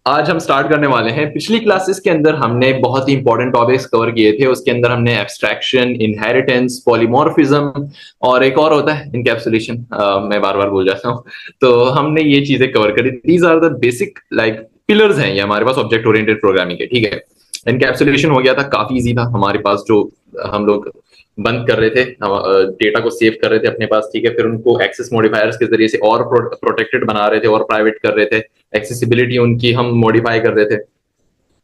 आज हम स्टार्ट करने वाले हैं। पिछली क्लासेस के अंदर हमने बहुत ही इंपॉर्टेंट टॉपिक्स कवर किए थे। उसके अंदर हमने एब्स्ट्रैक्शन, इनहेरिटेंस, पॉलीमॉर्फिज्म और एक और होता है इनकैप्सुलेशन, मैं बार बार बोल जाता हूँ। तो हमने ये चीजें कवर करी। These are the basic like pillars हैं ये हमारे पास ऑब्जेक्ट ओरिएंटेड प्रोग्रामिंग के। ठीक है, इनकैप्सुलेशन हो गया था, काफी इजी था हमारे पास। जो हम लोग बंद कर रहे थे, डेटा को सेव कर रहे थे अपने पास। ठीक है, फिर उनको एक्सेस मॉडिफायर्स के जरिए से और प्रोटेक्टेड बना रहे थे और प्राइवेट कर रहे थे। एक्सेसिबिलिटी उनकी हम मॉडिफाई कर रहे थे।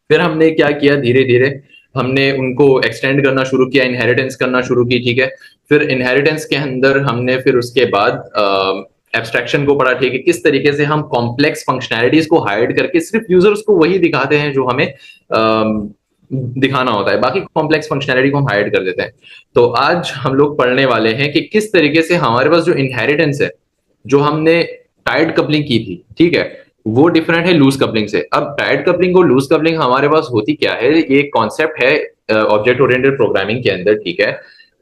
फिर हमने क्या किया, धीरे धीरे हमने उनको एक्सटेंड करना शुरू किया, इनहेरिटेंस करना शुरू की। ठीक है, फिर इनहेरिटेंस के अंदर हमने फिर उसके बाद एब्स्ट्रैक्शन को पढ़ा। ठीक है, किस तरीके से हम कॉम्प्लेक्स फंक्शनैलिटीज को हाइड करके सिर्फ यूजर्स को वही दिखाते हैं जो हमें दिखाना होता है, बाकी कॉम्प्लेक्स फंक्शनैलिटी को हम हाइड कर देते हैं। तो आज हम लोग पढ़ने वाले हैं कि किस तरीके से हमारे पास जो इनहेरिटेंस है, जो हमने टाइट कपलिंग की थी, ठीक है, वो डिफरेंट है लूज कपलिंग से। अब टाइट कपलिंग और लूज कपलिंग हमारे पास होती क्या है, ये कॉन्सेप्ट है ऑब्जेक्ट ओरिएंटेड प्रोग्रामिंग के अंदर। ठीक है,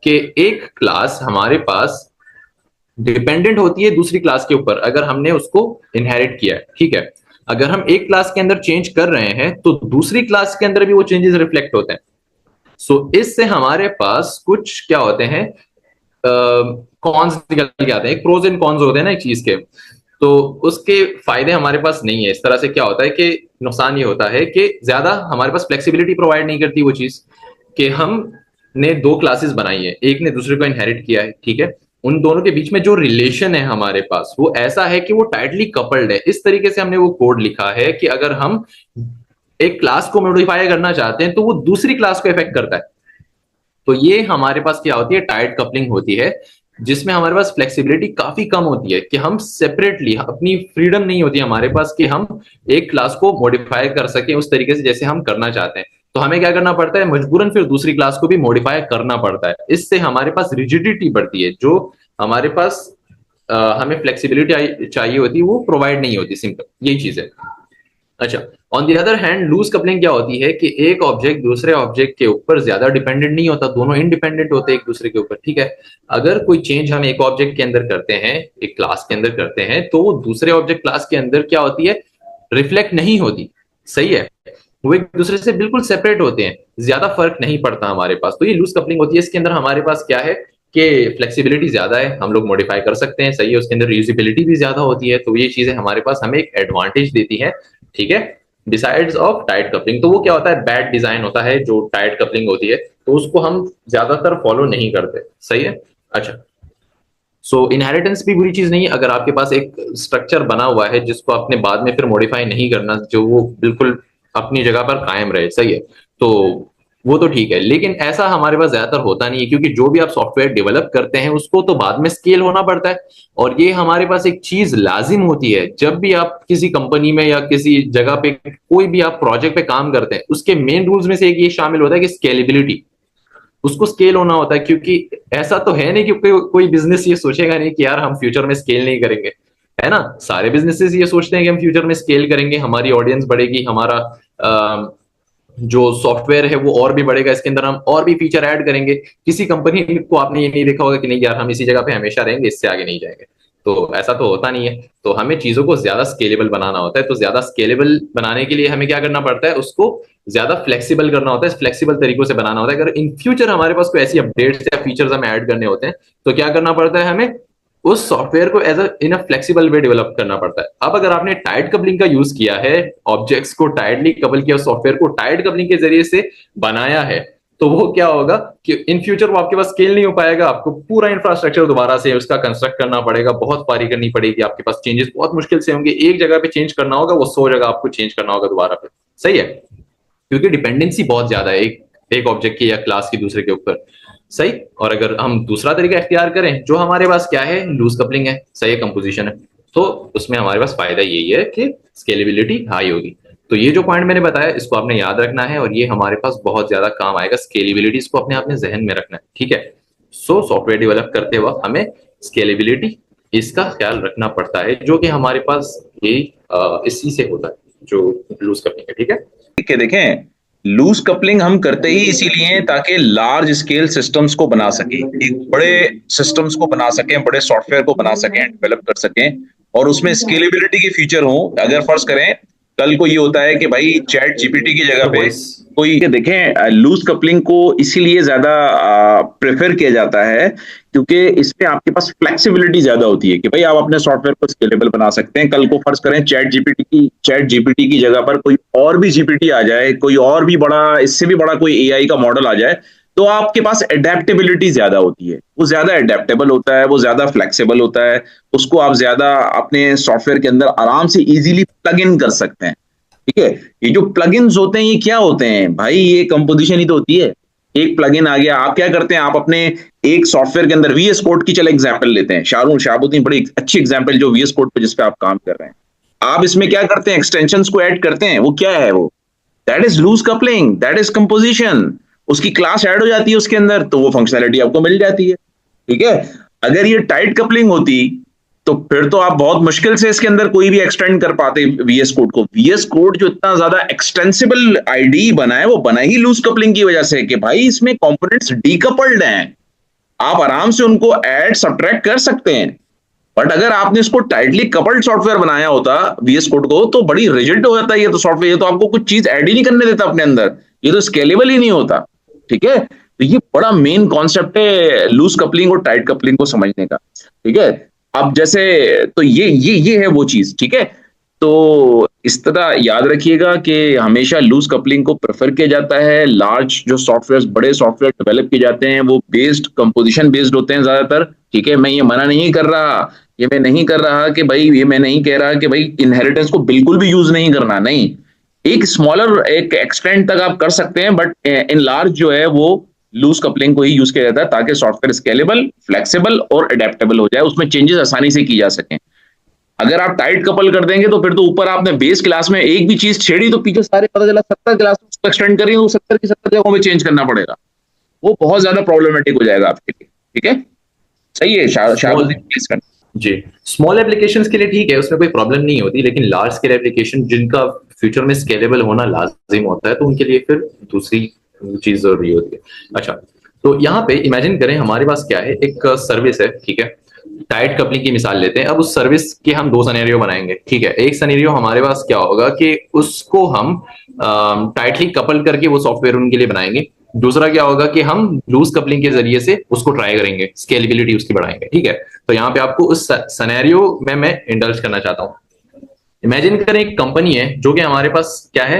कि एक क्लास हमारे पास डिपेंडेंट होती है दूसरी क्लास के ऊपर अगर हमने उसको इनहेरिट किया है। ठीक है, अगर हम एक क्लास के अंदर चेंज कर रहे हैं तो दूसरी क्लास के अंदर भी वो चेंजेस रिफ्लेक्ट होते हैं। सो इससे हमारे पास कुछ क्या होते हैं, कॉन्स निकल के आते हैं। प्रोज एंड कॉन्स होते हैं ना एक चीज के। तो उसके फायदे हमारे पास नहीं है। इस तरह से क्या होता है कि नुकसान ये होता है कि ज्यादा हमारे पास फ्लेक्सिबिलिटी प्रोवाइड नहीं करती वो चीज, कि हमने दो क्लासेस बनाई है, एक ने दूसरे को इनहेरिट किया है। ठीक है, उन दोनों के बीच में जो रिलेशन है हमारे पास वो ऐसा है कि वो टाइटली कपल्ड है। इस तरीके से हमने वो कोड लिखा है कि अगर हम एक क्लास को मॉडिफाई करना चाहते हैं तो वो दूसरी क्लास को इफेक्ट करता है। तो ये हमारे पास क्या होती है, टाइट कपलिंग होती है, जिसमें हमारे पास फ्लेक्सिबिलिटी काफी कम होती है, कि हम सेपरेटली, अपनी फ्रीडम नहीं होती हमारे पास कि हम एक क्लास को मॉडिफाई कर सकें उस तरीके से जैसे हम करना चाहते हैं। तो हमें क्या करना पड़ता है, मजबूरन फिर दूसरी क्लास को भी मॉडिफाई करना पड़ता है। इससे हमारे पास रिजिडिटी बढ़ती है, जो हमारे पास हमें फ्लेक्सिबिलिटी चाहिए होती है वो प्रोवाइड नहीं होती। सिंपल यही चीज है। अच्छा, on the other hand loose coupling क्या होती है कि एक ऑब्जेक्ट दूसरे ऑब्जेक्ट के ऊपर ज्यादा डिपेंडेंट नहीं होता, दोनों इंडिपेंडेंट होते हैं एक दूसरे के ऊपर। ठीक है, अगर कोई चेंज हम एक ऑब्जेक्ट के अंदर करते हैं, एक क्लास के अंदर करते हैं, तो वो दूसरे ऑब्जेक्ट क्लास के अंदर क्या होती है, रिफ्लेक्ट नहीं होती। सही है, वो एक दूसरे से बिल्कुल सेपरेट होते हैं, ज्यादा फर्क नहीं पड़ता हमारे पास। तो ये लूज कपलिंग होती है। इसके अंदर हमारे पास क्या है कि फ्लेक्सिबिलिटी ज्यादा है, हम लोग मॉडिफाई कर सकते हैं। सही है, उसके अंदर रीयूजेबिलिटी भी ज्यादा होती है। तो ये चीजें हमारे पास हमें एक एडवांटेज देती है। ठीक है, डिसाइड्स ऑफ टाइट कपलिंग। तो वो क्या होता है, बैड डिजाइन होता है जो टाइट कपलिंग होती है, तो उसको हम ज्यादातर फॉलो नहीं करते। सही है। अच्छा, सो इनहेरिटेंस भी बुरी चीज नहीं है अगर आपके पास एक स्ट्रक्चर बना हुआ है जिसको आपने बाद में फिर मॉडिफाई नहीं करना, जो वो बिल्कुल अपनी जगह पर कायम रहे। सही है, तो वो तो ठीक है। लेकिन ऐसा हमारे पास ज्यादातर होता नहीं है, क्योंकि जो भी आप सॉफ्टवेयर डेवलप करते हैं उसको तो बाद में स्केल होना पड़ता है। और ये हमारे पास एक चीज लाजिम होती है, जब भी आप किसी कंपनी में या किसी जगह पे कोई भी आप प्रोजेक्ट पे काम करते हैं, उसके मेन रूल्स में से एक ये शामिल होता है कि स्केलेबिलिटी, उसको स्केल होना होता है। क्योंकि ऐसा तो है नहीं कि कोई बिजनेस ये सोचेगा नहीं कि यार हम फ्यूचर में स्केल नहीं करेंगे, है ना। सारे बिजनेसेस ये सोचते हैं कि हम फ्यूचर में स्केल करेंगे, हमारी ऑडियंस बढ़ेगी, हमारा जो सॉफ्टवेयर है वो और भी बढ़ेगा, इसके अंदर हम और भी फीचर ऐड करेंगे। किसी कंपनी को आपने ये नहीं देखा होगा कि नहीं यार हम इसी जगह पे हमेशा रहेंगे, इससे आगे नहीं जाएंगे। तो ऐसा तो होता नहीं है। तो हमें चीजों को ज्यादा स्केलेबल बनाना होता है। तो ज्यादा स्केलेबल बनाने के लिए हमें क्या करना पड़ता है, उसको ज्यादा फ्लेक्सिबल करना होता है, फ्लेक्सिबल तरीकों से बनाना होता है। अगर इन फ्यूचर हमारे पास कोई ऐसी अपडेट्स या फीचर्स हमें ऐड करने होते हैं, तो क्या करना पड़ता है, हमें उस सॉफ्टवेयर को as in a flexible way develop करना पड़ता है। अब अगर आपने टाइट कपलिंग का यूज किया है, ऑब्जेक्ट्स को टाइटली कपल किया, सॉफ्टवेयर को टाइट कपलिंग के जरिए से बनाया है, तो वो क्या होगा कि इन फ्यूचर वो आपके पास स्केल नहीं हो पाएगा। आपको पूरा इंफ्रास्ट्रक्चर दोबारा से उसका कंस्ट्रक्ट करना पड़ेगा, बहुत पारी करनी पड़ेगी, आपके पास चेंजेस बहुत मुश्किल से होंगे। एक जगह पे चेंज करना होगा, वो 100 जगह आपको चेंज करना होगा दोबारा पे। सही है, क्योंकि डिपेंडेंसी बहुत ज्यादा है एक एक ऑब्जेक्ट की या क्लास की दूसरे के ऊपर। सही। और अगर हम दूसरा तरीका इख्तियार करें, जो हमारे पास क्या है, लूज कपलिंग है, सही है, कंपोजिशन है, तो उसमें हमारे पास फायदा यही है कि स्केलेबिलिटी हाई होगी। तो ये जो पॉइंट मैंने बताया इसको आपने याद रखना है, और ये हमारे पास बहुत ज्यादा काम आएगा। स्केलेबिलिटी इसको अपने आप में जहन में रखना है। ठीक है, सो सॉफ्टवेयर डेवलप करते वक्त हमें स्केलेबिलिटी इसका ख्याल रखना पड़ता है, जो कि हमारे पास ये इसी से होता है, जो लूज कपलिंग है। ठीक है, ठीक है, देखें, लूज कपलिंग हम करते ही इसीलिए हैं ताकि लार्ज स्केल सिस्टम्स को बना सके, एक बड़े सिस्टम्स को बना सकें, बड़े सॉफ्टवेयर को बना सकें, डेवलप कर सकें, और उसमें स्केलेबिलिटी के फीचर हो। अगर फर्ज करें कल को ये होता है कि भाई चैट जीपीटी की जगह पे वॉइस कोई, देखें लूज कपलिंग को इसीलिए ज्यादा प्रेफर किया जाता है क्योंकि इसमें आपके पास फ्लेक्सिबिलिटी ज्यादा होती है कि भाई आप अपने सॉफ्टवेयर को स्केलेबल बना सकते हैं। कल को फर्ज करें चैट जीपीटी की जगह पर कोई और भी जीपीटी आ जाए, कोई और भी बड़ा, इससे भी बड़ा कोई एआई का मॉडल आ जाए, तो आपके पास एडेप्टेबिलिटी ज्यादा होती है। वो ज्यादा एडेप्टेबल होता है, वो ज्यादा फ्लेक्सिबल होता है, उसको आप ज्यादा अपने सॉफ्टवेयर के अंदर आराम से इजीली प्लग इन कर सकते हैं। ठीक है, ये जो प्लगइन्स होते हैं ये क्या होते हैं भाई, ये कंपोजिशन ही तो होती है। एक प्लगइन आ गया, आप क्या करते हैं, आप अपने एक सॉफ्टवेयर के अंदर वीएस कोड की, चलो एग्जांपल लेते हैं, शाहबुद्दीन बड़ी अच्छी एग्जांपल जो वीएस कोड पे जिस पे आप काम कर रहे हैं, आप इसमें क्या करते हैं, एक्सटेंशंस को ऐड करते हैं। वो क्या है, वो that is loose coupling, that is composition. उसकी क्लास ऐड हो जाती है उसके अंदर, तो वो फंक्शनैलिटी आपको मिल जाती है। ठीक है, अगर ये टाइट कपलिंग होती तो फिर तो आप बहुत मुश्किल से इसके अंदर कोई भी एक्सटेंड कर पाते वीएस कोड को। वीएस कोड जो इतना ज्यादा एक्सटेंसिबल आईडी बना है, वो बना ही लूज कपलिंग की वजह से कि भाई इसमें कंपोनेंट्स डीकपल्ड हैं, आप आराम से उनको ऐड सब्ट्रैक्ट कर सकते हैं। बट अगर आपने इसको टाइटली कपल्ड सॉफ्टवेयर बनाया होता वीएस कोड को, तो बड़ी रिजिड हो जाता है ये तो सॉफ्टवेयर, ये तो आपको कुछ चीज ऐड ही नहीं करने देता अपने अंदर, ये तो स्केलेबल ही नहीं होता। ठीक है, तो ये बड़ा मेन कॉन्सेप्ट है लूज कपलिंग और टाइट कपलिंग को समझने का। ठीक है, अब जैसे तो ये है वो चीज। ठीक है, तो इस तरह याद रखिएगा कि हमेशा लूज कपलिंग को प्रेफर किया जाता है। लार्ज जो सॉफ्टवेयर, बड़े सॉफ्टवेयर डेवलप किए जाते हैं, वो बेस्ड कंपोजिशन बेस्ड होते हैं ज्यादातर। ठीक है, मैं ये मना नहीं कर रहा, ये मैं नहीं कर रहा कि भाई, ये मैं नहीं कह रहा कि भाई इनहेरिटेंस को बिल्कुल भी यूज नहीं करना, नहीं, एक स्मॉलर एक एक्सटेंट तक आप कर सकते हैं, बट इन लार्ज जो है वो लूज कपलिंग को ही यूज किया जाता है ताकि सॉफ्टवेयर स्केलेबल, फ्लेक्सिबल और अडेप्टेबल हो जाए, उसमें चेंजेस आसानी से की जा सकें। अगर आप टाइट कपल कर देंगे तो फिर तो ऊपर आपने बेस क्लास में एक भी चीज छेड़ी तो पीछे सारे पता चला 70 क्लास उसको एक्सटेंड करिए तो 70 की 70 जगहों में चेंज करना पड़ेगा, वो बहुत ज्यादा प्रॉब्लमेटिक हो जाएगा आपके लिए। ठीक है, सही है शाहबुद्दीन, प्लीज कर। जी, स्मॉल एप्लीकेशंस के लिए ठीक है, उसमें कोई प्रॉब्लम नहीं होती, लेकिन लार्ज स्केल एप्लीकेशन जिनका फ्यूचर में स्केलेबल होना लाजिम होता है, तो उनके लिए फिर दूसरी चीज जरूरी होती है। अच्छा, तो यहाँ पे इमेजिन करें हमारे पास क्या है, एक सर्विस है। ठीक है, टाइट कपलिंग की मिसाल लेते हैं। अब उस सर्विस के हम दो सिनेरियो बनाएंगे। ठीक है, एक सिनेरियो हमारे पास क्या होगा कि उसको हम टाइटली कपल करके वो सॉफ्टवेयर उनके लिए बनाएंगे। दूसरा क्या होगा कि हम लूज कपलिंग के जरिए से उसको ट्राई करेंगे, स्केलेबिलिटी उसकी बढ़ाएंगे। ठीक है, तो यहाँ पे आपको उस सिनेरियो में मैं इंडल्ज करना चाहता हूँ। इमेजिन करें एक कंपनी है जो कि हमारे पास क्या है,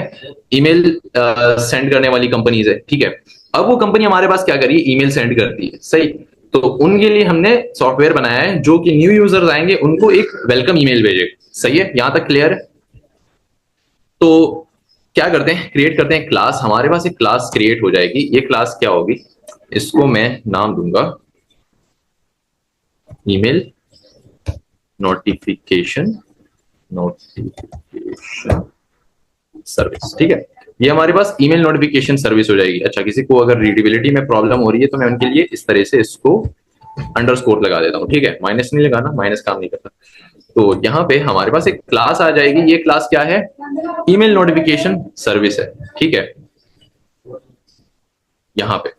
ईमेल सेंड करने वाली कंपनीज है। ठीक है, अब वो कंपनी हमारे पास क्या करिए, ईमेल सेंड करती है, सही। तो उनके लिए हमने सॉफ्टवेयर बनाया है जो कि न्यू यूजर्स आएंगे उनको एक वेलकम ईमेल भेजेगा। सही है, यहां तक क्लियर है? तो क्या करते हैं, क्रिएट करते हैं क्लास। हमारे पास एक क्लास क्रिएट हो जाएगी। ये क्लास क्या होगी, इसको मैं नाम दूंगा ईमेल नोटिफिकेशन सर्विस। ठीक है, ये हमारे पास ईमेल नोटिफिकेशन सर्विस हो जाएगी। अच्छा, किसी को अगर रीडेबिलिटी में प्रॉब्लम हो रही है तो मैं उनके लिए इस तरह से इसको अंडरस्कोर लगा देता हूं। ठीक है, माइनस नहीं लगाना, माइनस काम नहीं करता। तो यहाँ पे हमारे पास एक क्लास आ जाएगी। ये क्लास क्या है, ईमेल नोटिफिकेशन सर्विस है। ठीक है, यहाँ पे।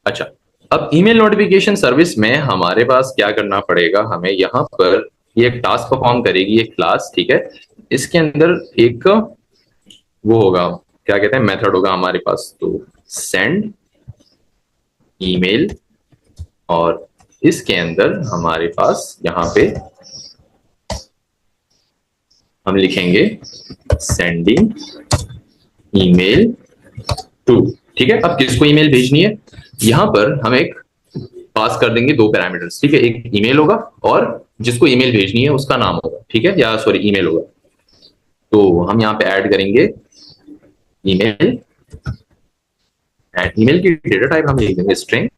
अच्छा, अब ईमेल नोटिफिकेशन सर्विस में हमारे पास क्या करना पड़ेगा, हमें यहाँ पर ये एक टास्क परफॉर्म करेगी ये क्लास। ठीक है, इसके अंदर एक वो होगा, क्या कहते हैं, मेथड होगा हमारे पास। तो सेंड ईमेल, और इसके अंदर हमारे पास यहाँ पे हम लिखेंगे सेंडिंग ईमेल टू। ठीक है, अब किसको ईमेल भेजनी है, यहां पर हम एक पास कर देंगे दो पैरामीटर्स। ठीक है, एक ईमेल होगा और जिसको ईमेल भेजनी है उसका नाम होगा। ठीक है, या सॉरी ईमेल होगा। तो हम यहाँ पे ऐड करेंगे ईमेल, ईमेल की डेटा टाइप हम लिख देंगे स्ट्रिंग,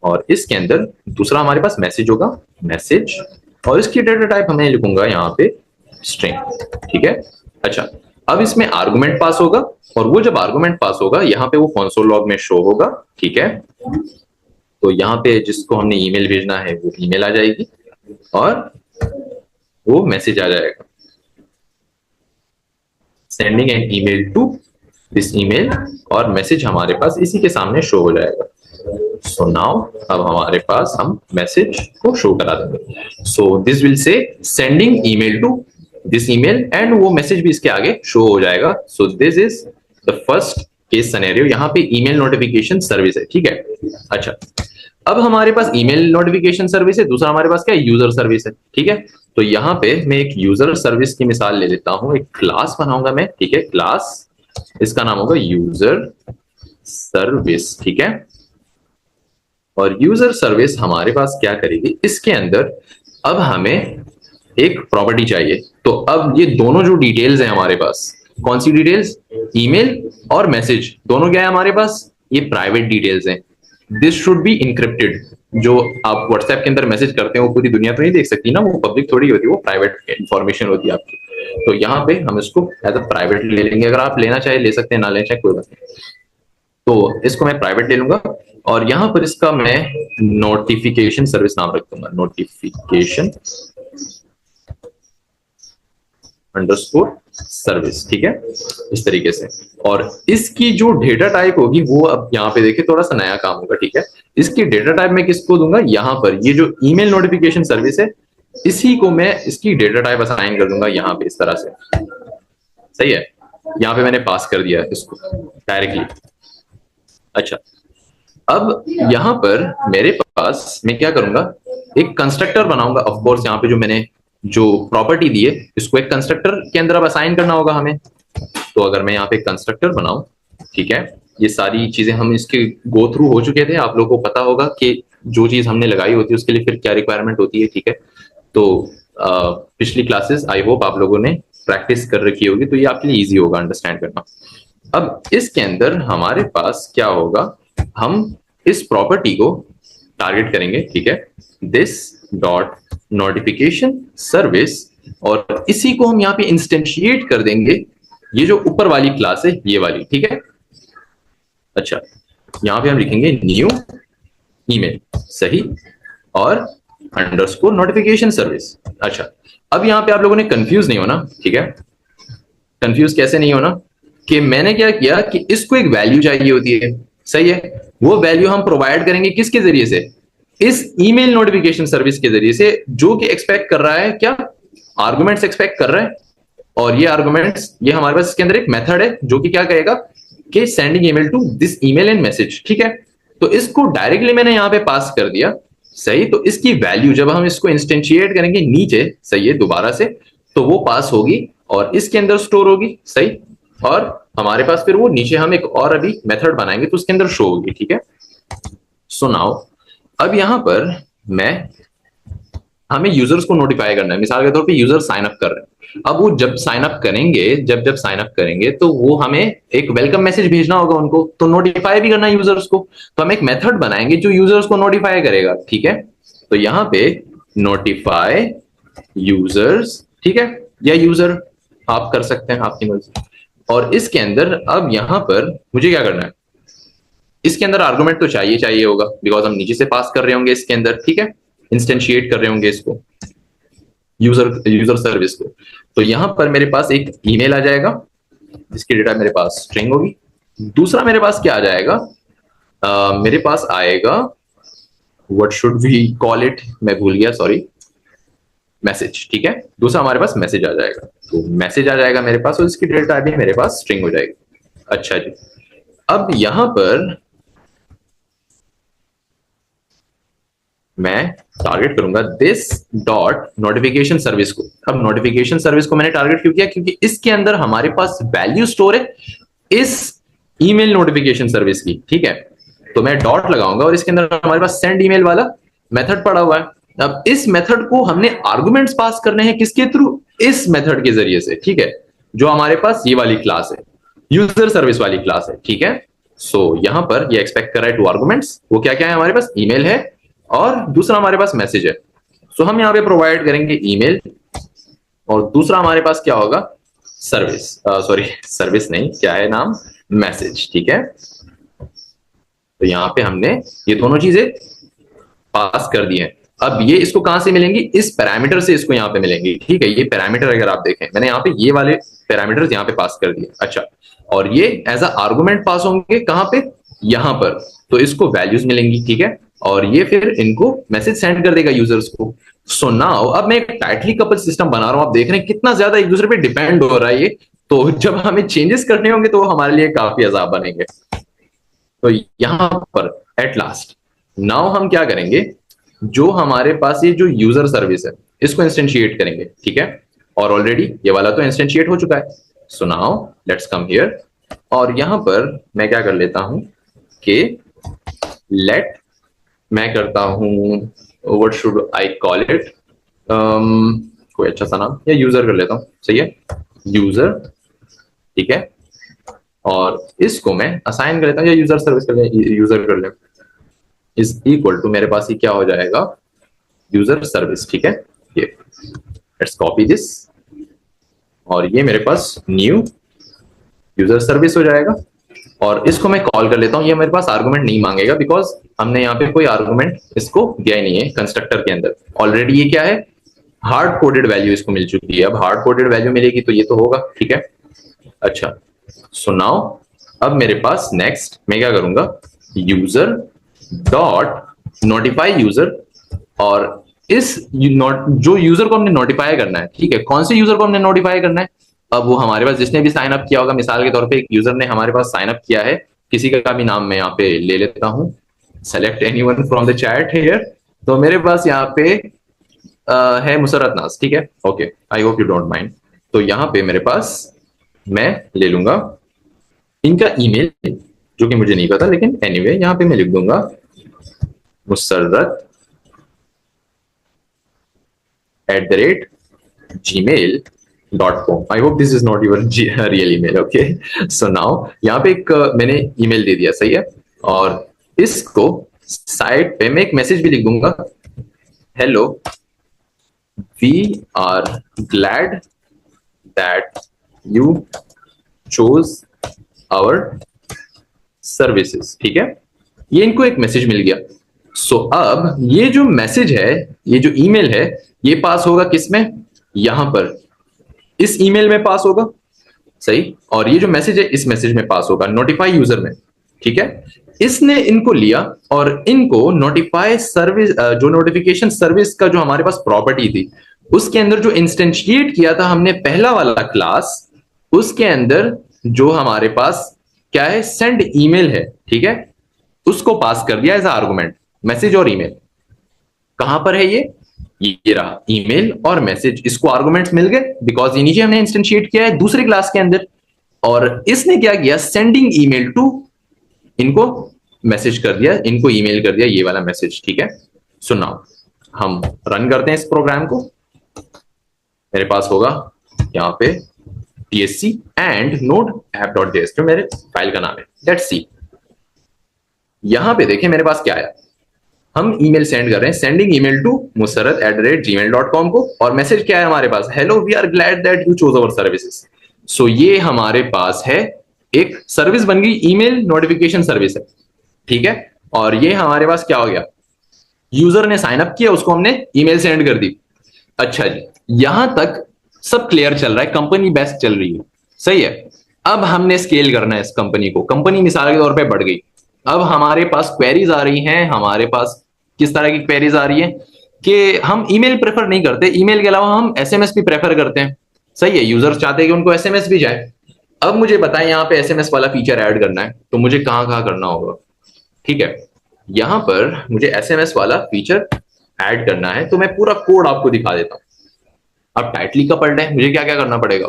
और इसके अंदर दूसरा हमारे पास मैसेज होगा, मैसेज, और इसकी डेटा टाइप हमें लिखूंगा यहाँ पे स्ट्रिंग। ठीक है, अच्छा, अब इसमें आर्गुमेंट पास होगा, और वो जब आर्गुमेंट पास होगा यहाँ पे वो कंसोल लॉग में शो होगा। ठीक है, तो यहाँ पे जिसको हमने ईमेल भेजना है वो ईमेल आ जाएगी और वो मैसेज आ जाएगा, sending an email to this email, और मैसेज हमारे पास इसी के सामने शो हो जाएगा। सो नाउ अब हमारे पास हम मैसेज को शो करा देंगे। So this will say sending email to this email and वो मैसेज भी इसके आगे शो हो जाएगा। So this is the first case scenario, यहाँ पे ईमेल नोटिफिकेशन सर्विस है, ठीक है। अच्छा, अब हमारे पास ईमेल नोटिफिकेशन सर्विस है, दूसरा हमारे पास क्या है, यूजर सर्विस है, ठीक है। तो यहाँ पे मैं एक यूजर सर्विस की मिसाल ले लेता हूं, एक क्लास बनाऊंगा मैं, ठीक है, क्लास, इसका नाम होगा यूजर सर्विस, ठीक है। और यूजर सर्विस हमारे पास क्या करेगी, इसके अंदर अब हमें एक प्रॉपर्टी चाहिए। तो अब ये दोनों जो डिटेल्स हैं हमारे पास, कौन सी डिटेल्स, ईमेल और मैसेज, दोनों क्या है हमारे पास, ये प्राइवेट डिटेल्स हैं। This should be encrypted. जो आप व्हाट्सएप के अंदर मैसेज करते हैं वो पूरी दुनिया तो नहीं देख सकती ना, वो पब्लिक थोड़ी होती है, वो प्राइवेट इंफॉर्मेशन होती है आपकी। तो यहाँ पे हम इसको एज अ प्राइवेट ले लेंगे, अगर आप लेना चाहे ले सकते हैं, ना लेना चाहे कोई बात नहीं। तो इसको मैं प्राइवेट ले लूंगा और यहां पर इसका मैं नोटिफिकेशन सर्विस नाम रख दूंगा, नोटिफिकेशन अंडरस्कोर सर्विस, ठीक है, इस तरीके से। और इसकी जो डेटा टाइप होगी वो अब यहाँ पे देखिए थोड़ा सा नया काम होगा, ठीक है। इसकी डेटा टाइप मैं किसको दूंगा, यहाँ पर ये जो ईमेल नोटिफिकेशन सर्विस है इसी को मैं इसकी डेटा टाइप असाइन कर दूंगा यहाँ पे, इस तरह से, सही है। यहाँ पे मैंने पास कर दिया इसको डायरेक्टली। अच्छा, अब यहां पर मेरे पास मैं क्या करूंगा, एक कंस्ट्रक्टर बनाऊंगा। ऑफ कोर्स यहाँ पे जो मैंने जो प्रॉपर्टी दी है इसको एक कंस्ट्रक्टर के अंदर अब असाइन करना होगा हमें। तो अगर मैं यहाँ पे कंस्ट्रक्टर बनाऊं, ठीक है, ये सारी चीजें हम इसके गो थ्रू हो चुके थे, आप लोगों को पता होगा कि जो चीज हमने लगाई होती है उसके लिए फिर क्या रिक्वायरमेंट होती है, ठीक है। तो पिछली क्लासेस आई होप आप लोगों ने प्रैक्टिस कर रखी होगी, तो ये आपके लिए इजी होगा अंडरस्टैंड करना। अब इसके अंदर हमारे पास क्या होगा, हम इस प्रॉपर्टी को टारगेट करेंगे, ठीक है, दिस डॉट नोटिफिकेशन सर्विस, और इसी को हम यहाँ पे इंस्टेंशिएट कर देंगे, ये जो ऊपर वाली क्लास है ये वाली, ठीक है। अच्छा, यहाँ पे हम लिखेंगे न्यू ईमेल, सही, और अंडरस्कोर नोटिफिकेशन सर्विस। अच्छा, अब यहाँ पे आप लोगों ने कंफ्यूज नहीं होना, ठीक है। कंफ्यूज कैसे नहीं होना, कि मैंने क्या किया कि इसको एक वैल्यू चाहिए होती है, सही है। वो वैल्यू हम प्रोवाइड करेंगे किसके जरिए से, इस ईमेल नोटिफिकेशन सर्विस के जरिए से, जो कि एक्सपेक्ट कर रहा है क्या, आर्गुमेंट्स एक्सपेक्ट कर रहा है। और ये आर्गुमेंट्स, ये हमारे पास इसके अंदर एक मेथड है जो कि क्या कहेगा कि sending email to this email and message, ठीक है। तो इसको डायरेक्टली मैंने यहाँ पे पास कर दिया, सही। तो इसकी वैल्यू जब हम इसको इंस्टेंशिएट करेंगे नीचे, सही है, दोबारा से, तो वो पास होगी और इसके अंदर स्टोर होगी, सही। और हमारे पास फिर वो नीचे हम एक और अभी मेथड बनाएंगे तो उसके अंदर शो होगी, ठीक है। सो नाउ अब यहां पर हमें यूजर्स को नोटिफाई करना है। मिसाल के तौर पे यूजर साइन अप कर रहे हैं, अब वो जब साइन अप करेंगे, जब साइन अप करेंगे तो वो हमें एक वेलकम मैसेज भेजना होगा उनको, तो नोटिफाई भी करना है यूजर्स को। तो हम एक मेथड बनाएंगे जो यूजर्स को नोटिफाई करेगा, ठीक है। तो यहाँ पे नोटिफाई यूजर्स, ठीक है, या यूजर आप कर सकते हैं आपकी मर्जी। और इसके अंदर अब यहां पर मुझे क्या करना है, इसके अंदर आर्गुमेंट तो चाहिए होगा, बिकॉज हम नीचे से पास कर रहे होंगे इसके अंदर, ठीक है, इंस्टेंशिएट कर रहे होंगे इसको, यूजर सर्विस को। तो यहां पर मेरे पास एक ईमेल आ जाएगा जिसकी डेटा मेरे पास स्ट्रिंग होगी। दूसरा मेरे पास क्या आ जाएगा, मेरे पास आएगा, what should we call it, मैं भूल गया, सॉरी, मैसेज, ठीक है। दूसरा हमारे पास मैसेज आ जाएगा, तो मैसेज आ जाएगा मेरे पास और इसकी डेटा भी मेरे पास स्ट्रिंग हो जाएगी। अच्छा जी, अब यहां पर मैं टारगेट करूंगा दिस डॉट नोटिफिकेशन सर्विस को। अब नोटिफिकेशन सर्विस को मैंने टारगेट क्यों किया, क्योंकि इसके अंदर हमारे पास वैल्यू स्टोर है इस ईमेल नोटिफिकेशन सर्विस की, ठीक है। तो मैं डॉट लगाऊंगा और इसके अंदर हमारे पास सेंड ईमेल वाला मेथड पड़ा हुआ है। अब इस मेथड को हमने आर्गुमेंट्स पास करने हैं किसके थ्रू, इस मेथड के जरिए से, ठीक है, जो हमारे पास ये वाली क्लास है, यूजर सर्विस वाली क्लास है, ठीक है। सो यहां पर ये एक्सपेक्ट कर रहा है 2 आर्गुमेंट्स, वो क्या क्या है हमारे पास, ईमेल है और दूसरा हमारे पास मैसेज है। सो हम यहाँ पे प्रोवाइड करेंगे ईमेल और दूसरा हमारे पास क्या होगा, सर्विस, सॉरी सर्विस नहीं, क्या है नाम, मैसेज, ठीक है। तो यहाँ पे हमने ये दोनों चीजें पास कर दी हैं। अब ये इसको कहां से मिलेंगी, इस पैरामीटर से इसको यहाँ पे मिलेंगी, ठीक है। ये पैरामीटर अगर आप देखें, मैंने यहाँ पे ये वाले पैरामीटर्स यहाँ पे पास कर दिए। अच्छा, और ये एज अ आर्गुमेंट पास होंगे कहां पे, यहां पर, तो इसको वैल्यूज मिलेंगी, ठीक है, और ये फिर इनको मैसेज सेंड कर देगा यूजर्स को। सो नाउ अब मैं एक टाइटली कपल सिस्टम बना रहा हूं, आप देख रहे हैं कितना ज्यादा एक दूसरे पे डिपेंड हो रहा है ये। तो जब हमें चेंजेस करने होंगे तो वो हमारे लिए काफी अजाब बनेंगे। तो यहां पर एट लास्ट नाउ हम क्या करेंगे, जो हमारे पास ये जो यूजर सर्विस है इसको इंस्टेंशिएट करेंगे, ठीक है, और ऑलरेडी ये वाला तो इंस्टेंशिएट हो चुका है। So now let's come here, और यहां पर मैं क्या कर लेता हूं कि लेट, मैं करता हूं what should I call it, कोई अच्छा सा नाम, या यूजर कर लेता हूं, सही है, यूजर, ठीक है, और इसको मैं असाइन कर लेता हूं, या यूजर सर्विस कर ले, यूजर कर ले, इज इक्वल टू, मेरे पास ये क्या हो जाएगा, यूजर सर्विस, ठीक है, ये लेट्स कॉपी दिस, और ये मेरे पास न्यू यूजर सर्विस हो जाएगा, और इसको मैं कॉल कर लेता हूं। ये मेरे पास आर्गुमेंट नहीं मांगेगा बिकॉज हमने यहाँ पे कोई आर्गुमेंट इसको दिया ही नहीं है कंस्ट्रक्टर के अंदर, ऑलरेडी ये क्या है, हार्ड कोडेड वैल्यू इसको मिल चुकी है। अब हार्ड कोडेड वैल्यू मिलेगी तो ये तो होगा, ठीक है। अच्छा, सो नाउ अब मेरे पास नेक्स्ट मैं क्या करूंगा, यूजर डॉट नोटिफाई यूजर, और इस जो यूजर को हमने नोटिफाई करना है, ठीक है, कौन से यूजर को हमने नोटिफाई करना है, अब वो हमारे पास जिसने भी साइन अप किया होगा, मिसाल के तौर पे एक यूजर ने हमारे पास साइन अप किया है, किसी का भी नाम मैं यहाँ पे ले लेता हूँ, select anyone from the chat here, तो मेरे पास यहाँ पे है मुसरत नाज, ठीक है, okay, I hope you don't mind. तो यहाँ पे मेरे पास मैं ले लूंगा इनका ईमेल, जो कि मुझे नहीं पता, लेकिन एनीवे यहाँ पे मैं लिख दूंगा Musarrat @gmail.com। I hope this is not your real email, okay? So now यहाँ पे एक मैंने ईमेल दे दिया, सही है, और इसको साइट पे मैं एक मैसेज भी लिख दूंगा, hello, we are glad that you chose our services, ठीक है, ये इनको एक मैसेज मिल गया। सो अब ये जो मैसेज है, ये जो ईमेल है, ये पास होगा किसमें, यहां पर इस ईमेल में पास होगा, सही, और ये जो मैसेज है इस मैसेज में पास होगा, नोटिफाई यूजर में, ठीक है। इसने इनको लिया और इनको नोटिफाई सर्विस, जो नोटिफिकेशन सर्विस का जो हमारे पास प्रॉपर्टी थी उसके अंदर जो इंस्टेंशिएट किया था हमने पहला वाला क्लास, उसके अंदर जो हमारे पास क्या है, सेंड ईमेल है, ठीक है, उसको पास कर दिया एज आर्गुमेंट, मैसेज और ईमेल। कहां पर है ये रहा ईमेल और मैसेज, इसको आर्गुमेंट्स मिल गए बिकॉज ये नीचे हमने इंस्टेंशिएट किया है दूसरी क्लास के अंदर, और इसने क्या किया, सेंडिंग ईमेल टू, इनको मैसेज कर दिया, इनको ईमेल कर दिया, ये वाला मैसेज, ठीक है। सो नाउ हम रन करते हैं इस प्रोग्राम को, मेरे पास होगा यहाँ पे tsc एंड नोड app.js, जो मेरे फाइल का नाम है, लेट्स सी। यहां पे देखें मेरे पास क्या आया, हम ईमेल सेंड कर रहे हैं, सेंडिंग ईमेल टू musarat@gmail.com को, और मैसेज क्या है हमारे पास, hello, we are glad that you chose our services. So ये हमारे पास है एक सर्विस बन गई, ईमेल नोटिफिकेशन सर्विस है, ठीक है, और ये हमारे पास क्या हो गया, यूजर ने साइन अप किया, उसको हमने ईमेल सेंड कर दी। अच्छा जी, यहां तक सब क्लियर चल रहा है, कंपनी बेस्ट चल रही है, सही है। अब हमने स्केल करना है इस कंपनी को, कंपनी मिसाल के तौर पे बढ़ गई, अब हमारे पास क्वेरीज आ रही हैं, हमारे पास किस तरह की क्वेरीज आ रही है कि हम ईमेल प्रेफर नहीं करते, ईमेल के अलावा हम एसएमएस भी प्रेफर करते हैं, सही है, यूजर्स चाहते हैं कि उनको एसएमएस भी जाए। अब मुझे बताएं यहाँ पे एसएमएस वाला फीचर ऐड करना है तो मुझे कहां कहां करना होगा, ठीक है, यहां पर मुझे एसएमएस वाला फीचर ऐड करना है, तो मैं पूरा कोड आपको दिखा देता हूं। अब टाइटली का पढ़ लें, मुझे क्या क्या करना पड़ेगा,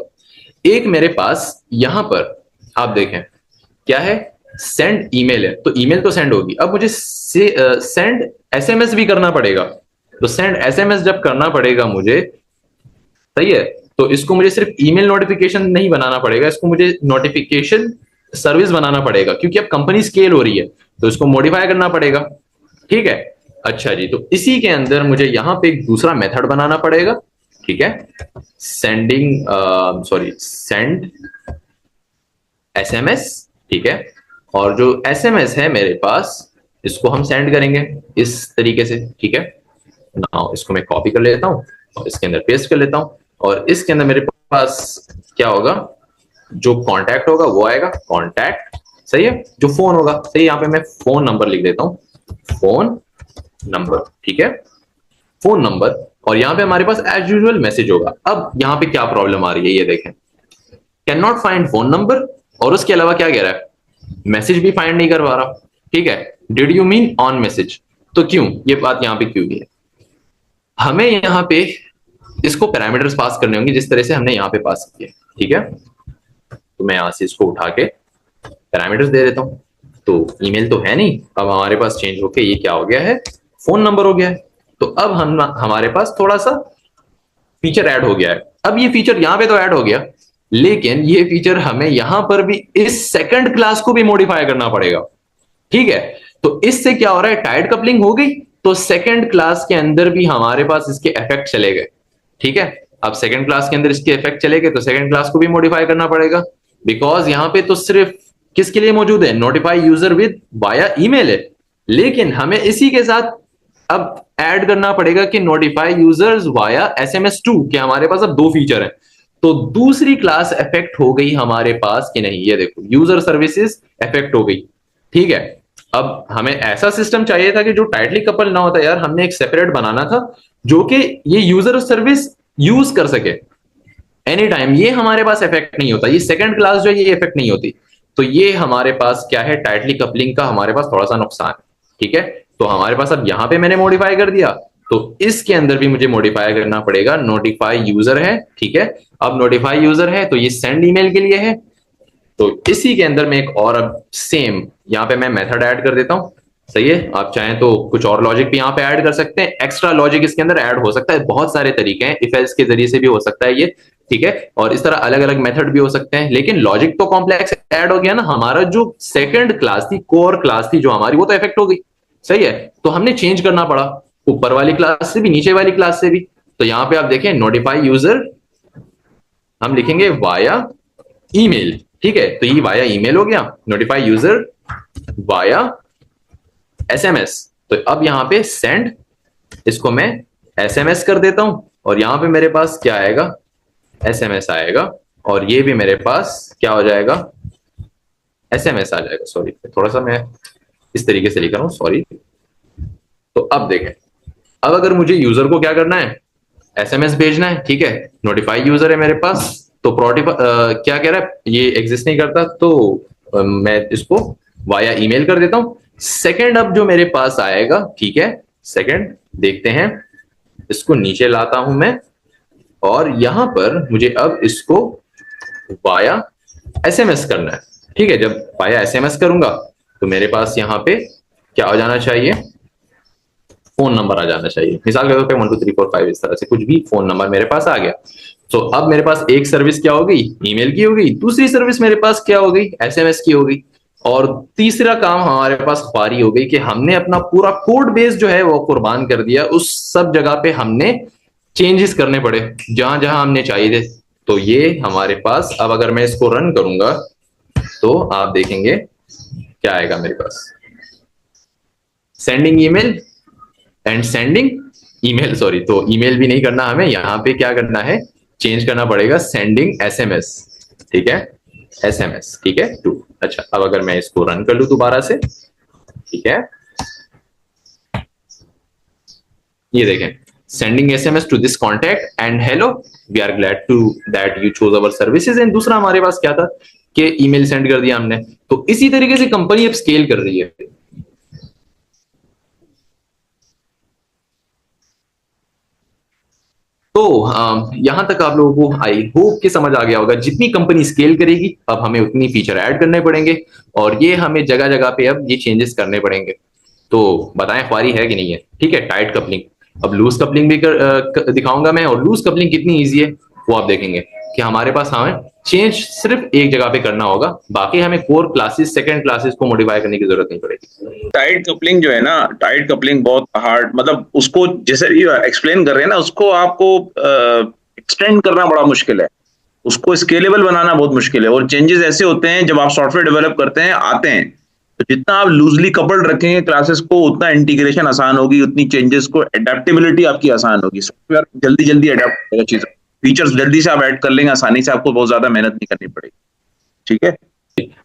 एक मेरे पास यहां पर आप देखें क्या है, सेंड ईमेल है, तो ईमेल तो सेंड होगी, अब मुझे सेंड एसएमएस भी करना पड़ेगा, तो सेंड एसएमएस जब करना पड़ेगा मुझे, सही है, तो इसको मुझे सिर्फ ईमेल नोटिफिकेशन नहीं बनाना पड़ेगा, इसको मुझे नोटिफिकेशन सर्विस बनाना पड़ेगा, क्योंकि अब कंपनी स्केल हो रही है तो इसको मॉडिफाई करना पड़ेगा, ठीक है। अच्छा जी, तो इसी के अंदर मुझे यहां पे एक दूसरा मेथड बनाना पड़ेगा, ठीक है, सेंड एसएमएस, ठीक है, और जो एसएमएस है मेरे पास इसको हम सेंड करेंगे इस तरीके से, ठीक है। नाउ इसको मैं कॉपी कर लेता हूं और इसके अंदर पेस्ट कर लेता हूं, और इसके अंदर मेरे पास क्या होगा, जो कांटेक्ट होगा वो आएगा, कांटेक्ट सही है, जो फोन होगा, सही है, यहाँ पे मैं फोन नंबर लिख देता हूँ, फोन नंबर, ठीक है, फोन नंबर। और यहाँ पे हमारे पास एज यूजुअल मैसेज होगा। अब यहाँ पे क्या प्रॉब्लम आ रही है, ये देखें, can not find phone number, और उसके अलावा क्या कह रहा है, मैसेज भी फाइंड नहीं कर पा रहा, ठीक है, did you mean on message, तो क्यों, ये बात यहाँ पे क्यों भी है, हमें यहाँ पे इसको पैरामीटर्स पास करने होंगे जिस तरह से हमने यहाँ पे पास किए, ठीक है, तो मैं यहाँ से इसको उठा के पैरामीटर्स दे देता हूँ। तो ईमेल तो है नहीं, अब हमारे पास चेंज होके ये क्या हो गया है, फोन नंबर हो गया है। तो अब हम हमारे पास थोड़ा सा फीचर ऐड हो गया है। अब ये फीचर यहाँ पे तो ऐड हो गया, लेकिन ये फीचर हमें यहां पर भी इस सेकंड क्लास को भी मॉडिफाई करना पड़ेगा, ठीक है। तो इससे क्या हो रहा है, टाइट कपलिंग हो गई, तो सेकंड क्लास के अंदर भी हमारे पास इसके इफेक्ट चले गए, ठीक है। अब सेकंड क्लास के अंदर इसके इफेक्ट चले गए, तो सेकंड क्लास को भी मॉडिफाई करना पड़ेगा, बिकॉज यहां पे तो सिर्फ किसके लिए मौजूद है, notify user with via email है, लेकिन हमें इसी के साथ अब ऐड करना पड़ेगा कि नोटिफाई यूजर्स वाया SMS2, कि हमारे पास अब दो फीचर हैं। तो दूसरी क्लास इफेक्ट हो गई हमारे पास कि नहीं, ये देखो यूजर सर्विसेज इफेक्ट हो गई, ठीक है। अब हमें ऐसा सिस्टम चाहिए था कि जो टाइटली कपल ना होता यार, हमने एक सेपरेट बनाना था जो कि ये यूजर सर्विस यूज कर सके एनी टाइम, ये हमारे पास इफेक्ट नहीं होता, ये सेकंड क्लास जो है ये इफेक्ट नहीं होती। तो ये हमारे पास क्या है, टाइटली कपलिंग का हमारे पास थोड़ा सा नुकसान है, ठीक है। तो हमारे पास अब यहां पे मैंने मॉडिफाई कर दिया, तो इसके अंदर भी मुझे मॉडिफाई करना पड़ेगा, नोटिफाई यूजर है, ठीक है। अब नोटिफाई यूजर है तो ये सेंड ईमेल के लिए है, तो इसी के अंदर मैं एक और अब सेम यहाँ पे मैं मेथड ऐड कर देता हूँ, सही है। आप चाहें तो कुछ और लॉजिक भी यहाँ पे ऐड कर सकते हैं, एक्स्ट्रा लॉजिक इसके अंदर ऐड हो सकता है, बहुत सारे तरीके हैं, इफ एल्स के जरिए से भी हो सकता है ये, ठीक है। और इस तरह अलग अलग मेथड भी हो सकते हैं, लेकिन लॉजिक तो कॉम्प्लेक्स ऐड हो गया ना, हमारा जो सेकंड क्लास थी, कोर क्लास थी जो हमारी, वो तो इफेक्ट हो गई, सही है। तो हमने चेंज करना पड़ा, ऊपर वाली क्लास से भी नीचे वाली क्लास से भी। तो यहाँ पे आप देखें, नोटिफाई यूजर हम लिखेंगे वाया ईमेल, ठीक है, तो ये वाया ईमेल हो गया, नोटिफाई यूजर वाया SMS। तो अब यहाँ पे सेंड, इसको मैं SMS कर देता हूं, और यहां पे मेरे पास क्या आएगा, SMS आएगा, और ये भी मेरे पास क्या हो जाएगा, SMS आ जाएगा। सॉरी, थोड़ा सा मैं इस तरीके से लिख रहा हूं, सॉरी। तो अब देखें, अब अगर मुझे यूजर को क्या करना है, SMS भेजना है, ठीक है, नोटिफाई यूजर है मेरे पास, तो क्या कह रहा है, ये एग्जिस्ट नहीं करता, तो मैं इसको वाया ईमेल कर देता हूं। सेकंड अब जो मेरे पास आएगा, ठीक है, सेकंड देखते हैं, इसको नीचे लाता हूं मैं, और यहां पर मुझे अब इसको वाया SMS करना है, ठीक है। जब वाया SMS करूंगा तो मेरे पास यहां पे क्या हो जाना चाहिए, फोन नंबर आ जाना चाहिए, मिसाल के तौर पे 1 2 3 4 5 इस तरह से कुछ भी फोन नंबर मेरे पास आ गया। तो अब मेरे पास एक सर्विस क्या हो गई, ईमेल की हो गई, दूसरी सर्विस मेरे पास क्या हो गई, SMS की हो गई, और तीसरा काम हमारे पास ख्वारी हो गई कि हमने अपना पूरा कोड बेस जो है वो कुर्बान कर दिया, उस सब जगह पे हमने चेंजेस करने पड़े जहां जहां हमने चाहिए थे। तो ये हमारे पास, अब अगर मैं इसको रन करूंगा तो आप देखेंगे क्या आएगा मेरे पास, sending email and sending email, sorry, तो ईमेल भी नहीं करना हमें, यहां पे क्या करना है, चेंज करना पड़ेगा सेंडिंग SMS, ठीक है, SMS, ठीक है, 2। अच्छा, अब अगर मैं इसको रन कर लूं दोबारा से, ठीक है, ये देखें, sending SMS to this contact and hello, we are glad to that you chose our services. And दूसरा हमारे पास क्या था कि ईमेल सेंड कर दिया हमने। तो इसी तरीके से कंपनी अब स्केल कर रही है। तो यहां तक आप लोगों को आई होप कि समझ आ गया होगा, जितनी कंपनी स्केल करेगी अब हमें उतनी फीचर ऐड करने पड़ेंगे, और ये हमें जगह जगह पे अब ये चेंजेस करने पड़ेंगे। तो बताएं ख्वारी है कि नहीं है, ठीक है। टाइट कपलिंग, अब लूज कपलिंग भी दिखाऊंगा मैं, और लूज कपलिंग कितनी ईजी है वो आप देखेंगे कि हमारे पास हमें चेंज सिर्फ एक जगह पे करना होगा, बाकी हमें कोर क्लासेस, सेकंड क्लासेस को मॉडिफाई करने की जरूरत नहीं पड़ेगी। टाइट कपलिंग जो है ना, टाइट कपलिंग बहुत हार्ड, मतलब उसको जैसे एक्सप्लेन कर रहे हैं ना, उसको आपको एक्सटेंड करना बड़ा मुश्किल है, उसको स्केलेबल बनाना बहुत मुश्किल है। और चेंजेस ऐसे होते हैं जब आप सॉफ्टवेयर डेवलप करते हैं, आते हैं, तो जितना आप लूजली कपल्ड रखेंगे क्लासेस को, उतना इंटीग्रेशन आसान होगी, उतनी चेंजेस को एडेप्टेबिलिटी आपकी आसान होगी, सॉफ्टवेयर जल्दी जल्दी अडेप्ट करेगा, चीजें फीचर्स जल्दी से आप ऐड कर लेंगे आसानी से, आपको बहुत ज्यादा मेहनत नहीं करनी पड़ेगी, ठीक है।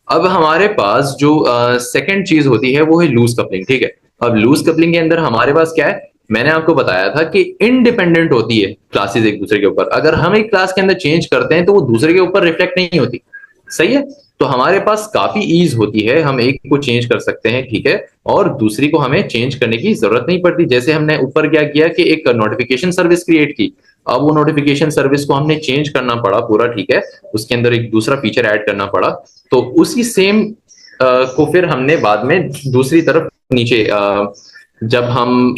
अब हमारे पास जो सेकंड चीज होती है वो है लूज कपलिंग, ठीक है। अब लूज कपलिंग के अंदर हमारे पास क्या है, मैंने आपको बताया था कि इंडिपेंडेंट होती है क्लासेस एक दूसरे के ऊपर। अगर हम एक क्लास के अंदर चेंज करते हैं तो वो दूसरे के ऊपर रिफ्लेक्ट नहीं होती, सही है। तो हमारे पास काफी ईज होती है, हम एक को चेंज कर सकते हैं, ठीक है, और दूसरी को हमें चेंज करने की जरूरत नहीं पड़ती। जैसे हमने ऊपर क्या किया कि एक नोटिफिकेशन सर्विस क्रिएट की, अब वो नोटिफिकेशन सर्विस को हमने चेंज करना पड़ा पूरा, ठीक है, उसके अंदर एक दूसरा फीचर ऐड करना पड़ा। तो उसी सेम को फिर हमने बाद में दूसरी तरफ नीचे जब हम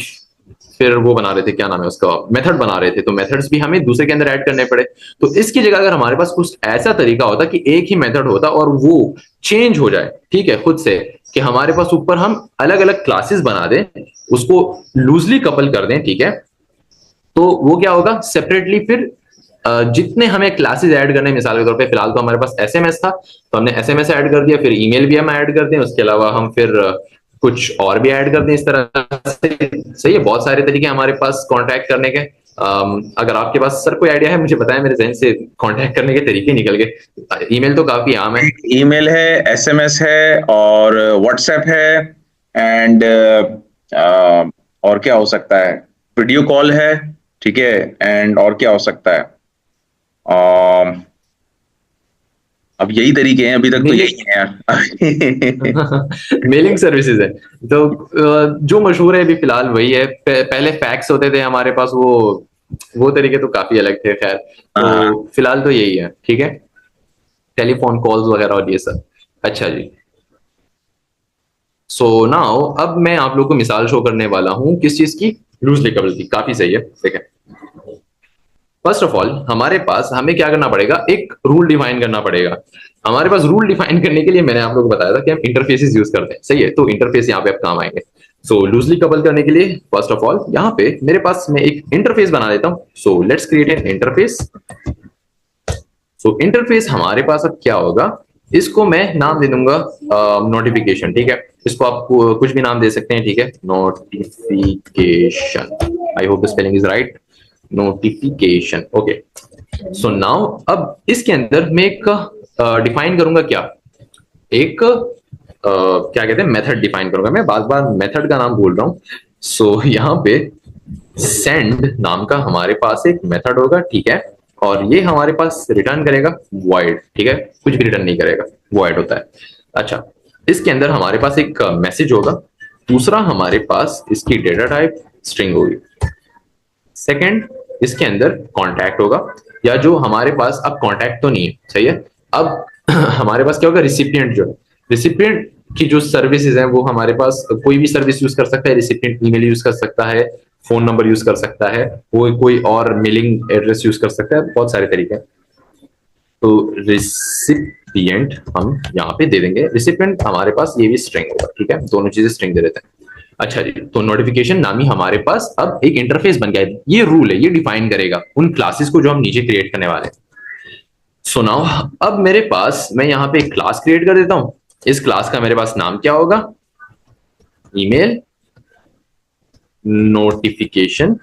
फिर वो बना रहे थे, क्या नाम है उसका, मेथड बना रहे थे, तो मेथड्स भी हमें दूसरे के अंदर ऐड करने पड़े। तो इसकी जगह अगर हमारे पास कुछ ऐसा तरीका होता कि एक ही मेथड होता और वो चेंज हो जाए, ठीक है, खुद से, कि हमारे पास ऊपर हम अलग अलग क्लासेस बना दें, उसको लूजली कपल कर दें, ठीक है, तो वो क्या होगा, सेपरेटली फिर जितने हमें क्लासेस ऐड करने, मिसाल के तौर पे फिलहाल तो हमारे पास एसएमएस था, तो हमने एसएमएस ऐड कर दिया, फिर ईमेल भी हम ऐड कर दें, उसके अलावा हम फिर कुछ और भी ऐड कर दें इस तरह से, सही है। बहुत सारे तरीके हमारे पास कांटेक्ट करने के। अगर आपके पास सर कोई आइडिया है मुझे बताएं, मेरे जहन से कांटेक्ट करने के तरीके निकल गए। ईमेल तो काफी आम है। ईमेल है, एसएमएस है, और व्हाट्सएप है, एंड और क्या हो सकता है, वीडियो कॉल है, ठीक है, एंड और क्या हो सकता है, अम, अब यही तरीके हैं अभी तक तो मेलिंग यही है यार मेलिंग सर्विसेज है। तो जो मशहूर है अभी फिलहाल वही है। पहले फैक्स होते थे हमारे पास, वो तरीके तो काफी अलग थे, खैर हाँ, तो फिलहाल तो यही है, ठीक है, टेलीफोन कॉल्स वगैरह और ये सब। अच्छा जी, सो नाउ अब मैं आप लोग को मिसाल शो करने वाला हूं किस चीज की, लूजली कपल की। काफी सही है, ठीक है। फर्स्ट ऑफ ऑल हमारे पास हमें क्या करना पड़ेगा, एक रूल डिफाइन करना पड़ेगा। हमारे पास रूल डिफाइन करने के लिए मैंने आप लोगों को बताया था कि हम इंटरफेसेस यूज करते हैं, सही है, तो इंटरफेस यहाँ पे अब काम आएंगे। सो लूजली कपल करने के लिए फर्स्ट ऑफ ऑल यहाँ पे मेरे पास मैं एक इंटरफेस बना देता हूँ। So let's create an interface. So interface हमारे पास अब क्या होगा, इसको मैं नाम दे दूंगा नोटिफिकेशन, ठीक है। इसको आप कुछ भी नाम दे सकते हैं, ठीक है, notification. I hope the spelling is right, notification, okay. So now अब इसके अंदर मैं एक डिफाइन करूंगा क्या, एक क्या कहते हैं, मेथड डिफाइन करूंगा। मैं बार बार मेथड का नाम भूल रहा हूँ। सो यहाँ पे सेंड नाम का हमारे पास एक मेथड होगा, ठीक है, और ये हमारे पास रिटर्न करेगा वॉइड, ठीक है, कुछ भी रिटर्न नहीं करेगा, वॉइड होता है। अच्छा, इसके अंदर हमारे पास एक मैसेज होगा। दूसरा हमारे पास इसकी डेटा टाइप स्ट्रिंग होगी। सेकंड, इसके अंदर कॉन्टैक्ट होगा, या जो हमारे पास अब कॉन्टैक्ट तो नहीं है, सही है। अब हमारे पास क्या होगा, रिसिपिएंट, जो रिसिपिएंट की जो सर्विसेज हैं वो हमारे पास कोई भी सर्विस यूज कर सकता है। रिसिपिएंट ईमेल यूज कर सकता है, फोन नंबर यूज कर सकता है, वो कोई और मेलिंग एड्रेस यूज कर सकता है, बहुत सारे तरीके हैं। तो रिसिपिएंट हम यहाँ पे दे देंगे, रिसिपिएंट हमारे पास ये भी स्ट्रिंग होगा, ठीक है, दोनों चीजें स्ट्रिंग दे देते हैं। अच्छा जी, तो नोटिफिकेशन नामी हमारे पास अब एक इंटरफेस बन गया है। ये रूल है, ये डिफाइन करेगा उन क्लासेस को जो हम नीचे क्रिएट करने वाले हैं। सो नाउ अब मेरे पास, मैं यहाँ पे एक क्लास क्रिएट कर देता हूं। इस क्लास का मेरे पास नाम क्या होगा, ईमेल नोटिफिकेशन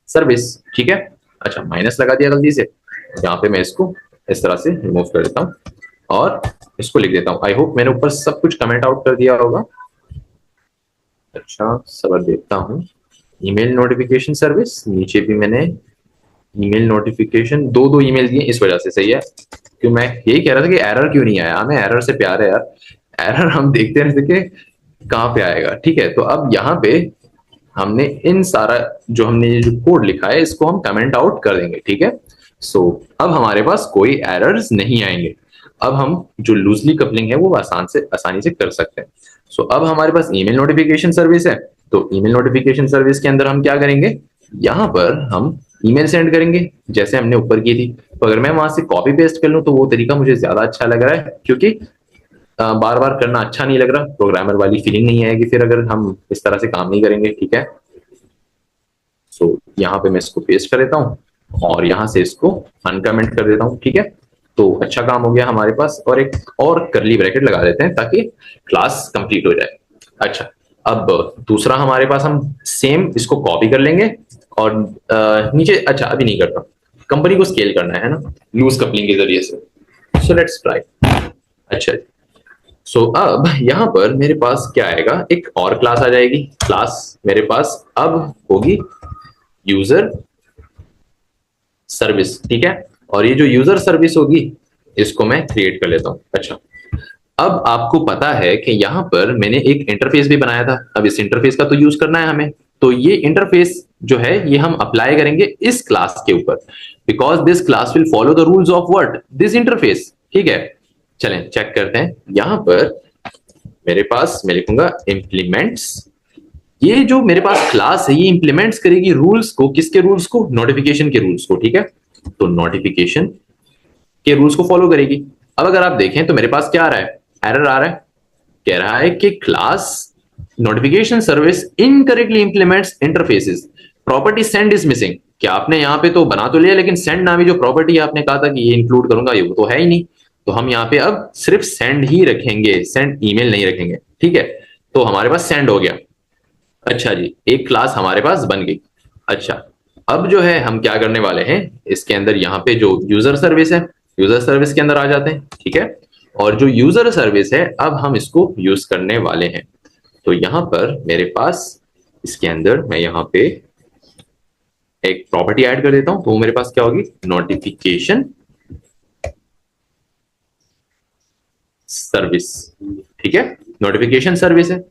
सर्विस, ठीक है। अच्छा, माइनस लगा दिया गलती से, यहाँ पे मैं इसको इस तरह से रिमूव कर देता हूँ और इसको लिख देता हूँ। आई होप मैंने ऊपर सब कुछ कमेंट आउट कर दिया होगा। अच्छा, सबर देखता हूँ। ईमेल नोटिफिकेशन सर्विस, नीचे भी मैंने ईमेल नोटिफिकेशन, दो दो ईमेल दिए इस वजह से, सही है, क्यों मैं यही कह रहा था कि एरर क्यों नहीं आया। हमें एरर से प्यार है यार, एरर हम देखते रहते कि कहाँ पे आएगा, ठीक है। तो अब यहाँ पे हमने इन सारा जो हमने ये जो कोड लिखा है इसको हम कमेंट आउट कर देंगे, ठीक है। सो अब हमारे पास कोई एरर्स नहीं आएंगे। अब हम जो लूजली कपलिंग है वो आसानी से कर सकते हैं। सो अब हमारे पास ईमेल नोटिफिकेशन सर्विस है, तो ईमेल नोटिफिकेशन सर्विस के अंदर हम क्या करेंगे, यहाँ पर हम ईमेल सेंड करेंगे जैसे हमने ऊपर की थी। तो अगर मैं वहां से कॉपी पेस्ट कर लूं तो वो तरीका मुझे ज्यादा अच्छा लग रहा है, क्योंकि बार बार करना अच्छा नहीं लग रहा, प्रोग्रामर वाली फीलिंग नहीं आएगी फिर अगर हम इस तरह से काम नहीं करेंगे, ठीक है। सो यहाँ पे मैं इसको पेस्ट कर देता हूँ और यहाँ से इसको अनकमेंट कर देता हूँ, ठीक है। तो अच्छा काम हो गया हमारे पास, और एक और करली ब्रैकेट लगा देते हैं ताकि क्लास कंप्लीट हो जाए। अच्छा, अब दूसरा हमारे पास हम सेम इसको कॉपी कर लेंगे और नीचे, अच्छा अभी नहीं करता, कंपनी को स्केल करना है ना लूज कपलिंग के जरिए से। So let's try. अच्छा, सो अब यहाँ पर मेरे पास क्या आएगा, एक और क्लास आ जाएगी। क्लास मेरे पास अब होगी यूजर सर्विस, ठीक है। और ये जो यूजर सर्विस होगी इसको मैं क्रिएट कर लेता हूँ। अच्छा, अब आपको पता है कि यहाँ पर मैंने एक इंटरफेस भी बनाया था। अब इस इंटरफेस का तो यूज करना है हमें, तो ये इंटरफेस जो है ये हम अप्लाई करेंगे इस क्लास के ऊपर, because this class will follow the rules of what, this interface, ठीक है। चलें चेक करते हैं। यहाँ पर मेरे पास मैं लिखूंगा इम्प्लीमेंट्स। ये जो मेरे पास क्लास है ये इंप्लीमेंट्स करेगी रूल्स को, किसके रूल्स को, नोटिफिकेशन के रूल्स को, ठीक है। तो नोटिफिकेशन के रूल्स को फॉलो करेगी। अब अगर आप देखें तो मेरे पास क्या आ रहा है, एरर आ रहा है, कह रहा है कि class notification service incorrectly implements interfaces, property send is missing. क्या आपने यहाँ पे तो बना तो लिया, लेकिन सेंड नामी जो प्रॉपर्टी आपने कहा था कि ये इंक्लूड करूंगा, ये तो है ही नहीं। तो हम यहाँ पे अब सिर्फ सेंड ही रखेंगे, सेंड ईमेल नहीं रखेंगे, ठीक है। तो हमारे पास सेंड हो गया। अच्छा जी, एक क्लास हमारे पास बन गई। अच्छा, अब जो है हम क्या करने वाले हैं, इसके अंदर यहाँ पे जो यूजर सर्विस है, यूजर सर्विस के अंदर आ जाते हैं, ठीक है। और जो यूजर सर्विस है अब हम इसको यूज करने वाले हैं। तो यहाँ पर मेरे पास इसके अंदर मैं यहाँ पे एक प्रॉपर्टी ऐड कर देता हूं, तो मेरे पास क्या होगी, नोटिफिकेशन सर्विस, ठीक है। नोटिफिकेशन सर्विस है।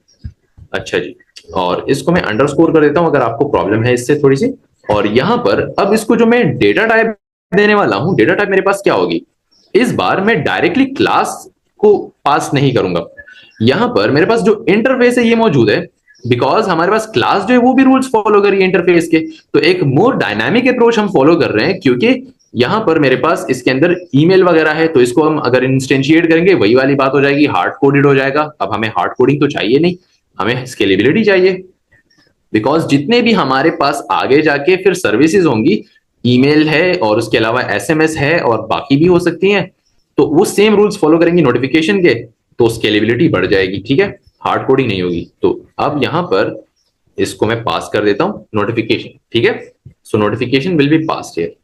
अच्छा जी, और इसको मैं अंडरस्कोर कर देता हूं अगर आपको प्रॉब्लम है इससे थोड़ी सी। और यहां पर अब इसको जो मैं डेटा टाइप देने वाला हूं, डेटा टाइप मेरे पास क्या होगी, इस बार मैं डायरेक्टली क्लास को पास नहीं करूंगा। यहां पर मेरे पास जो इंटरफेस है ये मौजूद है, बिकॉज हमारे पास क्लास जो है वो भी रूल्स फॉलो कर रही है इंटरफेस के। तो एक मोर डायनामिक अप्रोच हम फॉलो कर रहे हैं, क्योंकि यहां पर मेरे पास इसके अंदर ईमेल वगैरह है, तो इसको हम अगर इंस्टेंशिएट करेंगे वही वाली बात हो जाएगी, हार्ड कोडेड हो जाएगा। अब हमें हार्ड कोडिंग तो चाहिए नहीं, हमें स्केलेबिलिटी चाहिए। बिकॉज जितने भी हमारे पास आगे जाके फिर सर्विसेज होंगी, ईमेल है और उसके अलावा एसएमएस है और बाकी भी हो सकती हैं, तो वो सेम रूल्स फॉलो करेंगी नोटिफिकेशन के, तो स्केलेबिलिटी बढ़ जाएगी, ठीक है। हार्ड कोडिंग नहीं होगी। तो अब यहां पर इसको मैं पास कर देता हूं नोटिफिकेशन, ठीक है। सो notification will be passed here.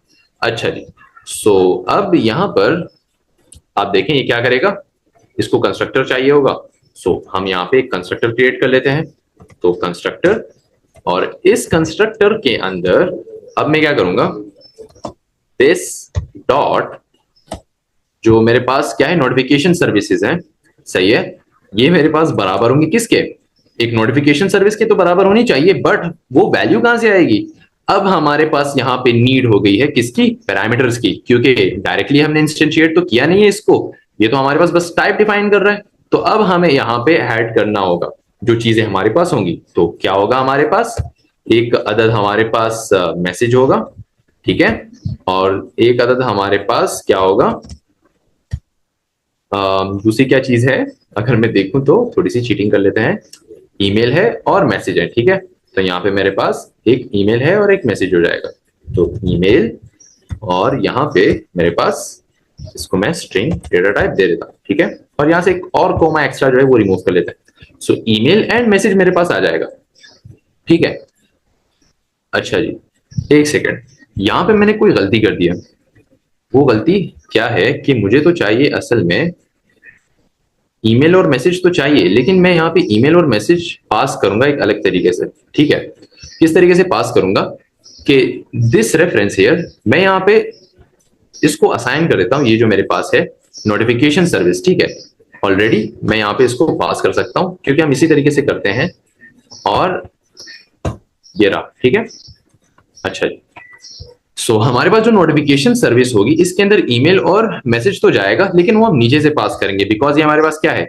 अच्छा जी, सो अब यहां पर आप देखें ये क्या करेगा, इसको कंस्ट्रक्टर चाहिए होगा। सो हम यहाँ पे एक कंस्ट्रक्टर क्रिएट कर लेते हैं। तो कंस्ट्रक्टर, और इस कंस्ट्रक्टर के अंदर अब मैं क्या करूंगा, दिस डॉट जो मेरे पास क्या है, नोटिफिकेशन सर्विसेज है, सही है। ये मेरे पास बराबर होंगे किसके, एक नोटिफिकेशन सर्विस के तो बराबर होनी चाहिए, बट वो वैल्यू कहां से आएगी। अब हमारे पास यहाँ पे नीड हो गई है किसकी, पैरामीटर्स की, क्योंकि डायरेक्टली हमने इंस्टेंशिएट तो किया नहीं है इसको, ये तो हमारे पास बस टाइप डिफाइन कर रहा है। तो अब हमें यहाँ पे ऐड करना होगा जो चीजें हमारे पास होंगी। तो क्या होगा हमारे पास, एक अदद हमारे पास मैसेज होगा, ठीक है। और एक अदद हमारे पास क्या होगा, दूसरी क्या चीज है, अगर मैं देखूं तो थोड़ी सी चीटिंग कर लेते हैं, ईमेल है और मैसेज है, ठीक है। तो यहाँ पे मेरे पास एक ईमेल है और एक मैसेज हो जाएगा। तो ईमेल, और यहाँ पे मेरे पास इसको मैं स्ट्रिंग डेटा टाइप दे देता हूँ, ठीक है। और यहाँ से एक और कोमा एक्स्ट्रा जो है वो रिमूव कर लेते हैं। सो ईमेल एंड मैसेज मेरे पास आ जाएगा, ठीक है। अच्छा जी, एक सेकंड, यहाँ पे मैंने कोई गलती कर दिया। वो गलती क्या है कि मुझे तो चाहिए असल में ईमेल और मैसेज तो चाहिए, लेकिन मैं यहाँ पे ईमेल और मैसेज पास करूंगा एक अलग तरीके से, ठीक है। किस तरीके से पास करूंगा कि दिस रेफरेंस हियर, मैं यहाँ पे इसको असाइन कर देता हूँ, ये जो मेरे पास है नोटिफिकेशन सर्विस, ठीक है। ऑलरेडी मैं यहाँ पे इसको पास कर सकता हूँ क्योंकि हम इसी तरीके से करते हैं, और ये रहा, ठीक है। अच्छा जी, सो हमारे पास जो नोटिफिकेशन सर्विस होगी इसके अंदर ईमेल और मैसेज तो जाएगा, लेकिन वो हम नीचे से पास करेंगे, बिकॉज ये हमारे पास क्या है,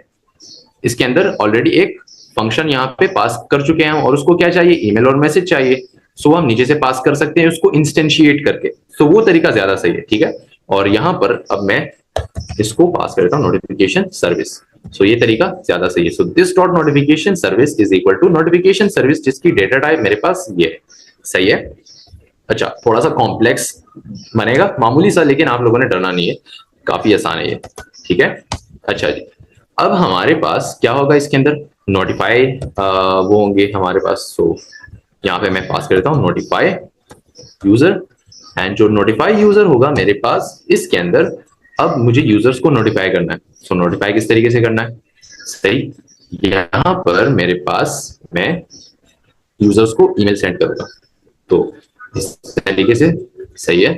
इसके अंदर ऑलरेडी एक फंक्शन यहाँ पे पास कर चुके हैं और उसको क्या चाहिए, ईमेल और मैसेज चाहिए। सो हम नीचे से पास कर सकते हैं उसको इंस्टेंशिएट करके, तो वो तरीका ज्यादा सही है, ठीक है। और यहाँ पर अब मैं इसको पास करता हूँ नोटिफिकेशन सर्विस। सो ये तरीका ज्यादा सही है। So this dot notification service is equal to notification service, जिसकी डेटा टाइप मेरे पास ये है, सही है। अच्छा, थोड़ा सा कॉम्प्लेक्स बनेगा मामूली सा, लेकिन आप लोगों ने डरना नहीं है, काफी आसान है ये, ठीक है। अच्छा जी, अब हमारे पास क्या होगा, इसके अंदर नोटिफाई वो होंगे हमारे पास। सो यहाँ पे मैं पास कर देता हूँ नोटिफाई यूजर, एंड जो नोटिफाई यूजर होगा मेरे पास इसके अंदर अब मुझे यूजर्स को नोटिफाई करना है। सो नोटिफाई किस तरीके से करना है? सही, यहाँ पर मेरे पास मैं यूजर्स को ईमेल सेंड करूंगा, तो इस तरीके से। सही है,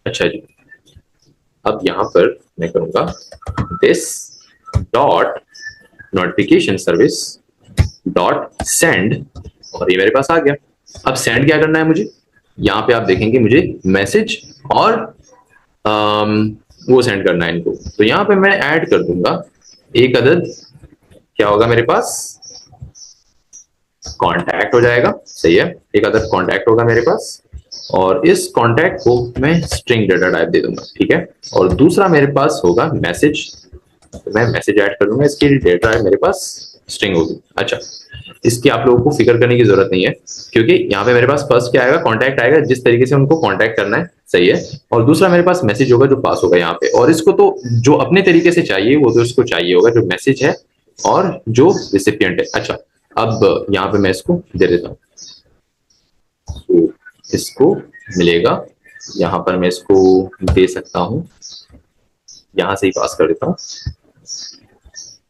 अच्छा जी। अब यहाँ पर मैं करूंगा this dot notification service dot send, और ये मेरे पास आ गया। अब सेंड क्या करना है मुझे? यहाँ पे आप देखेंगे मुझे मैसेज और वो सेंड करना है इनको। तो यहाँ पे मैं ऐड कर दूंगा एक अदद, क्या होगा मेरे पास? कांटेक्ट हो जाएगा। सही है, एक अदद कांटेक्ट होगा मेरे पास, और इस कांटेक्ट को मैं स्ट्रिंग डेटा टाइप दे दूंगा, ठीक है। और दूसरा मेरे पास होगा मैसेज, तो मैं मैसेज ऐड कर दूंगा, इसकी डेटा टाइप मेरे पास स्ट्रिंग होगी। अच्छा, इसकी आप लोगों को फिक्र करने की जरूरत नहीं है, क्योंकि यहाँ पे मेरे पास फर्स्ट क्या आएगा? कांटेक्ट आएगा, जिस तरीके से उनको कांटेक्ट करना है। सही है, और दूसरा मेरे पास मैसेज होगा जो पास होगा यहाँ पे, और इसको तो जो अपने तरीके से चाहिए वो तो इसको चाहिए होगा, जो मैसेज है और जो रिसिपिएंट है। अच्छा, अब यहाँ पे मैं इसको दे देता हूँ, तो इसको मिलेगा। यहाँ पर मैं इसको दे सकता हूँ, यहाँ से ही पास कर देता हूँ।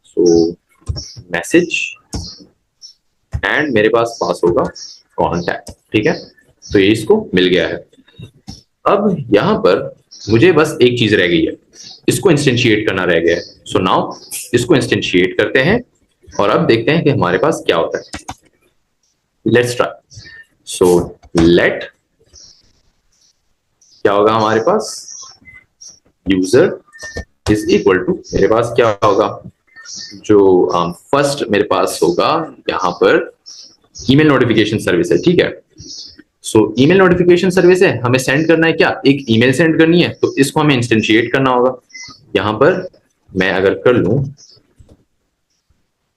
सो मैसेज एंड मेरे पास होगा कॉन्टैक्ट, ठीक है। तो ये इसको मिल गया है। अब यहाँ पर मुझे बस एक चीज रह गई है, इसको इंस्टेंशिएट करना रह गया है। सो नाउ इसको इंस्टेंशिएट करते हैं, और अब देखते हैं कि हमारे पास क्या होता है। Let's try. सो लेट, क्या होगा हमारे पास? यूजर इज इक्वल टू, मेरे पास क्या होगा? जो फर्स्ट मेरे पास होगा यहाँ पर ईमेल नोटिफिकेशन सर्विस है, ठीक है। सो ईमेल नोटिफिकेशन सर्विस है, हमें सेंड करना है क्या? एक ईमेल सेंड करनी है, तो इसको हमें इंस्टेंशिएट करना होगा। यहां पर मैं अगर कर लूं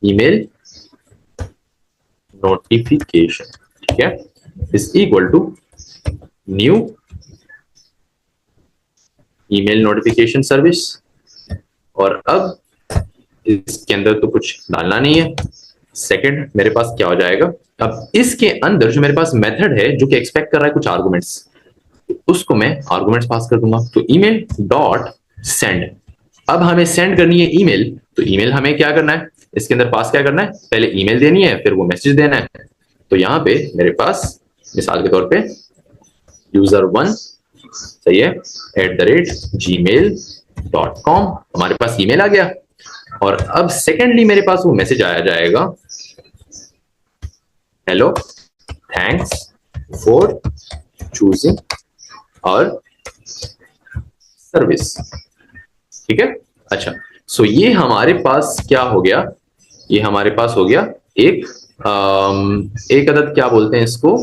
ईमेल नोटिफिकेशन, ठीक है, is equal to new email notification service, और अब इसके अंदर तो कुछ डालना नहीं है। सेकंड मेरे पास क्या हो जाएगा? अब इसके अंदर जो मेरे पास मेथड है जो कि एक्सपेक्ट कर रहा है कुछ आर्गुमेंट्स, उसको मैं आर्गुमेंट्स पास कर दूंगा। तो ईमेल डॉट सेंड, अब हमें सेंड करनी है ईमेल, तो ईमेल हमें क्या करना है? इसके अंदर पास क्या करना है? पहले ईमेल देनी है, फिर वो मैसेज देना है। तो यहाँ पे मेरे पास मिसाल के तौर पे user1, सही है, @gmail.com, हमारे पास ईमेल आ गया। और अब सेकेंडली मेरे पास वो मैसेज आया जाएगा, हेलो, थैंक्स फॉर चूजिंग और सर्विस, ठीक है। अच्छा, सो ये हमारे पास क्या हो गया? ये हमारे पास हो गया एक एक अदद, क्या बोलते हैं इसको,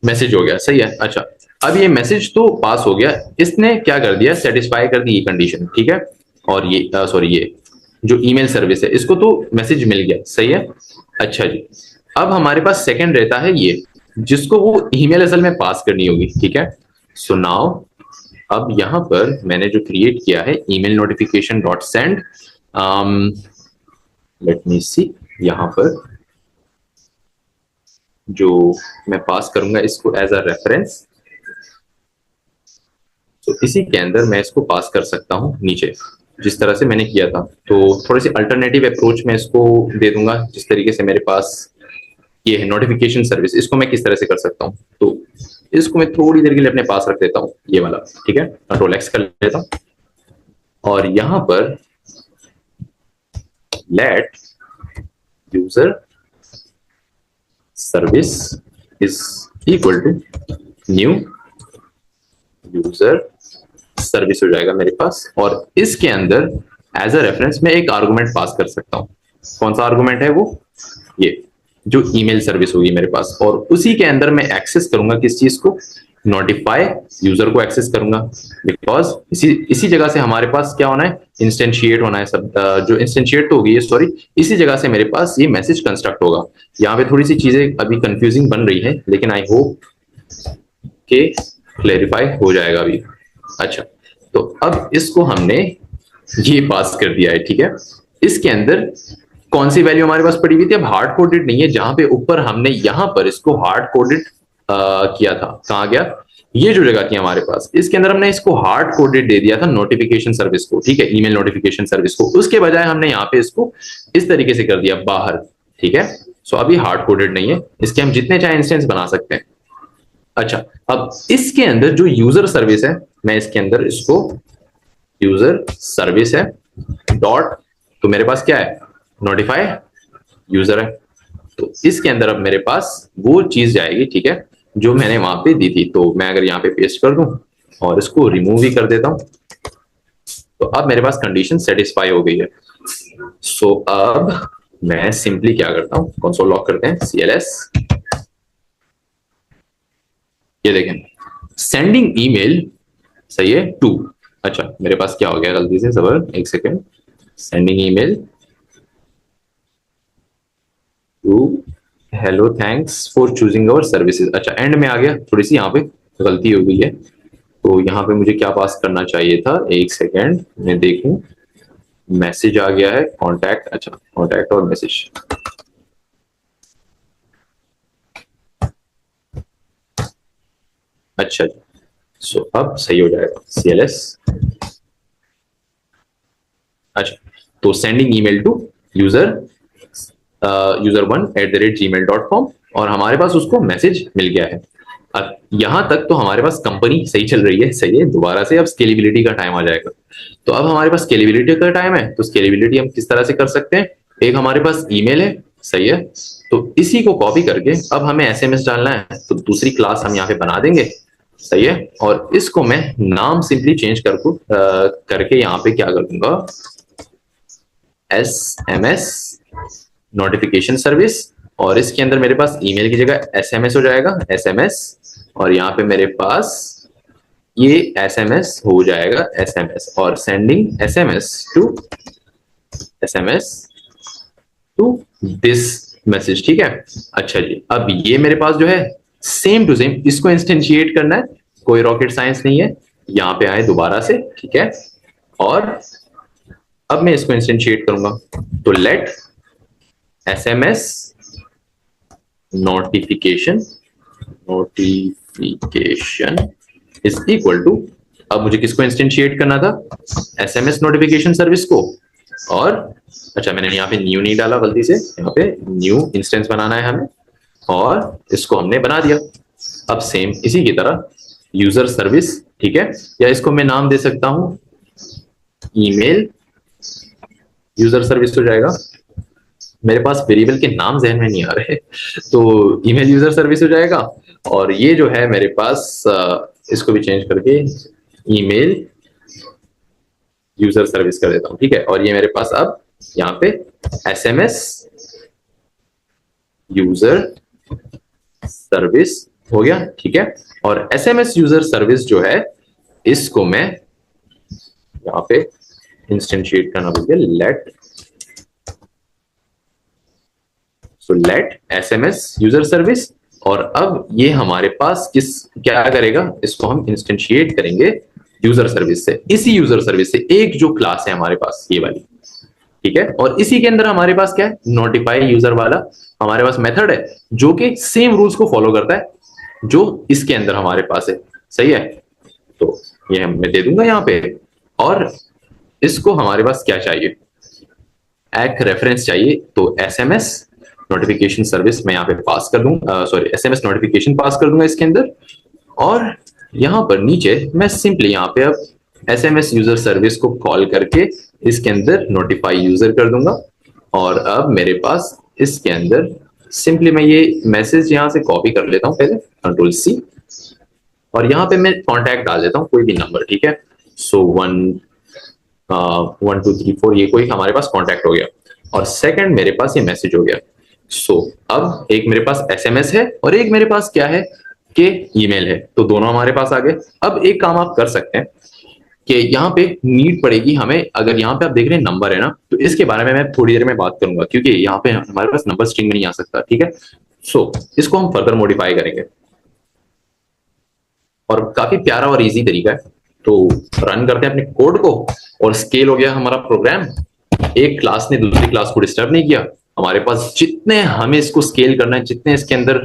मैसेज हो गया। सही है। अच्छा, अब ये मैसेज तो पास हो गया, इसने क्या कर दिया? सेटिस्फाई कर दी ये कंडीशन, ठीक है। और ये सॉरी, ये जो ईमेल सर्विस है इसको तो मैसेज मिल गया। सही है। अच्छा जी, अब हमारे पास सेकंड रहता है ये, जिसको वो ईमेल असल में पास करनी होगी, ठीक है। सो नाउ अब यहां पर मैंने जो क्रिएट किया है email notification dot send, let me see, यहां पर जो मैं पास करूंगा इसको एज अ रेफरेंस, तो इसी के अंदर मैं इसको पास कर सकता हूं नीचे, जिस तरह से मैंने किया था। तो थोड़ी सी अल्टरनेटिव अप्रोच में इसको दे दूंगा, जिस तरीके से मेरे पास ये है नोटिफिकेशन सर्विस, इसको मैं किस तरह से कर सकता हूं। तो इसको मैं थोड़ी देर के लिए अपने पास रख देता हूं, ये वाला, ठीक है, कंट्रोल एक्स कर लेता हूं, और यहां पर let user service is equal to new user service हो जाएगा मेरे पास। और इसके अंदर एज अ रेफरेंस मैं एक आर्गुमेंट पास कर सकता हूं। कौन सा आर्गुमेंट है वो? ये जो ईमेल सर्विस होगी मेरे पास, और उसी के अंदर मैं एक्सेस करूंगा किस चीज को? नोटिफाई यूजर को एक्सेस करूंगा, बिकॉज इसी जगह से हमारे पास क्या होना है? इंस्टेंशिएट होना है सब। जो इंस्टेंशिएट तो होगी ये, सॉरी, इसी जगह से मेरे पास ये मैसेज कंस्ट्रक्ट होगा। यहाँ पे थोड़ी सी चीजें अभी कंफ्यूजिंग बन रही है, लेकिन आई होप के क्लेरिफाई हो जाएगा अभी। अच्छा, तो अब इसको हमने ये पास कर दिया है, ठीक है। इसके अंदर कौन सी वैल्यू हमारे पास पड़ी हुई थी? अब हार्ड कोडेड नहीं है, जहां पे ऊपर हमने यहां पर इसको हार्ड कोडेड किया था, कहाँ गया? ये जो जगह थी हमारे पास, इसके अंदर हमने इसको हार्ड कोडेड दे दिया था नोटिफिकेशन सर्विस को, ठीक है, ईमेल नोटिफिकेशन सर्विस को। उसके बजाय हमने यहाँ पे इसको इस तरीके से कर दिया बाहर, ठीक है। सो अभी हार्ड कोडेड नहीं है, इसके हम जितने चाहे इंस्टेंस बना सकते हैं। अच्छा, अब इसके अंदर जो यूजर सर्विस है, मैं इसके अंदर इसको यूजर सर्विस है डॉट, तो मेरे पास क्या है, नोटिफाई यूजर है। तो इसके अंदर अब मेरे पास वो चीज जाएगी, ठीक है, जो मैंने वहां पे दी थी। तो मैं अगर यहाँ पे पेस्ट कर दूं और इसको रिमूव भी कर देता हूं, तो अब मेरे पास कंडीशन सेटिस्फाई हो गई है। सो अब मैं सिंपली क्या करता हूं, कंसोल लॉक करते हैं, CLS, ये देखें सेंडिंग ईमेल, सही है, टू, अच्छा मेरे पास क्या हो गया गलती से, सबर एक second, sending email to hello thanks for choosing our services. अच्छा एंड में आ गया, थोड़ी सी यहाँ पे गलती हो गई है, तो यहाँ पे मुझे क्या पास करना चाहिए था, एक सेकेंड मैं देखूं, मैसेज आ गया है, कॉन्टैक्ट, अच्छा कॉन्टैक्ट और मैसेज, अच्छा जी। सो अब सही हो जाएगा, CLS, अच्छा, तो sending email to user user1@gmail.com, और हमारे पास उसको मैसेज मिल गया है। अब यहां तक तो हमारे पास कंपनी सही चल रही है, सही है। दोबारा से अब स्केलेबिलिटी का टाइम आ जाएगा। तो अब हमारे पास स्केलेबिलिटी का टाइम है, तो स्केलेबिलिटी हम किस तरह से कर सकते हैं, एक हमारे पास ईमेल है, सही है, तो इसी को कॉपी करके अब हमें SMS डालना है, तो दूसरी क्लास हम यहाँ पे बना देंगे, सही है, और इसको मैं नाम सिंपली चेंज करके यहाँ पे क्या कर दूंगा, SMS नोटिफिकेशन सर्विस, और इसके अंदर मेरे पास ईमेल की जगह SMS हो जाएगा, SMS, और यहाँ पे मेरे पास ये SMS हो जाएगा, SMS, और sending SMS to this message, ठीक है। अच्छा जी, अब ये मेरे पास जो है सेम टू सेम इसको इंस्टेंशिएट करना है, कोई रॉकेट साइंस नहीं है, यहाँ पे आए दोबारा से, ठीक है, और अब मैं इसको इंस्टेंशिएट करूंगा, तो let SMS notification is equal to, अब मुझे किसको इंस्टेंशिएट करना था, SMS नोटिफिकेशन सर्विस को, और अच्छा मैंने यहाँ पे न्यू नहीं डाला गलती से, यहाँ पे न्यू इंस्टेंस बनाना है हमें, और इसको हमने बना दिया। अब सेम इसी की तरह यूजर सर्विस, ठीक है, या इसको मैं नाम दे सकता हूं ईमेल यूजर सर्विस हो जाएगा, मेरे पास वेरिएबल के नाम जहन में नहीं आ रहे, तो ईमेल यूजर सर्विस हो जाएगा, और ये जो है मेरे पास इसको भी चेंज करके ईमेल यूजर सर्विस कर देता हूं, ठीक है, और ये मेरे पास अब यहाँ पे SMS यूजर सर्विस हो गया, ठीक है, और SMS यूजर सर्विस जो है इसको मैं यहाँ पे इंस्टेंशिएट करना भूल गया, लेट SMS यूजर सर्विस, और अब ये हमारे पास क्या करेगा, इसको हम इंस्टेंशिएट करेंगे यूजर सर्विस से, इसी यूजर सर्विस से एक जो क्लास है हमारे पास ये वाली, ठीक है, और इसी के अंदर हमारे पास क्या है, नोटिफाई यूजर वाला हमारे पास मेथड है, जो कि सेम रूल्स को फॉलो करता है जो इसके अंदर हमारे पास है, सही है। तो ये मैं दे दूंगा यहाँ पे, और इसको हमारे पास क्या चाहिए, एक रेफरेंस चाहिए, तो SMS नोटिफिकेशन सर्विस मैं यहाँ पे पास कर दूंगा, सॉरी SMS नोटिफिकेशन पास कर दूंगा इसके अंदर, और यहाँ पर नीचे मैं सिंपली यहाँ पे अब SMS यूजर सर्विस को कॉल करके इसके अंदर नोटिफाई यूजर कर दूंगा, और अब मेरे पास इसके अंदर सिंपली मैं ये मैसेज यहाँ से कॉपी कर लेता हूँ पहले, Ctrl+C, और यहाँ पे मैं कॉन्टैक्ट डाल देता हूँ कोई भी नंबर, ठीक है, सो 1 2 3 4 ये कोई हमारे पास कॉन्टैक्ट हो गया, और सेकंड मेरे पास ये मैसेज हो गया। सो अब एक मेरे पास SMS है और एक मेरे पास क्या है कि ईमेल है, तो दोनों हमारे पास आ गए। अब एक काम आप कर सकते हैं कि यहाँ पे नीड पड़ेगी हमें, अगर यहाँ पे आप देख रहे हैं नंबर है ना, तो इसके बारे में मैं थोड़ी देर में बात करूंगा, क्योंकि यहाँ पे हमारे पास नंबर स्ट्रिंग में नहीं आ सकता, ठीक है। सो इसको हम फर्दर मॉडिफाई करेंगे, और काफी प्यारा और इजी तरीका है। तो रन करते हैं अपने कोड को, और स्केल हो गया हमारा प्रोग्राम, एक क्लास ने दूसरी क्लास को डिस्टर्ब नहीं किया। हमारे पास जितने हमें इसको स्केल करना है, जितने इसके अंदर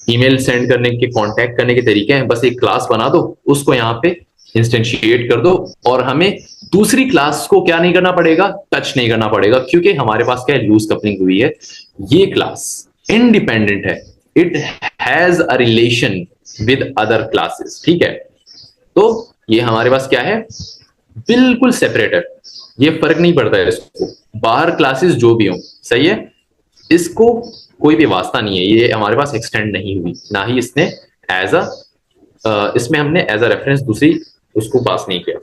ईमेल सेंड करने के, कांटेक्ट करने के तरीके हैं, बस एक क्लास बना दो, उसको यहाँ पे इंस्टेंशिएट कर दो, और हमें दूसरी क्लास को क्या नहीं करना पड़ेगा, टच नहीं करना पड़ेगा, क्योंकि हमारे पास क्या है, लूज कपलिंग हुई है। ये क्लास इंडिपेंडेंट है, it has a relation with other classes, ठीक है। तो ये हमारे पास क्या है, बिल्कुल सेपरेट है, ये फर्क नहीं पड़ता है इसको, बाहर क्लासेस जो भी हो, सही है, इसको कोई भी वास्ता नहीं है, ये हमारे पास एक्सटेंड नहीं हुई, ना ही इसने एज इसमें हमने एज अ रेफरेंस दूसरी उसको पास नहीं किया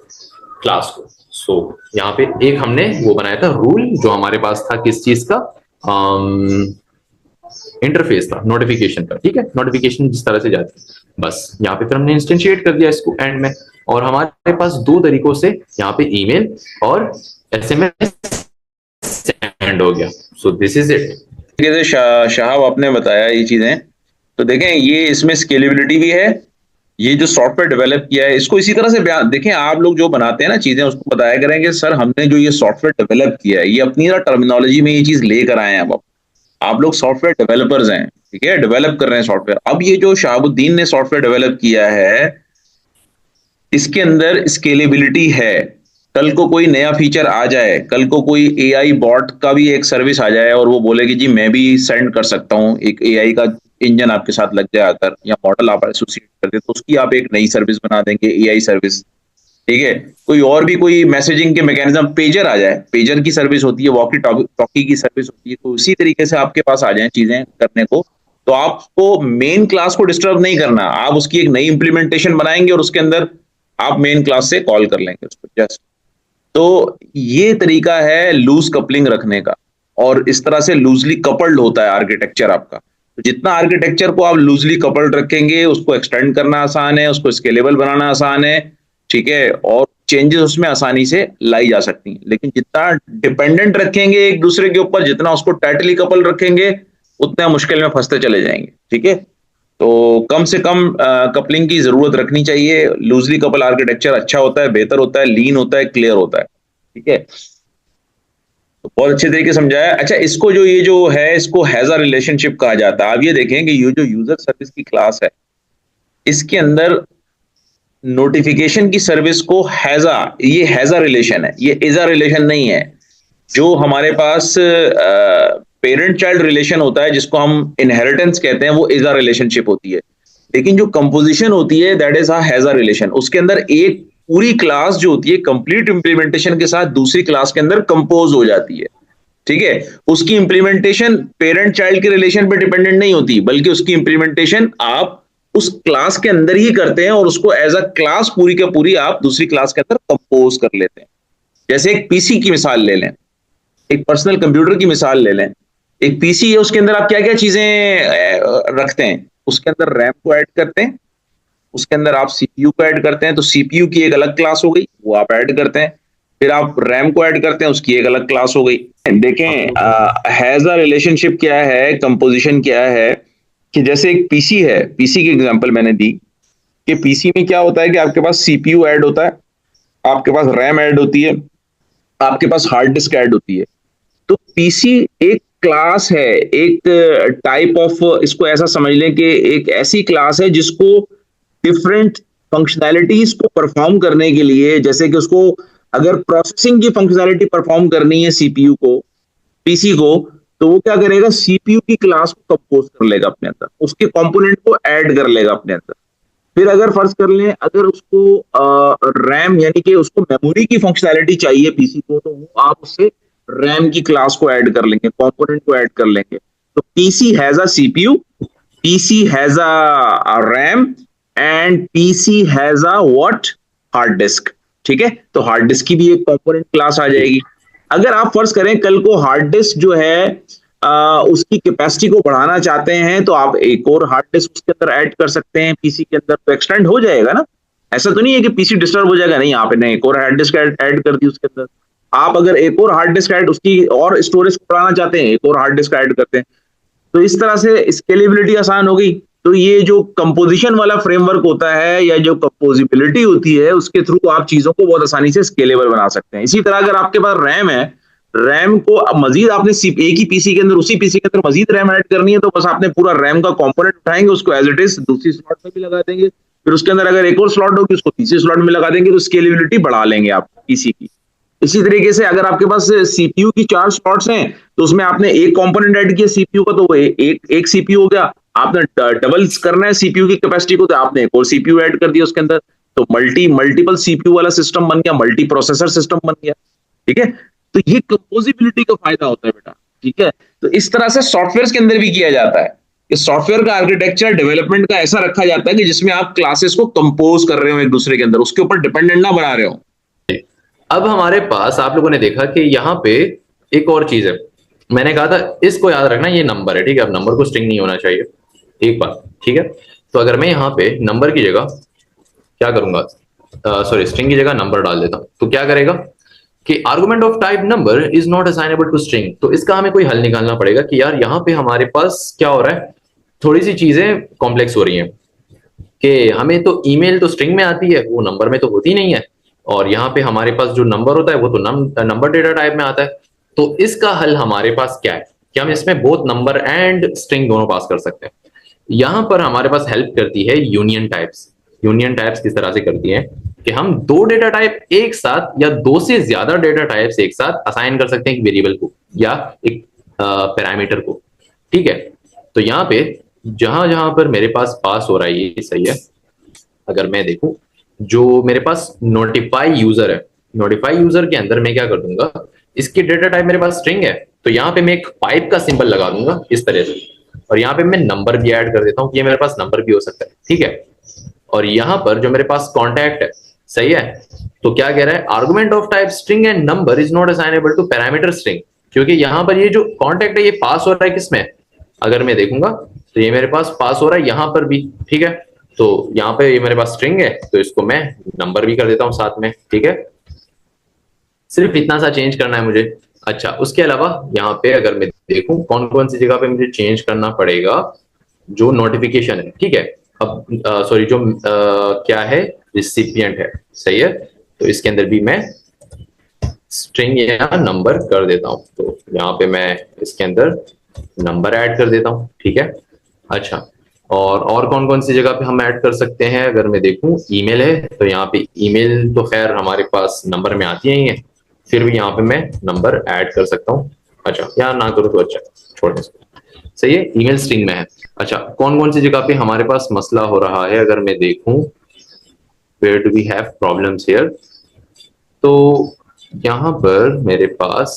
क्लास को। सो यहाँ पे एक हमने वो बनाया था रूल, जो हमारे पास था किस चीज का, इंटरफेस था, नोटिफिकेशन का, ठीक है, नोटिफिकेशन जिस तरह से जाती है, बस यहाँ पे फिर हमने इंस्टेंशिएट कर दिया इसको एंड में, और हमारे पास दो तरीकों से यहाँ पे ईमेल और एसएमएस सेंड हो गया। सो दिस इज इट। जैसे शाहब आपने बताया ये चीजें, तो देखें ये इसमें स्केलेबिलिटी भी है। ये जो सॉफ्टवेयर डेवलप किया है इसको इसी तरह से बयान देखें, आप लोग जो बनाते हैं ना चीजें, उसको बताया करें कि सर हमने जो ये सॉफ्टवेयर डेवलप किया है, ये अपनी टर्मिनोलॉजी में ये चीज लेकर आए हैं। अब आप लोग सॉफ्टवेयर डेवलपर्स हैं, ठीक है, डेवलप कर रहे हैं सॉफ्टवेयर। अब ये जो शहाबुद्दीन ने सॉफ्टवेयर डेवलप किया है, इसके अंदर स्केलेबिलिटी है। कल को कोई नया फीचर आ जाए, कल को कोई एआई बॉट का भी एक सर्विस आ जाए और वो बोले कि जी मैं भी सेंड कर सकता हूँ, एक एआई का इंजन आपके साथ लग जाए आकर, या मॉडल आप एसोसिएट कर दे, तो उसकी आप एक नई सर्विस बना देंगे, एआई सर्विस, ठीक है। कोई और भी कोई मैसेजिंग के मैकेनिज्म, पेजर आ जाए, पेजर की सर्विस होती है, वॉकी टॉकी की सर्विस होती है, तो उसी तरीके से आपके पास आ जाए चीजें करने को, तो आपको मेन क्लास को डिस्टर्ब नहीं करना, आप उसकी एक नई इंप्लीमेंटेशन बनाएंगे और उसके अंदर आप मेन क्लास से कॉल कर लेंगे उसको, जस्ट। तो ये तरीका है लूज कपलिंग रखने का, और इस तरह से लूजली कपल्ड होता है आर्किटेक्चर आपका। तो जितना आर्किटेक्चर को आप लूजली कपल्ड रखेंगे, उसको एक्सटेंड करना आसान है, उसको स्केलेबल बनाना आसान है, ठीक है, और चेंजेस उसमें आसानी से लाई जा सकती हैं। लेकिन जितना डिपेंडेंट रखेंगे एक दूसरे के ऊपर, जितना उसको टाइटली कपल रखेंगे, उतना मुश्किल में फंसते चले जाएंगे, ठीक है। तो कम से कम कपलिंग की जरूरत रखनी चाहिए। लूजली कपल आर्किटेक्चर अच्छा होता है, बेहतर होता है, लीन होता है, क्लियर होता है, ठीक है। तो बहुत अच्छे तरीके से समझाया। अच्छा, इसको जो ये जो है, इसको हैजा रिलेशनशिप कहा जाता है। आप ये देखें कि ये जो यूजर सर्विस की क्लास है, इसके अंदर नोटिफिकेशन की सर्विस को हैजा, ये हैजा रिलेशन है, ये इजा रिलेशन नहीं है। जो हमारे पास पेरेंट चाइल्ड रिलेशन होता है, जिसको हम इनहेरिटेंस कहते हैं, वो इजा रिलेशनशिप होती है। लेकिन जो कंपोजिशन होती है, दैट इज अ हैजा रिलेशन। उसके अंदर एक पूरी क्लास जो होती है, कंप्लीट इंप्लीमेंटेशन के साथ दूसरी क्लास के अंदर कंपोज हो जाती है, ठीक है। उसकी इंप्लीमेंटेशन पेरेंट चाइल्ड के रिलेशन पे डिपेंडेंट नहीं होती, बल्कि उसकी इंप्लीमेंटेशन आप उस क्लास के अंदर ही करते हैं, और उसको एज अ क्लास पूरी के पूरी आप दूसरी क्लास के अंदर कंपोज कर लेते हैं। जैसे एक पीसी की मिसाल ले लें, एक पर्सनल कंप्यूटर की मिसाल ले लें। एक पीसी है, उसके अंदर आप क्या क्या चीजें रखते हैं, उसके अंदर रैम को ऐड करते हैं, उसके अंदर आप सीपीयू को ऐड करते हैं, तो सीपीयू की एक अलग क्लास हो गई, वो आप ऐड करते हैं। फिर आप रैम को ऐड करते हैं, उसकी एक अलग क्लास हो गई। देखें हैज अ रिलेशनशिप क्या है, कंपोजिशन क्या है, कि जैसे एक पीसी है, पीसी की एग्जांपल मैंने दी कि पीसी में क्या होता है कि आपके पास सीपीयू ऐड होता है, आपके पास रैम ऐड होती है, आपके पास हार्ड डिस्क ऐड होती है। तो पीसी एक क्लास है, एक टाइप ऑफ, इसको ऐसा समझ लें कि एक ऐसी क्लास है जिसको डिफरेंट फंक्शनैलिटीज को परफॉर्म करने के लिए, जैसे कि उसको अगर प्रोसेसिंग की फंक्शनैलिटी परफॉर्म करनी है सीपीयू को, पीसी को, तो वो क्या करेगा, सीपीयू की क्लास को कंपोज कर लेगा अपने अंदर, उसके कंपोनेंट को ऐड कर लेगा अपने अंदर। फिर अगर फर्ज कर लें, अगर उसको रैम यानी कि उसको मेमोरी की फंक्शनैलिटी चाहिए पीसी को, तो वो आप उससे रैम की क्लास को ऐड कर लेंगे, कंपोनेंट को ऐड कर लेंगे। तो PC has a CPU, PC has a RAM, and PC has a what, hard disk, ठीक है। तो हार्ड डिस्क की भी एक कंपोनेंट क्लास आ जाएगी। अगर आप फर्ज करें कल को हार्ड डिस्क जो है उसकी कैपेसिटी को बढ़ाना चाहते हैं, तो आप एक और हार्ड डिस्क उसके अंदर ऐड कर सकते हैं पीसी के अंदर, तो एक्सटेंड हो जाएगा ना। ऐसा तो नहीं है कि पीसी डिस्टर्ब हो जाएगा, नहीं, आपने एक और हार्ड डिस्क ऐड कर दी उसके अंदर। आप अगर एक और हार्ड डिस्क ऐड, उसकी और स्टोरेज को बढ़ाना चाहते हैं, एक और हार्ड डिस्क ऐड करते हैं, तो इस तरह से स्केलेबिलिटी आसान हो गई। तो ये जो कंपोजिशन वाला फ्रेमवर्क होता है, या जो कंपोजिबिलिटी होती है, उसके थ्रू आप चीजों को बहुत आसानी से स्केलेबल बना सकते हैं। इसी तरह अगर आपके पास रैम है, रैम को अब मजीद आपने एक ही पीसी के अंदर, उसी पीसी के अंदर मजीद रैम ऐड करनी है, तो बस आपने पूरा रैम का कंपोनेंट उठाएंगे, उसको एज इट इज दूसरी स्लॉट में भी लगा देंगे, फिर उसके अंदर अगर एक और स्लॉट होगी उसको तीसरी स्लॉट में लगा देंगे, तो स्केलेबिलिटी बढ़ा लेंगे आप पीसी की। इसी तरीके से अगर आपके पास सीपीयू की 4 स्लॉट्स हैं, तो उसमें आपने एक कंपोनेंट ऐड किया सीपीयू का, तो वो एक सीपीयू हो गया। आपने डबल करना है सीपीयू की कैपेसिटी को, तो आपने एक और सीपीयू ऐड कर दिया उसके अंदर, तो मल्टीपल सीपीयू वाला सिस्टम बन गया, मल्टी प्रोसेसर सिस्टम बन गया। ठीक है, तो ये कंपोजिबिलिटी का फायदा होता है बेटा। ठीक है, तो इस तरह से सॉफ्टवेयर के अंदर भी किया जाता है कि सॉफ्टवेयर का आर्किटेक्चर डेवलपमेंट का ऐसा रखा जाता है कि जिसमें आप क्लासेस को कंपोज कर रहे हो एक दूसरे के अंदर, उसके ऊपर डिपेंडेंट ना बना रहे हो। अब हमारे पास आप लोगों ने देखा कि यहाँ पे एक और चीज है, मैंने कहा था इसको याद रखना, ये नंबर है, ठीक है। अब नंबर को स्ट्रिंग नहीं होना चाहिए, एक बात, ठीक है। तो अगर मैं यहाँ पे नंबर की जगह क्या करूंगा, सॉरी स्ट्रिंग की जगह नंबर डाल देता हूं, तो क्या करेगा कि argument of type number is not assignable to string. तो इसका हमें कोई हल निकालना पड़ेगा कि यार यहाँ पे हमारे पास क्या हो रहा है, थोड़ी सी चीजें कॉम्प्लेक्स हो रही हैं कि हमें तो ईमेल तो स्ट्रिंग में आती है, वो नंबर में तो होती नहीं है, और यहाँ पे हमारे पास जो नंबर होता है वो तो नंबर डेटा टाइप में आता है। तो इसका हल हमारे पास क्या है कि हम इसमें बोथ नंबर एंड स्ट्रिंग दोनों पास कर सकते हैं। यहाँ पर हमारे पास हेल्प करती है यूनियन टाइप्स। यूनियन टाइप्स किस तरह से करती हैं कि हम दो डेटा टाइप एक साथ या दो से ज्यादा डेटा टाइप्स एक साथ असाइन कर सकते हैं एक वेरिएबल को या एक पैरामीटर को। ठीक है, तो यहाँ पे जहां जहां पर मेरे पास हो रहा है ये सही है। अगर मैं देखूं जो मेरे पास नोटिफाई यूजर है, नोटिफाई यूजर के अंदर मैं क्या कर दूंगा, इसकी डेटा टाइप मेरे पास स्ट्रिंग है, तो यहाँ पे मैं एक पाइप का सिंबल लगा दूंगा इस तरह से, और यहाँ पे मैं नंबर भी ऐड कर देता हूँ कि ये मेरे पास नंबर भी हो सकता है। ठीक है, और यहाँ पर जो मेरे पास कॉन्टैक्ट है, सही है, तो क्या कह रहा है, argument of type string and number is not assignable to parameter string, क्योंकि यहाँ पर ये जो कॉन्टैक्ट है ये पास हो रहा है किसमें, अगर मैं देखूंगा तो ये मेरे पास हो रहा है यहाँ पर भी। ठीक है, तो यहाँ पे ये मेरे पास स्ट्रिंग है, तो इसको मैं नंबर भी कर देता हूँ साथ में। ठीक है, सिर्फ इतना सा चेंज करना है मुझे। अच्छा, उसके अलावा यहाँ पे अगर मैं देखूं कौन कौन सी जगह पे मुझे चेंज करना पड़ेगा, जो नोटिफिकेशन है, ठीक है, अब सॉरी जो क्या है, रिसिपिएंट है, सही है, तो इसके अंदर भी मैं स्ट्रिंग या नंबर कर देता हूं, तो यहाँ पे मैं इसके अंदर नंबर ऐड कर देता हूं। ठीक है, अच्छा, और कौन कौन सी जगह पे हम ऐड कर सकते हैं, अगर मैं देखूं ईमेल है, तो यहाँ पे ईमेल तो खैर हमारे पास नंबर में आती है, फिर भी यहाँ पे मैं नंबर ऐड कर सकता हूँ। अच्छा, या ना करूँ तो अच्छा, छोड़ सकते, सही है, ईमेल स्ट्रिंग में है। अच्छा, कौन कौन सी जगह पे हमारे पास मसला हो रहा है, अगर मैं देखूं where do we have problems here, तो यहाँ पर मेरे पास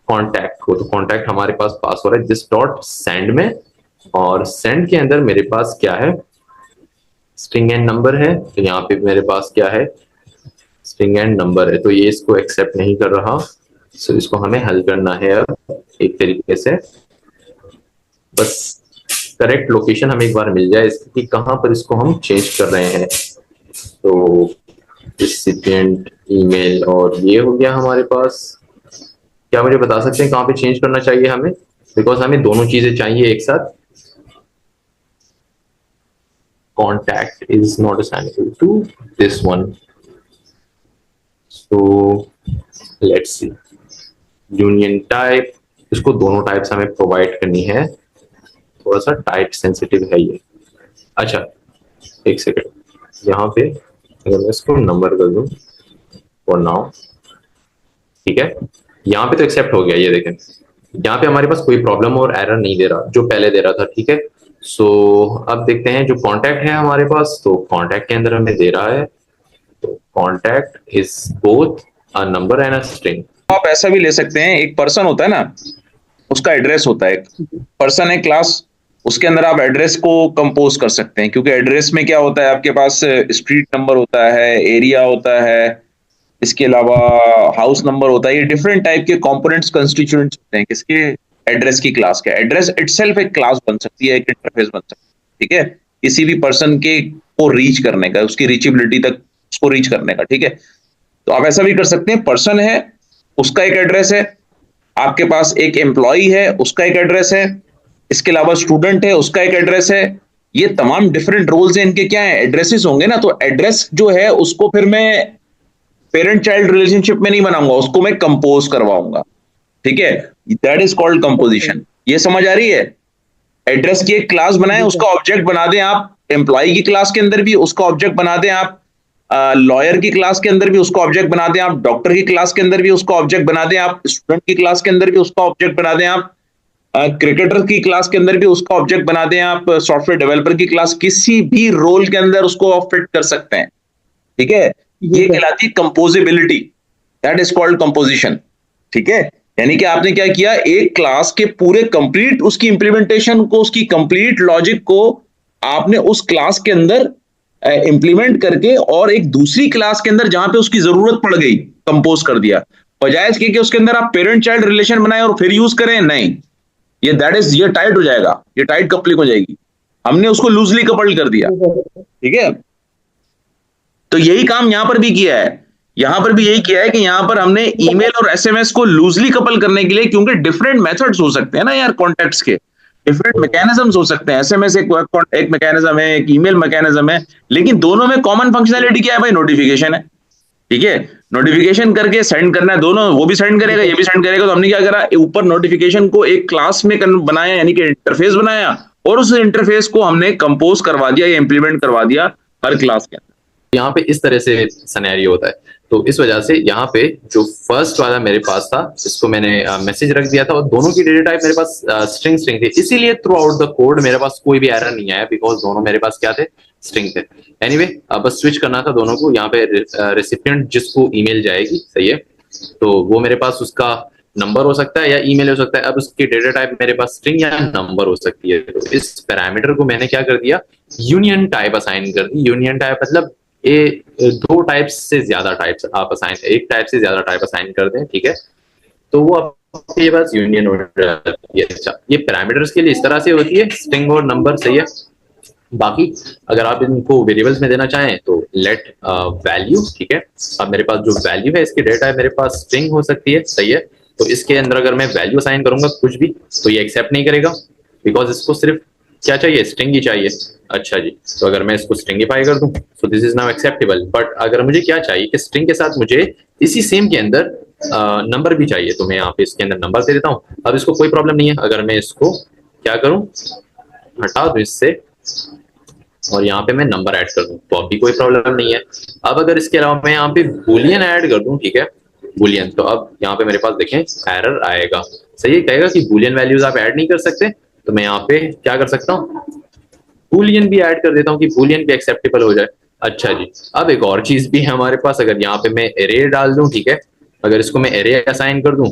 कॉन्टैक्ट हो, तो कॉन्टैक्ट हमारे पास हो रहा है दिस डॉट सेंड में, और सेंड के अंदर मेरे पास क्या है, स्ट्रिंग एंड नंबर है, तो यहाँ पे मेरे पास क्या है, स्ट्रिंग एंड नंबर है, तो ये इसको एक्सेप्ट नहीं कर रहा, सो इसको हमें हल करना है अब एक तरीके से, बस करेक्ट लोकेशन हमें एक बार मिल जाए इसकी, कहां पर इसको हम चेंज कर रहे हैं। तो रिसिपिएंट ईमेल, और ये हो गया हमारे पास। क्या मुझे बता सकते हैं कहां पे चेंज करना चाहिए हमें, बिकॉज हमें दोनों चीजें चाहिए एक साथ। Contact is not assignable to this one, so let's see, union type, इसको दोनों टाइप्स हमें प्रोवाइड करनी है, थोड़ा सा टाइप सेंसिटिव है ये। अच्छा, एक सेकेंड, यहाँ पे अगर मैं इसको नंबर कर दूं फॉर नाउ, ठीक है, यहाँ पे तो एक्सेप्ट हो गया, ये देखें, यहाँ पे हमारे पास कोई प्रॉब्लम और एरर नहीं दे रहा जो पहले दे रहा था। ठीक है, सो अब देखते हैं जो कॉन्टैक्ट है हमारे पास, तो कॉन्टैक्ट के अंदर हमें दे रहा है, तो contact is both a number and a string. आप ऐसा भी ले सकते हैं, एक पर्सन होता है ना, उसका एड्रेस होता है, एक पर्सन है क्लास, उसके अंदर आप एड्रेस को कंपोज कर सकते हैं, क्योंकि एड्रेस में क्या होता है, आपके पास स्ट्रीट नंबर होता है, एरिया होता है, इसके अलावा हाउस नंबर होता है, ये डिफरेंट टाइप के कंपोनेंट्स कंस्टिट्यूएंट्स होते हैं किसके, एड्रेस की क्लास के। एड्रेस इटसेल्फ एक क्लास बन सकती है, एक इंटरफेस बन सकती है। ठीक है, किसी भी पर्सन के को रीच करने का, उसकी रीचेबिलिटी तक उसको रीच करने का। ठीक है, तो आप ऐसा भी कर सकते हैं, पर्सन है उसका एक एड्रेस है, आपके पास एक एम्प्लॉय है उसका एक एड्रेस है, इसके अलावा स्टूडेंट है उसका एक एड्रेस है, ये तमाम डिफरेंट रोल्स हैं, इनके क्या है, एड्रेसेस होंगे ना। तो एड्रेस जो है उसको फिर मैं पेरेंट चाइल्ड रिलेशनशिप में नहीं बनाऊंगा, उसको मैं कंपोज करवाऊंगा। ठीक है, दैट इज कॉल्ड कंपोजिशन। ये समझ आ रही है? एड्रेस की एक क्लास बनाएं, उसका ऑब्जेक्ट बना दें आप, एम्प्लॉय की क्लास के अंदर भी उसका ऑब्जेक्ट बना दें आप, लॉयर की क्लास के अंदर भी उसका ऑब्जेक्ट बना दें आप, डॉक्टर की क्लास के अंदर भी उसका ऑब्जेक्ट बना दें आप, स्टूडेंट की क्लास के अंदर भी उसका ऑब्जेक्ट बना दें आप, क्रिकेटर की क्लास के अंदर भी उसका ऑब्जेक्ट बना दें आप, सॉफ्टवेयर डेवलपर की क्लास, किसी भी रोल के अंदर उसको आप फिट कर सकते हैं। ठीक है, ये कहलाती है कंपोजिबिलिटी, दैट इज कॉल्ड कंपोजिशन। ठीक है, यानी कि आपने क्या किया, एक क्लास के पूरे कंप्लीट उसकी इंप्लीमेंटेशन को, उसकी कंप्लीट लॉजिक को आपने उस क्लास के अंदर इंप्लीमेंट करके और एक दूसरी क्लास के अंदर जहां पे उसकी जरूरत पड़ गई कंपोज कर दिया, बजाय इसके कि उसके अंदर आप पेरेंट चाइल्ड रिलेशन बनाए और फिर यूज करें। नहीं, ये टाइट हो जाएगा, ये टाइट कपलिंग हो जाएगी, हमने उसको लूजली कपल्ड कर दिया। ठीक है, तो यही काम यहां पर भी किया है, यहां पर भी यही किया है कि यहां पर हमने ईमेल और एसएमएस को लूजली कपल करने के लिए, क्योंकि डिफरेंट मेथड्स हो सकते हैं ना यार, कॉन्टेक्ट्स के डिफरेंट मैकेनिज्म्स हो सकते हैं, एसएमएस एक मैकेनिज्म है, एक ईमेल मैकेनिज्म है, लेकिन दोनों में कॉमन फंक्शनैलिटी क्या है भाई, नोटिफिकेशन है। ठीक है, नोटिफिकेशन करके सेंड करना है, दोनों, वो भी सेंड करेगा ये भी सेंड करेगा। तो हमने क्या करा, ऊपर नोटिफिकेशन को एक क्लास में बनाया, यानी कि इंटरफेस बनाया, और उस इंटरफेस को हमने कंपोज करवा दिया या इंप्लीमेंट करवा दिया हर क्लास के अंदर। यहाँ पे इस तरह से सिनेरियो होता है। तो इस वजह से यहाँ पे जो फर्स्ट वाला मेरे पास था, इसको मैंने मैसेज रख दिया था, और दोनों की डेटा टाइप मेरे पास स्ट्रिंग स्ट्रिंग थी, इसीलिए थ्रू आउट द कोड मेरे पास कोई भी एरर नहीं आया, बिकॉज दोनों मेरे पास क्या थे, स्ट्रिंग थे। एनीवे, बस स्विच करना था दोनों को। यहाँ पे रेसिपिएंट जिसको ईमेल जाएगी, सही है, तो वो मेरे पास उसका नंबर हो सकता है या ईमेल हो सकता है। अब उसकी डेटा टाइप मेरे पास स्ट्रिंग या नंबर हो सकती है। तो इस पैरामीटर को मैंने क्या कर दिया, यूनियन टाइप असाइन कर दी। यूनियन टाइप मतलब दो टाइप्स से ज्यादा टाइप्स आप असाइन, एक टाइप से ज्यादा टाइप असाइन कर दें, ठीक है, तो वो आपके पास यूनियन हो जाती है। अच्छा, ये पैरामीटर्स के लिए इस तरह से होती है, स्ट्रिंग और नंबर, सही है। बाकी अगर आप इनको वेरिएबल्स में देना चाहें तो लेट वैल्यू, ठीक है। अब मेरे पास जो वैल्यू है, इसकी डेटा है मेरे पास स्ट्रिंग हो सकती है, सही है। तो इसके अंदर अगर मैं वैल्यू असाइन करूंगा कुछ भी, तो ये एक्सेप्ट नहीं करेगा, बिकॉज इसको सिर्फ क्या चाहिए, स्ट्रिंग ही चाहिए। अच्छा जी, तो अगर मैं इसको स्ट्रिंगिफाई कर दूं तो this is now acceptable. But अगर मुझे क्या चाहिए कि स्ट्रिंग के साथ मुझे इसी सेम के अंदर नंबर भी चाहिए, तो मैं यहाँ पे इसके अंदर नंबर दे देता हूँ। अब इसको कोई प्रॉब्लम नहीं है, अगर मैं इसको क्या करूं, हटा दूं इससे, और यहाँ पे मैं नंबर ऐड कर दूं, तो अब भी कोई प्रॉब्लम नहीं है। अब अगर इसके अलावा मैं यहाँ पे बूलियन ऐड कर दूं, ठीक है, बूलियन, तो अब यहाँ पे मेरे पास देखें एरर आएगा, सही है, कहेगा कि बूलियन वैल्यूज आप ऐड नहीं कर सकते। तो मैं यहाँ पे क्या कर सकता हूँ, बूलियन भी ऐड कर देता हूँ कि बूलियन भी एक्सेप्टेबल हो जाए। अच्छा जी, अब एक और चीज भी है हमारे पास, अगर यहाँ पे मैं एरे डाल दूं, ठीक है, अगर इसको मैं एरे असाइन कर दूं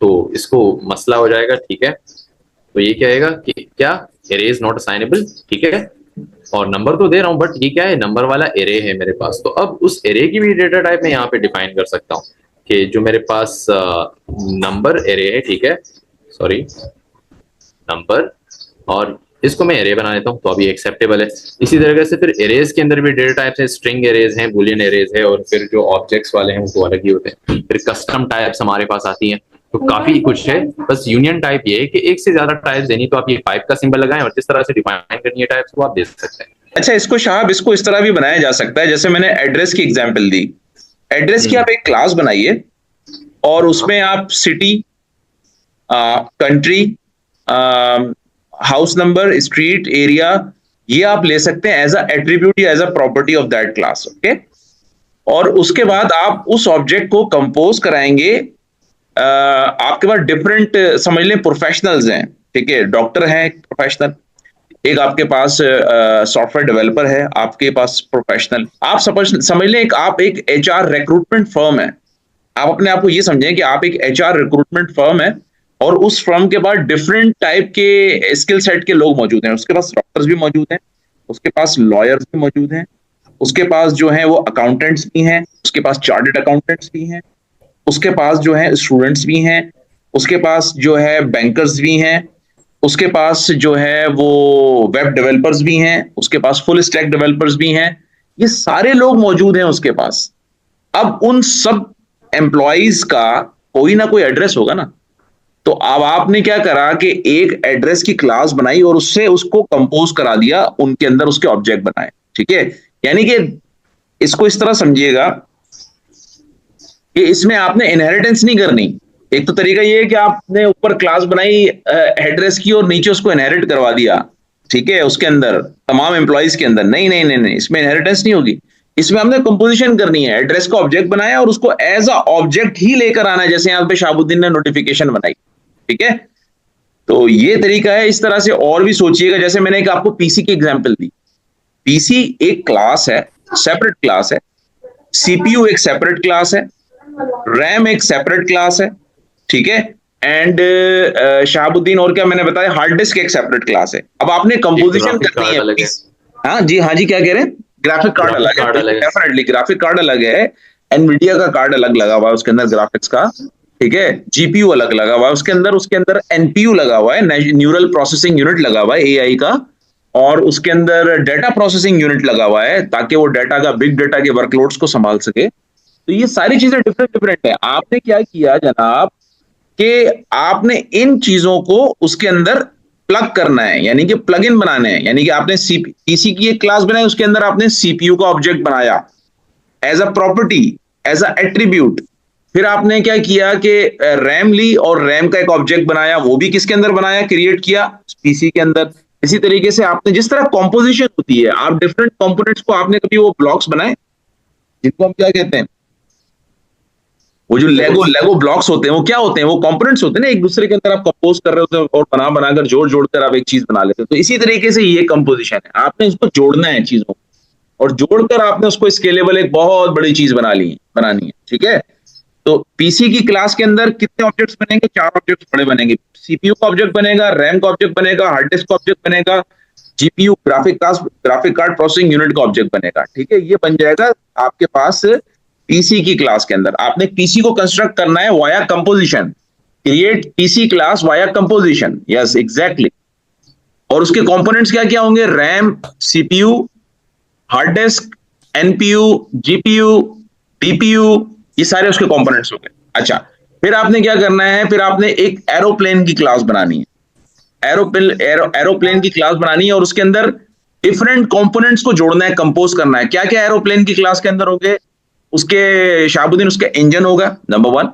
तो इसको मसला हो जाएगा, ठीक है। तो ये क्या आएगा कि क्या, एरे इज नॉट असाइनेबल, ठीक है, और नंबर तो दे रहा हूँ, बट ये क्या है, नंबर वाला एरे है मेरे पास। तो अब उस एरे की भी डेटा टाइप मैं यहाँ पे डिफाइन कर सकता हूँ कि जो मेरे पास नंबर एरे है, ठीक है, सॉरी, नंबर, और इसको मैं एरे बना देता हूँ, तो अभी एक्सेप्टेबल है। इसी तरीके से फिर एरेज के अंदर भी डेटा टाइप्स है, स्ट्रिंग एरेज हैं, बूलियन एरेज है, और फिर जो ऑब्जेक्ट्स वाले हैं वो अलग ही होते हैं। फिर कस्टम टाइप्स हमारे पास आती हैं, तो काफी कुछ है। बस यूनियन टाइप ये है कि एक से ज्यादा टाइप्स देनी, तो आप ये पाइप का सिंबल लगाएं, और जिस तरह से डिफाइन करनी है टाइप्स को आप दे सकते हैं। अच्छा, इसको शाहब, इसको इस तरह भी बनाया जा सकता है, जैसे मैंने एड्रेस की एग्जांपल दी। एड्रेस की आप एक क्लास बनाइए और उसमें आप city, country, house number, street, area, ये आप ले सकते हैं एज अ एट्रीब्यूट या as a property of that class, okay. और उसके बाद आप उस ऑब्जेक्ट को कंपोज कराएंगे। आपके पास डिफरेंट, समझ लें, प्रोफेशनल्स हैं, ठीक है, डॉक्टर हैं एक प्रोफेशनल, एक आपके पास सॉफ्टवेयर डेवलपर है, आपके पास प्रोफेशनल, आप समझ लें आप एक एचआर रिक्रूटमेंट फर्म है। आप अपने आप को ये समझें कि आप एक एचआर रिक्रूटमेंट फर्म है, और उस फर्म के पास डिफरेंट टाइप के स्किल सेट के लोग मौजूद हैं। उसके पास डॉक्टर्स भी मौजूद हैं, उसके पास लॉयर्स भी मौजूद हैं, उसके पास जो है वो अकाउंटेंट्स भी हैं, उसके पास चार्टर्ड अकाउंटेंट्स भी हैं, उसके पास जो है स्टूडेंट्स भी हैं, उसके पास जो है बैंकर्स भी हैं, उसके पास जो है वो वेब डेवलपर्स भी हैं, उसके पास फुल स्टैक डेवलपर्स भी हैं। ये सारे लोग मौजूद हैं उसके पास। अब उन सब एम्प्लॉइज का कोई ना कोई एड्रेस होगा ना। तो अब आपने क्या करा कि एक एड्रेस की क्लास बनाई और उससे उसको कंपोज करा दिया, उनके अंदर उसके ऑब्जेक्ट बनाए, ठीक है। यानी कि इसको इस तरह समझिएगा कि इसमें आपने इनहेरिटेंस नहीं करनी, एक तो तरीका ये है कि आपने ऊपर क्लास बनाई एड्रेस की और नीचे उसको इनहेरिट करवा दिया, ठीक है, उसके अंदर तमाम एम्प्लॉइज के अंदर। नहीं नहीं नहीं नहीं, इसमें इनहेरिटेंस नहीं होगी। इसमें हमने कंपोजिशन करनी है, एड्रेस का ऑब्जेक्ट बनाया और उसको एज अ ऑब्जेक्ट ही लेकर आना है, जैसे यहाँ पे शाहबुद्दीन ने नोटिफिकेशन बनाई, ठीक है। तो ये तरीका है। इस तरह से और भी सोचिएगा, जैसे मैंने एक आपको पीसी की एग्जांपल दी। पीसी एक क्लास है, सेपरेट क्लास है, सीपीयू एक सेपरेट क्लास है, रैम एक सेपरेट क्लास है, ठीक है। एंड शहाबुद्दीन और क्या मैंने बताया, हार्ड डिस्क एक सेपरेट क्लास है। अब आपने कंपोजिशन ग्राफिक करनी कार्ड है। अलग है। हाँ जी क्या कह रहे हैं, ग्राफिक कार्ड ग्राफिक अलग है, कार्ड अलग है। डेफिनेटली ग्राफिक कार्ड अलग है। एनवीडिया का कार्ड अलग लगा हुआ है उसके अंदर ग्राफिक्स का, ठीक है। जीपीयू अलग लगा हुआ है उसके अंदर एनपीयू लगा हुआ है, न्यूरल प्रोसेसिंग यूनिट लगा हुआ है एआई का, और उसके अंदर डेटा प्रोसेसिंग यूनिट लगा हुआ है ताकि वो डेटा का, बिग डेटा के वर्कलोड्स को संभाल सके। तो ये सारी चीजें डिफरेंट डिफरेंट है। आपने क्या किया जनाब कि आपने इन चीजों को उसके अंदर प्लग करना है, यानी कि प्लग इन बनाने हैं। यानी कि आपने पीसी की एक क्लास बनाई, उसके अंदर आपने सीपीयू का ऑब्जेक्ट बनाया as a property, as a attribute. फिर आपने क्या किया कि रैम ली और रैम का एक ऑब्जेक्ट बनाया, वो भी किसके अंदर बनाया, क्रिएट किया पीसी के अंदर। इसी तरीके से आपने जिस तरह कॉम्पोजिशन होती है, आप डिफरेंट कंपोनेंट्स को, आपने कभी वो ब्लॉक्स बनाए जिनको हम क्या कहते हैं, वो जो लेगो ब्लॉक्स होते हैं, वो क्या होते हैं, वो कंपोनेंट्स होते हैं ना, एक दूसरे के अंदर आप कंपोज कर रहे होते हैं और बना बनाकर जोड़ जोड़कर आप एक चीज बना लेते हैं। तो इसी तरीके से ये कंपोजिशन है, आपने इसको जोड़ना है चीजों को, और जोड़कर आपने उसको स्केलेबल एक बहुत बड़ी चीज बनानी है, ठीक है। तो पीसी की क्लास के अंदर कितने ऑब्जेक्ट्स बनेंगे, 4 ऑब्जेक्ट्स बड़े बनेंगे। सीपीयू का ऑब्जेक्ट बनेगा, रैम का ऑब्जेक्ट बनेगा, हार्ड डिस्क का ऑब्जेक्ट बनेगा, GPU graphic card processing unit का ऑब्जेक्ट बनेगा, ठीक है। ये बन जाएगा आपके पास पीसी की क्लास के अंदर। आपने पीसी को कंस्ट्रक्ट करना है via composition, create PC class via composition, yes exactly. और उसके कंपोनेंट्स क्या क्या होंगे, RAM, CPU, hard disk, NPU, GPU, PPU, ये सारे उसके कंपोनेंट्स हो गए। अच्छा, फिर आपने क्या करना है, फिर आपने एक एरोप्लेन की क्लास बनानी है, एरोप्लेन की क्लास बनानी है, और उसके अंदर डिफरेंट कंपोनेंट्स को जोड़ना है, कंपोज करना है। क्या क्या एरोप्लेन की क्लास के अंदर होंगे, उसके शाहबुद्दीन, उसके इंजन होगा नंबर 1,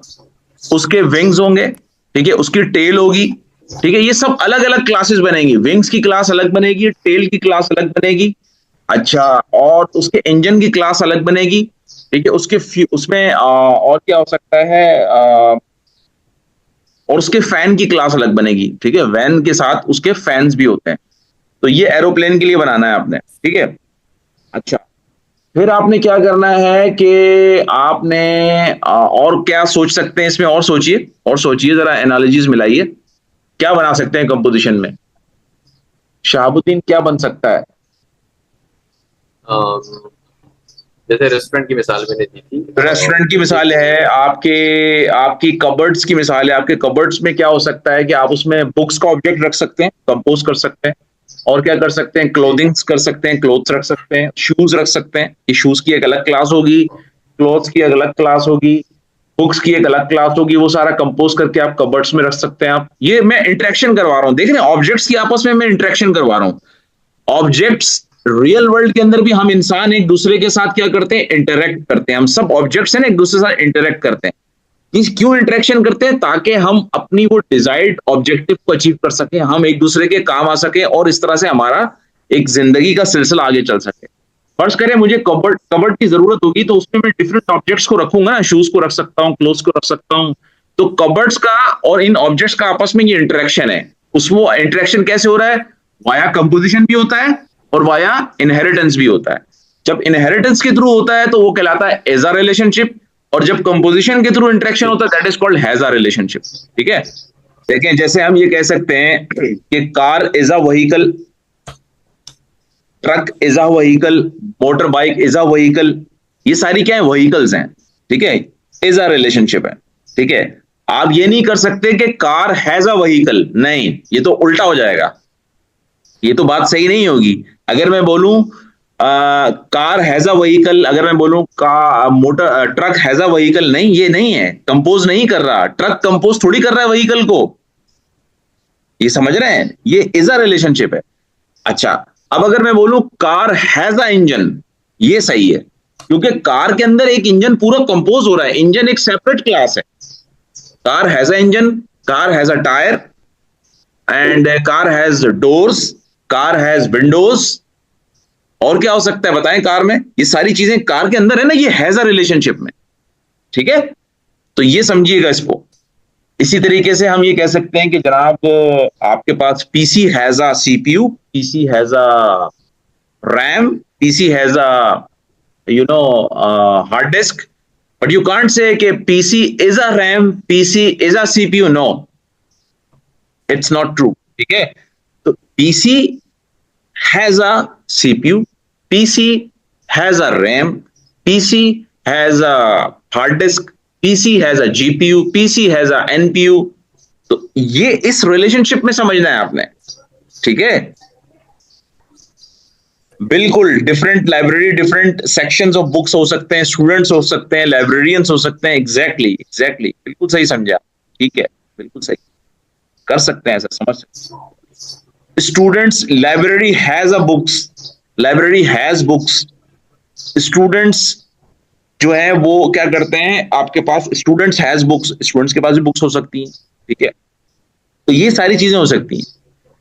उसके विंग्स होंगे, ठीक है, उसकी टेल होगी, ठीक है। ये सब अलग अलग क्लासेस बनेंगी, विंग्स की क्लास अलग बनेगी, टेल की क्लास अलग बनेगी। अच्छा, और उसके इंजन की क्लास अलग बनेगी, ठीक है। उसमें और क्या हो सकता है, और उसके फैन की क्लास अलग बनेगी, ठीक है। वैन के साथ उसके फैंस भी होते हैं। तो ये एरोप्लेन के लिए बनाना है आपने, ठीक है। अच्छा, फिर आपने क्या करना है कि आपने और क्या सोच सकते हैं इसमें, और सोचिए जरा, एनालॉजीज मिलाइए, क्या बना सकते हैं कंपोजिशन में, शहाबुद्दीन क्या बन सकता है। जैसे रेस्टोरेंट की मिसाल मैंने दी थी, रेस्टोरेंट की मिसाल है, आपकी कबर्ड्स की मिसाल है। आपके कबर्ड्स में क्या हो सकता है कि आप उसमें बुक्स का ऑब्जेक्ट रख सकते हैं, कंपोज कर सकते हैं। और क्या कर सकते हैं, क्लोथिंग्स कर सकते हैं, क्लोथ्स रख सकते हैं, शूज रख सकते हैं। ये शूज की एक अलग क्लास होगी, क्लोथ्स की एक अलग क्लास होगी, बुक्स की एक अलग क्लास होगी। वो सारा कंपोज करके आप कबर्ड्स में रख सकते हैं। आप, ये मैं इंटरेक्शन करवा रहा हूँ, देख रहे हैं, ऑब्जेक्ट्स की आपस में मैं इंटरेक्शन करवा रहा हूँ। ऑब्जेक्ट्स रियल वर्ल्ड के अंदर भी हम इंसान एक दूसरे के साथ क्या करते हैं, इंटरेक्ट करते हैं। हम सब ऑब्जेक्ट्स हैं ना, एक दूसरे के साथ इंटरेक्ट करते हैं। क्यों इंटरेक्शन करते हैं, ताकि हम अपनी वो डिजायर्ड ऑब्जेक्टिव को अचीव कर सके, हम एक दूसरे के काम आ सके, और इस तरह से हमारा एक जिंदगी का सिलसिला आगे चल सके। फर्ज करें मुझे कबर्ड की जरूरत होगी, तो उसमें मैं डिफरेंट ऑब्जेक्ट्स को रखूंगा, शूज को रख सकता हूँ, क्लोथ्स को रख सकता हूँ। तो कबर्ड्स का और इन ऑब्जेक्ट्स का आपस में ये इंटरेक्शन है। उसमें इंटरेक्शन कैसे हो रहा है, वाया कंपोजिशन भी होता है और वाया इनहेरिटेंस भी होता है। जब इनहेरिटेंस के थ्रू होता है तो वो कहलाता है एज अ रिलेशनशिप, और जब कंपोजिशन के थ्रू इंटरेक्शन होता है that is called has a relationship, ठीक है। देखें, जैसे हम ये कह सकते हैं कि car is a vehicle, truck is a vehicle, motor bike is a vehicle, ये सारी क्या है, व्हीकल्स हैं, ठीक है। इज अ रिलेशनशिप है, ठीक है। आप ये नहीं कर सकते कि कार हैज अ व्हीकल, नहीं, ये तो उल्टा हो जाएगा, ये तो बात सही नहीं होगी। अगर मैं बोलूं कार हैज अ व्हीकल, अगर मैं बोलूं का motor truck has a vehicle, नहीं, ये नहीं है, कंपोज नहीं कर रहा। ट्रक कंपोज थोड़ी कर रहा है व्हीकल को, ये समझ रहे हैं, ये इज अ रिलेशनशिप है। अच्छा, अब अगर मैं बोलूं कार हैज अ इंजन, ये सही है, क्योंकि कार के अंदर एक इंजन पूरा कंपोज हो रहा है। इंजन एक सेपरेट क्लास है, car has an engine, car has a tire, and a car has doors, car has windows. और क्या हो सकता है बताएं कार में? ये सारी चीजें कार के अंदर है ना, ये हैज अ रिलेशनशिप में, ठीक है? तो ये समझिएगा इसको। इसी तरीके से हम ये कह सकते हैं कि जनाब आपके पास PC has a CPU, PC has a RAM, PC has a hard disk, but you can't say कि PC is a RAM, PC is a CPU. No, it's not true, ठीक है? तो PC has a CPU, PC has a RAM, PC has a hard disk, PC has a GPU, PC has a NPU। तो ये इस relationship में समझना है आपने, ठीक है? बिल्कुल different library, different sections of books हो सकते हैं, स्टूडेंट्स हो सकते हैं, लाइब्रेरियंस हो सकते हैं। एग्जैक्टली बिल्कुल सही समझा, ठीक है, बिल्कुल सही कर सकते हैं, ऐसा समझ सकते हैं। Students library has a books, library has books। Students जो है वो क्या करते हैं, आपके पास स्टूडेंट्स हैज बुक्स, स्टूडेंट्स के पास भी बुक्स हो सकती हैं, ठीक है? तो ये सारी चीजें हो सकती हैं।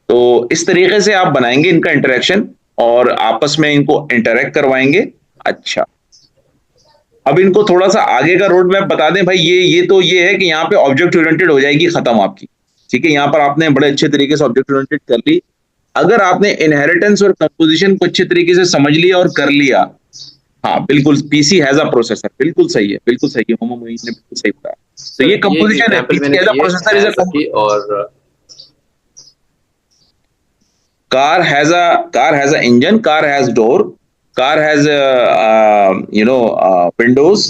तो इस तरीके से आप बनाएंगे इनका इंटरेक्शन और आपस में इनको इंटरेक्ट करवाएंगे। अच्छा, अब इनको थोड़ा सा आगे का रोड मैप बता दें भाई। ये है कि यहाँ पे ऑब्जेक्ट ओरिएंटेड हो जाएगी खत्म आपकी, ठीक है? यहाँ पर आपने बड़े अच्छे तरीके से ऑब्जेक्ट ओरिएंटेड कर ली। अगर आपने इनहेरिटेंस और कंपोजिशन को अच्छे तरीके से समझ लिया और कर लिया, हाँ बिल्कुल, पीसी हैज अ प्रोसेसर, बिल्कुल सही है, बिल्कुल सही है, मोहम्मद मोइन ने बिल्कुल सही बताया। तो ये कंपोजिशन है, PC has a processor is a, और car has a engine, car has door, car has windows,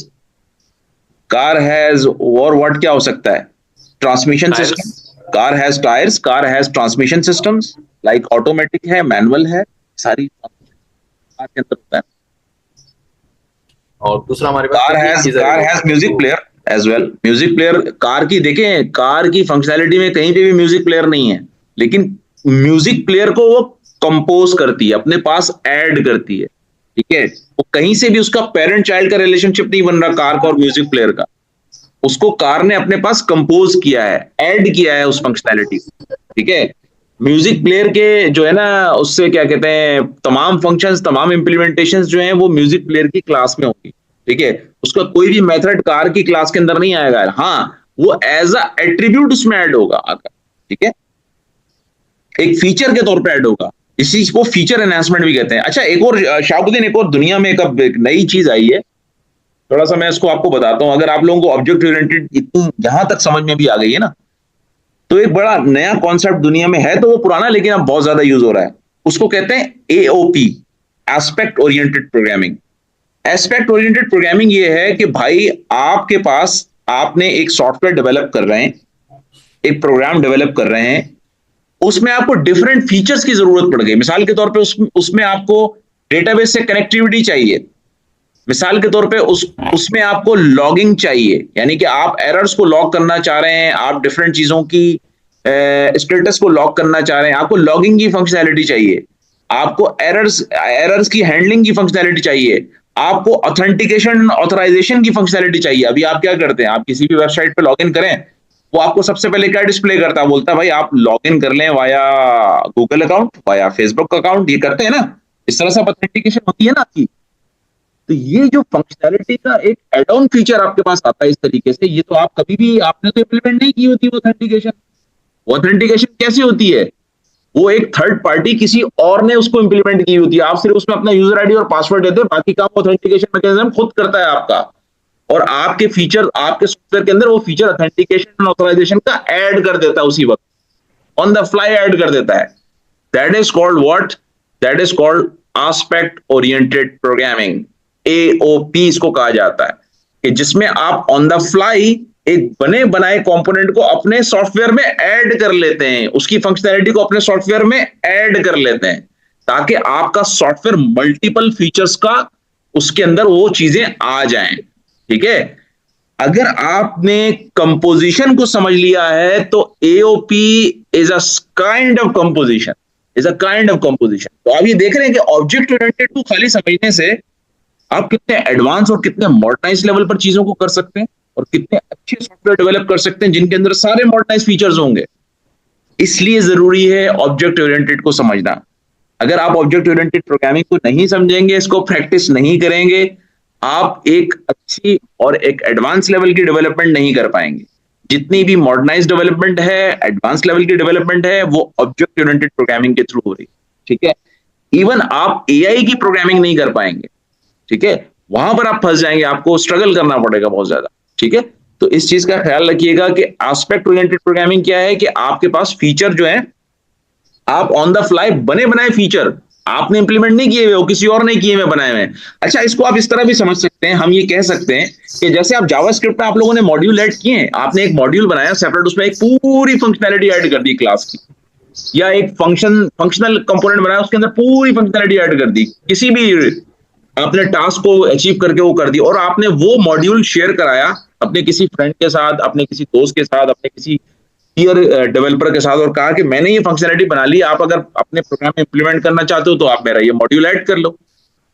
car has, और व्हाट क्या हो सकता है? Transmission system, car has tyres, car has transmission systems, like automatic है, manual है, सारी car के अंदर होता है। और दूसरा हमारे पास car has music player as well. Music player car की, देखें कार की फंक्शनैलिटी में कहीं पे भी म्यूजिक प्लेयर नहीं है, लेकिन म्यूजिक प्लेयर को वो कंपोज करती है, अपने पास ऐड करती है, ठीक है? वो कहीं से भी उसका पेरेंट चाइल्ड का रिलेशनशिप नहीं बन रहा कार का और म्यूजिक प्लेयर का, उसको कार ने अपने पास कंपोज किया है, ऐड किया है उस फंक्शनैलिटी को, ठीक है? म्यूजिक प्लेयर के जो है ना, उससे क्या कहते हैं, तमाम फंक्शंस, तमाम इंप्लीमेंटेशंस जो हैं वो म्यूजिक प्लेयर की क्लास में होगी, ठीक है? उसका कोई भी मेथड कार की क्लास के अंदर नहीं आएगा। हाँ, वो एज अ एट्रीब्यूट उसमें ऐड होगा आकर, ठीक है? एक फीचर के तौर पे ऐड होगा, इसी को फीचर एनहांसमेंट भी कहते हैं। अच्छा, एक और शाहबुद्दीन, एक और दुनिया में एक नई चीज आई है, थोड़ा सा मैं इसको आपको बताता हूं। अगर आप लोगों को ऑब्जेक्ट ओरिएंटेड इतनी यहां तक समझ में भी आ गई है ना, तो एक बड़ा नया कॉन्सेप्ट दुनिया में है, तो वो पुराना लेकिन अब बहुत ज्यादा यूज हो रहा है। उसको कहते हैं AOP, aspect oriented programming. Aspect oriented programming ये है कि भाई आपके पास, आपने एक सॉफ्टवेयर डेवलप कर रहे हैं, एक प्रोग्राम डेवलप कर रहे हैं, उसमें आपको डिफरेंट फीचर्स की जरूरत पड़ गई। मिसाल के तौर पे उसमें आपको डेटाबेस से कनेक्टिविटी चाहिए, मिसाल के तौर पे उसमें आपको लॉगिंग चाहिए, यानी कि आप एरर्स को लॉग करना चाह रहे हैं, आप डिफरेंट चीजों की स्टेटस को लॉग करना चाह रहे हैं, आपको लॉगिंग की फंक्शनैलिटी चाहिए, आपको एरर्स की हैंडलिंग की फंक्शनैलिटी चाहिए, आपको ऑथेंटिकेशन ऑथराइजेशन की फंक्शनैलिटी चाहिए। अभी आप क्या करते हैं, आप किसी भी वेबसाइट पे लॉग इन करें, वो आपको सबसे पहले क्या डिस्प्ले करता है? बोलता है भाई आप लॉग इन कर लें via Google account, via Facebook account, ये करते हैं ना, इस तरह से ऑथेंटिकेशन होती है ना आपकी। तो ये जो फंक्शनैलिटी का एक एड ऑन फीचर आपके पास आता है इस तरीके से, ये तो आप कभी भी, आपने तो इम्प्लीमेंट नहीं की होती ऑथेंटिकेशन। ऑथेंटिकेशन कैसी होती है? वो एक थर्ड पार्टी किसी और ने उसको इंप्लीमेंट की होती है, आप सिर्फ उसमें अपना यूजर आईडी और पासवर्ड देते हैं, बाकी काम ऑथेंटिकेशन मैकेनिज्म खुद करता है आपका। और आपके फीचर, आपके सॉफ्टवेयर के अंदर वो फीचर ऑथेंटिकेशन ऑथराइजेशन का ऐड कर देता है, उसी वक्त ऑन द फ्लाई ऐड कर देता है। That is called what? That is called aspect oriented programming, AOP इसको कहा जाता है, कि जिसमें आप ऑन द फ्लाई एक बने बनाए कंपोनेंट को अपने सॉफ्टवेयर में ऐड कर लेते हैं, उसकी फंक्शनैलिटी को अपने सॉफ्टवेयर में ऐड कर लेते हैं, ताकि आपका सॉफ्टवेयर मल्टीपल फीचर्स का उसके अंदर वो चीजें आ जाएं, ठीक है? अगर आपने कंपोजिशन को समझ लिया है तो AOP is a kind of composition, is a kind of composition. तो आप ये देख रहे हैं कि ऑब्जेक्ट ओरिएंटेड को खाली समझने से आप कितने एडवांस और कितने मॉडर्नाइज लेवल पर चीजों को कर सकते हैं। और कितने अच्छे सॉफ्टवेयर डेवलप कर सकते हैं जिनके अंदर सारे मॉडर्नाइज फीचर्स होंगे। इसलिए जरूरी है ऑब्जेक्ट ओरिएंटेड को समझना। अगर आप ऑब्जेक्ट ओरिएंटेड प्रोग्रामिंग को नहीं समझेंगे, इसको प्रैक्टिस नहीं करेंगे, आप एक अच्छी और एक एडवांस लेवल की डेवलपमेंट नहीं कर पाएंगे। जितनी भी मॉडर्नाइज डेवलपमेंट है, एडवांस लेवल की डेवलपमेंट है, वो ऑब्जेक्ट ओरिएंटेड प्रोग्रामिंग के थ्रू हो रही है। ठीक है, इवन आप एआई की प्रोग्रामिंग नहीं कर पाएंगे। ठीक है, वहां पर आप फंस जाएंगे, आपको स्ट्रगल करना पड़ेगा बहुत ज्यादा। ठीक है, तो इस चीज का ख्याल रखिएगा कि एस्पेक्ट ओरिएंटेड प्रोग्रामिंग क्या है कि आपके पास फीचर जो है, आप ऑन द फ्लाई बने बनाए फीचर आपने इंप्लीमेंट नहीं किए हुए, वो किसी और ने किए हुए बनाए हुए हैं। अच्छा, इसको आप इस तरह भी समझ सकते हैं, हम ये कह सकते हैं कि जैसे आप जावास्क्रिप्ट में आप लोगों ने मॉड्यूल ऐड किए हैं, आपने एक मॉड्यूल बनाया सेपरेट, उसमें एक पूरी फंक्शनैलिटी ऐड कर दी क्लास की, या एक फंक्शनल कंपोनेंट बनाया उसके अंदर पूरी फंक्शनैलिटी ऐड कर दी, किसी भी अपने टास्क को अचीव करके वो कर दी, और आपने वो मॉड्यूल शेयर कराया अपने किसी फ्रेंड के साथ, अपने किसी दोस्त के साथ, अपने किसी पीयर डेवलपर के साथ, और कहा कि मैंने ये फंक्शनैलिटी बना ली, आप अगर अपने प्रोग्राम में इंप्लीमेंट करना चाहते हो तो आप मेरा ये मॉड्यूल ऐड कर लो।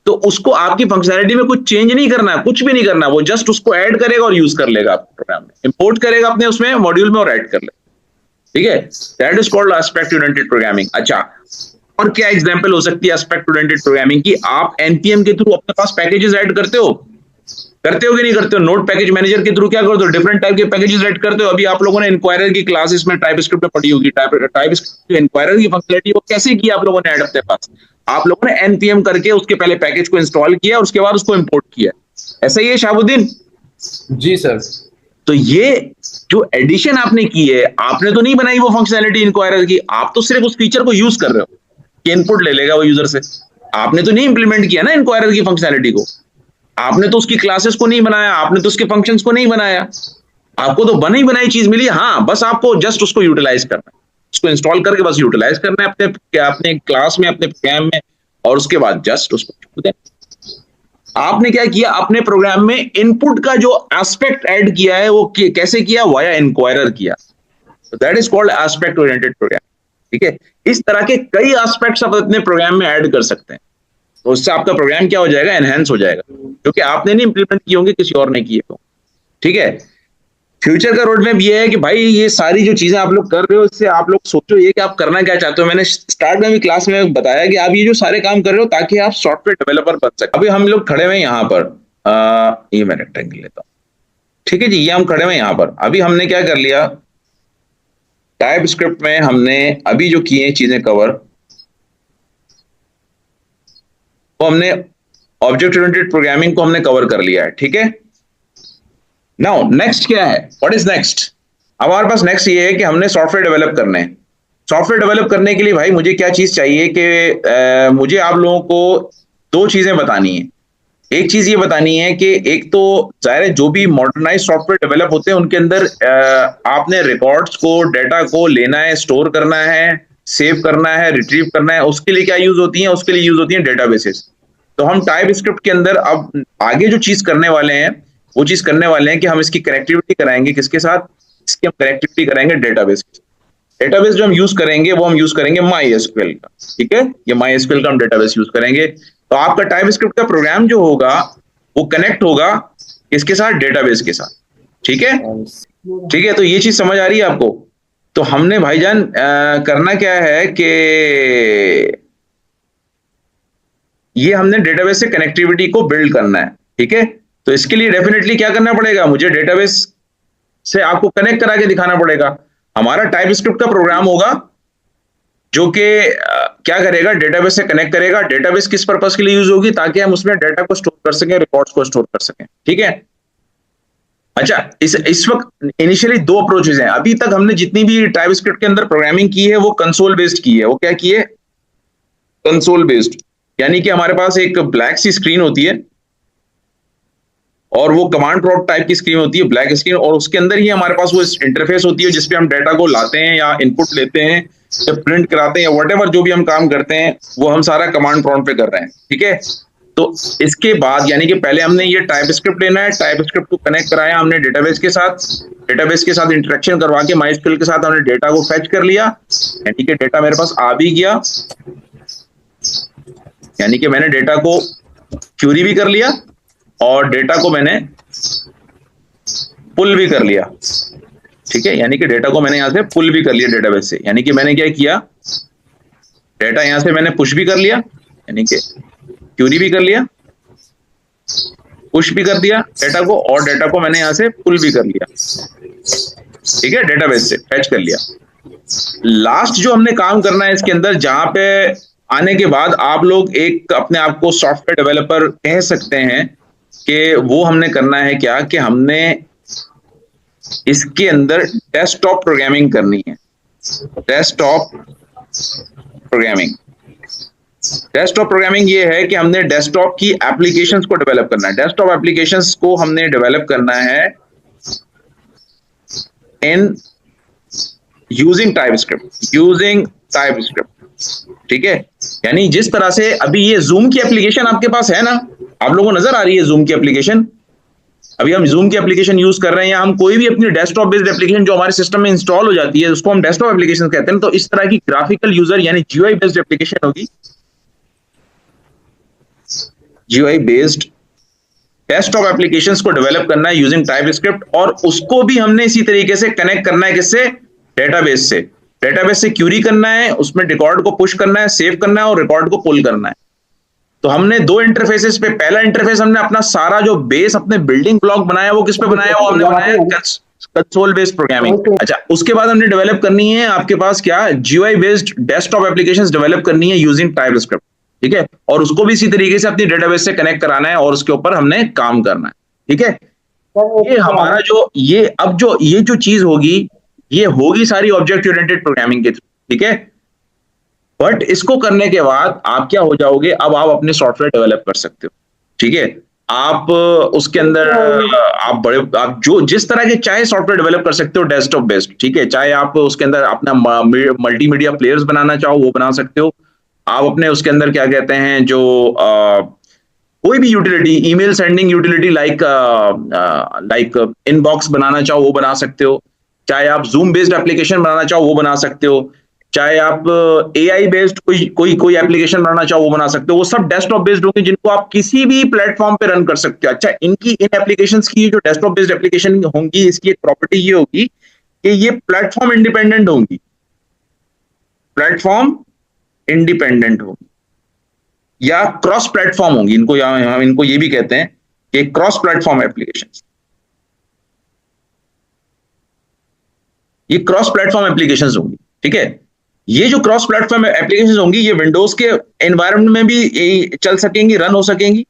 तो उसको आपकी फंक्शनैलिटी में कुछ चेंज नहीं करना है, कुछ भी नहीं करना, वो जस्ट उसको ऐड करेगा और यूज कर लेगा आपके प्रोग्राम में, इंपोर्ट करेगा अपने उसमें मॉड्यूल में और ऐड कर लेगा। ठीक है, that is called aspect oriented programming. अच्छा, और क्या एग्जांपल हो सकती है एस्पेक्ट ओरिएंटेड प्रोग्रामिंग की? आप एनपीएम के थ्रू अपने पास पैकेजेस ऐड करते हो कि नहीं करते हो? नोड पैकेज मैनेजर के थ्रू क्या करते हो? डिफरेंट टाइप के पैकेजेस ऐड करते हो। अभी आप लोगों ने इंक्वायरर की क्लासेस में टाइपस्क्रिप्ट में पढ़ी होगी, टाइपस्क्रिप्ट इंक्वायरर की फंक्शनैलिटी वो कैसे की आप लोगों ने ऐड अपने पास? आप लोगों ने एनपीएम करके उसके पहले पैकेज को इंस्टॉल किया और उसके बाद उसको इंपोर्ट किया। ऐसा ही है शाहबुद्दीन? जी सर। तो ये जो एडिशन आपने की है, आपने तो नहीं बनाई वो फंक्शनैलिटी इंक्वायरर की, आप तो सिर्फ उस फीचर को यूज कर रहे हो कि इनपुट ले लेगा वो यूजर से। आपने तो नहीं इंप्लीमेंट किया ना इंक्वायरर की फंक्शनैलिटी को, आपने तो उसकी क्लासेस को नहीं बनाया, आपने तो उसके फंक्शंस को नहीं बनाया, आपको तो बनी बनाई चीज मिली। हाँ, बस आपको जस्ट उसको यूटिलाइज करना है, उसको इंस्टॉल करके बस यूटिलाइज करना है अपने क्लास में, अपने प्रोग्राम में, और उसके बाद जस्ट उसको छोड़ दें। आपने क्या किया अपने प्रोग्राम में? इनपुट का जो एस्पेक्ट ऐड किया है वो कैसे किया? वाया इंक्वायरर किया। That is called aspect oriented program. ठीक है, इस तरह के कई एस्पेक्ट्स आप अपने प्रोग्राम में ऐड कर सकते हैं, तो उससे आपका प्रोग्राम क्या हो जाएगा? एनहेंस हो जाएगा, क्योंकि आपने नहीं इंप्लीमेंट किए होंगे, किसी और ने किए होंगे। ठीक है, फ्यूचर का रोड मैप ये है कि भाई ये सारी जो चीजें आप लोग कर रहे हो, इससे आप लोग सोचो ये कि आप करना क्या चाहते हो। मैंने स्टार्ट में भी क्लास में बताया कि आप ये जो सारे काम कर रहे हो ताकि आप सॉफ्टवेयर डेवलपर बन सके। अभी हम लोग खड़े हुए हैं यहाँ पर, ये मैं रेक्टेंगल लेता हूँ। ठीक है जी, ये हम खड़े हुए हैं यहाँ पर। अभी हमने क्या कर लिया, टाइप स्क्रिप्ट में हमने अभी जो किए चीजें कवर, वो हमने ऑब्जेक्ट ओरिएंटेड प्रोग्रामिंग को हमने कवर कर लिया है। ठीक है, नाउ नेक्स्ट क्या है? What is next? हमारे पास नेक्स्ट ये है कि हमने सॉफ्टवेयर डेवलप करने हैं। सॉफ्टवेयर डेवलप करने के लिए भाई मुझे क्या चीज चाहिए कि मुझे आप लोगों को दो चीजें बतानी है। एक चीज ये बतानी है कि एक तो जाहिर है जो भी मॉडर्नाइज सॉफ्टवेयर डेवलप होते हैं उनके अंदर आपने रिकॉर्ड्स को, डाटा को लेना है, स्टोर करना है, सेव करना है, रिट्रीव करना है। उसके लिए क्या यूज होती है? उसके लिए यूज होती है डेटाबेसेस। तो हम टाइप स्क्रिप्ट के अंदर अब आगे जो चीज करने वाले हैं वो चीज करने वाले हैं कि हम इसकी कनेक्टिविटी कराएंगे किसके साथ? इसकी हम कनेक्टिविटी कराएंगे डेटाबेस के साथ। डेटाबेस जो हम यूज करेंगे वो हम यूज करेंगे MySQL का। ठीक है, ये MySQL का हम डेटाबेस यूज करेंगे। तो आपका टाइप स्क्रिप्ट का प्रोग्राम जो होगा वो कनेक्ट होगा इसके साथ, डेटाबेस के साथ। ठीक है, ठीक है, तो ये चीज समझ आ रही है आपको? तो हमने भाईजान करना क्या है कि ये हमने डेटाबेस से कनेक्टिविटी को बिल्ड करना है। ठीक है, तो इसके लिए डेफिनेटली क्या करना पड़ेगा? मुझे डेटाबेस से आपको कनेक्ट करा के दिखाना पड़ेगा। हमारा टाइप स्क्रिप्ट का प्रोग्राम होगा जो कि क्या करेगा? डेटाबेस से कनेक्ट करेगा। डेटाबेस किस पर्पस के लिए यूज होगी? ताकि हम उसमें डाटा को स्टोर कर सकें, रिकॉर्ड्स को स्टोर कर सकें। ठीक है, अच्छा, इस वक्त इनिशियली दो अप्रोचेज हैं। अभी तक हमने जितनी भी टाइप स्क्रिप्ट के अंदर प्रोग्रामिंग की है वो कंसोल बेस्ड की है। वो क्या की है? कंसोल बेस्ड, यानी कि हमारे पास एक ब्लैक सी स्क्रीन होती है और वो कमांड प्रॉम्प्ट टाइप की स्क्रीन होती है, ब्लैक स्क्रीन, और उसके अंदर ही हमारे पास वो इंटरफेस होती है जिसपे हम डाटा को लाते हैं या इनपुट लेते हैं या प्रिंट कराते हैं या व्हाटएवर जो भी हम काम करते हैं वो हम सारा कमांड प्रॉम्प्ट पे कर रहे हैं। ठीक है, तो इसके बाद यानी कि पहले हमने ये टाइप स्क्रिप्ट लेना है, टाइप स्क्रिप्ट को कनेक्ट कराया हमने डेटाबेस के साथ, डेटाबेस के साथ इंटरेक्शन करवा के MySQL के साथ हमने डेटा को फेच कर लिया, यानी कि डेटा मेरे पास आ भी गया, यानी कि मैंने डेटा को क्यूरी भी कर लिया और डेटा को मैंने पुल भी कर लिया, ठीक है, यानी कि डेटा को मैंने यहां से पुल भी कर लिया डेटाबेस से, यानी कि मैंने क्या किया, डेटा यहां से मैंने पुश भी कर लिया, यानी कि क्यूरी भी कर लिया, पुश भी कर दिया डेटा को, और डेटा को मैंने यहां से पुल भी कर लिया, ठीक है, डेटाबेस से फैच कर लिया। लास्ट जो हमने काम करना है इसके अंदर, जहां पे आने के बाद आप लोग एक अपने आप को सॉफ्टवेयर डेवलपर कह सकते हैं, कि वो हमने करना है क्या, कि हमने इसके अंदर डेस्कटॉप प्रोग्रामिंग करनी है। डेस्कटॉप प्रोग्रामिंग, डेस्कटॉप प्रोग्रामिंग ये है कि हमने डेस्कटॉप की एप्लीकेशंस को डेवलप करना है। डेस्कटॉप एप्लीकेशंस को हमने डेवलप करना है इन यूजिंग टाइपस्क्रिप्ट, ठीक है, यानी जिस तरह से अभी ये जूम की एप्लीकेशन आपके पास है ना, आप लोगों को नजर आ रही है जूम की एप्लीकेशन, अभी हम जूम की एप्लीकेशन यूज कर रहे हैं, या हम कोई भी अपनी डेस्कटॉप बेस्ड एप्लीकेशन जो हमारे सिस्टम में इंस्टॉल हो जाती है उसको हम डेस्कटॉप एप्लीकेशन कहते हैं। तो इस तरह की ग्राफिकल यूजर यानी जीयूआई बेस्ड एप्लीकेशन होगी, जीयूआई बेस्ड डेस्कटॉप एप्लीकेशंस को डेवलप करना है यूजिंग टाइपस्क्रिप्ट, और उसको भी हमने इसी तरीके से कनेक्ट करना है, किससे, डेटाबेस से। डेटाबेस से क्यूरी करना है, उसमें रिकॉर्ड को पुश करना है, सेव करना है, और रिकॉर्ड को पुल करना है। तो हमने दो इंटरफेसेस पे, पहला इंटरफेस हमने अपना सारा जो बेस अपने बिल्डिंग ब्लॉक बनाया वो किस पे बनाया, वो हमने बनाया कंसोल बेस्ड प्रोग्रामिंग। अच्छा, उसके बाद हमने डेवलप करनी है आपके पास क्या, GUI based desktop applications develop करनी है यूजिंग टाइपस्क्रिप्ट, ठीक है, और उसको भी इसी तरीके से अपनी डेटाबेस से कनेक्ट कराना है, और उसके ऊपर हमने काम करना है, ठीक है। ये हमारा जो ये अब जो ये जो चीज होगी, ये होगी सारी ऑब्जेक्ट ओरिएंटेड प्रोग्रामिंग के थ्रू, ठीक है। बट इसको करने के बाद आप क्या हो जाओगे, अब आप अपने सॉफ्टवेयर डेवलप कर सकते हो, ठीक है। आप उसके अंदर आप जो जिस तरह के चाहे सॉफ्टवेयर डेवलप कर सकते हो डेस्कटॉप बेस्ड, ठीक है। चाहे आप उसके अंदर अपना मल्टीमीडिया प्लेयर्स बनाना चाहो वो बना सकते हो, आप अपने उसके अंदर क्या कहते हैं जो कोई भी utility, email sending utility like inbox बनाना चाहो वो बना सकते हो, चाहे आप जूम बेस्ड एप्लीकेशन बनाना चाहो वो बना सकते हो, चाहे आप एआई बेस्ड कोई एप्लीकेशन बनाना चाहो वो बना सकते हो। वो सब डेस्कटॉप बेस्ड होंगे जिनको आप किसी भी प्लेटफॉर्म पे रन कर सकते हो। अच्छा, इन एप्लीकेशंस की जो डेस्कटॉप बेस्ड एप्लीकेशन होंगी, इसकी एक प्रॉपर्टी ये होगी कि ये प्लेटफॉर्म इंडिपेंडेंट होंगी, प्लेटफॉर्म इंडिपेंडेंट होगी, या क्रॉस प्लेटफॉर्म होंगी, हम इनको ये भी कहते हैं कि क्रॉस प्लेटफॉर्म एप्लीकेशंस। ये क्रॉस प्लेटफॉर्म एप्लीकेशंस होंगी, ठीक है। ये जो क्रॉस प्लेटफॉर्म एप्लीकेशंस होंगी, ये विंडोज के एनवायरनमेंट में भी चल सकेंगी, रन हो सकेंगी।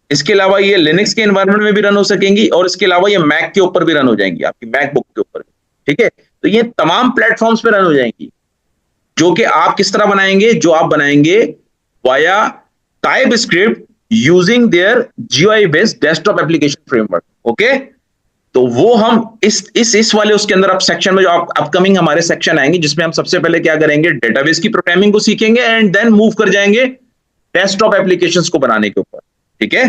इसके अलावा ये लिनक्स के एनवायरनमेंट में भी रन हो सकेंगी, और इसके अलावा ये मैक के ऊपर भी रन हो जाएंगी, आपकी मैकबुक के ऊपर, ठीक है। तो ये तमाम प्लेटफॉर्म्स पे रन हो जाएंगी, जो कि आप किस तरह बनाएंगे, जो आप बनाएंगे via TypeScript using their GUI based desktop application framework, okay. तो वो हम इस वाले उसके अंदर अब सेक्शन में जो अपकमिंग हमारे सेक्शन आएंगे, जिसमें हम सबसे पहले क्या करेंगे, डेटाबेस की प्रोग्रामिंग को सीखेंगे, एंड देन मूव कर जाएंगे डेस्कटॉप एप्लीकेशंस को बनाने के ऊपर, ठीक है।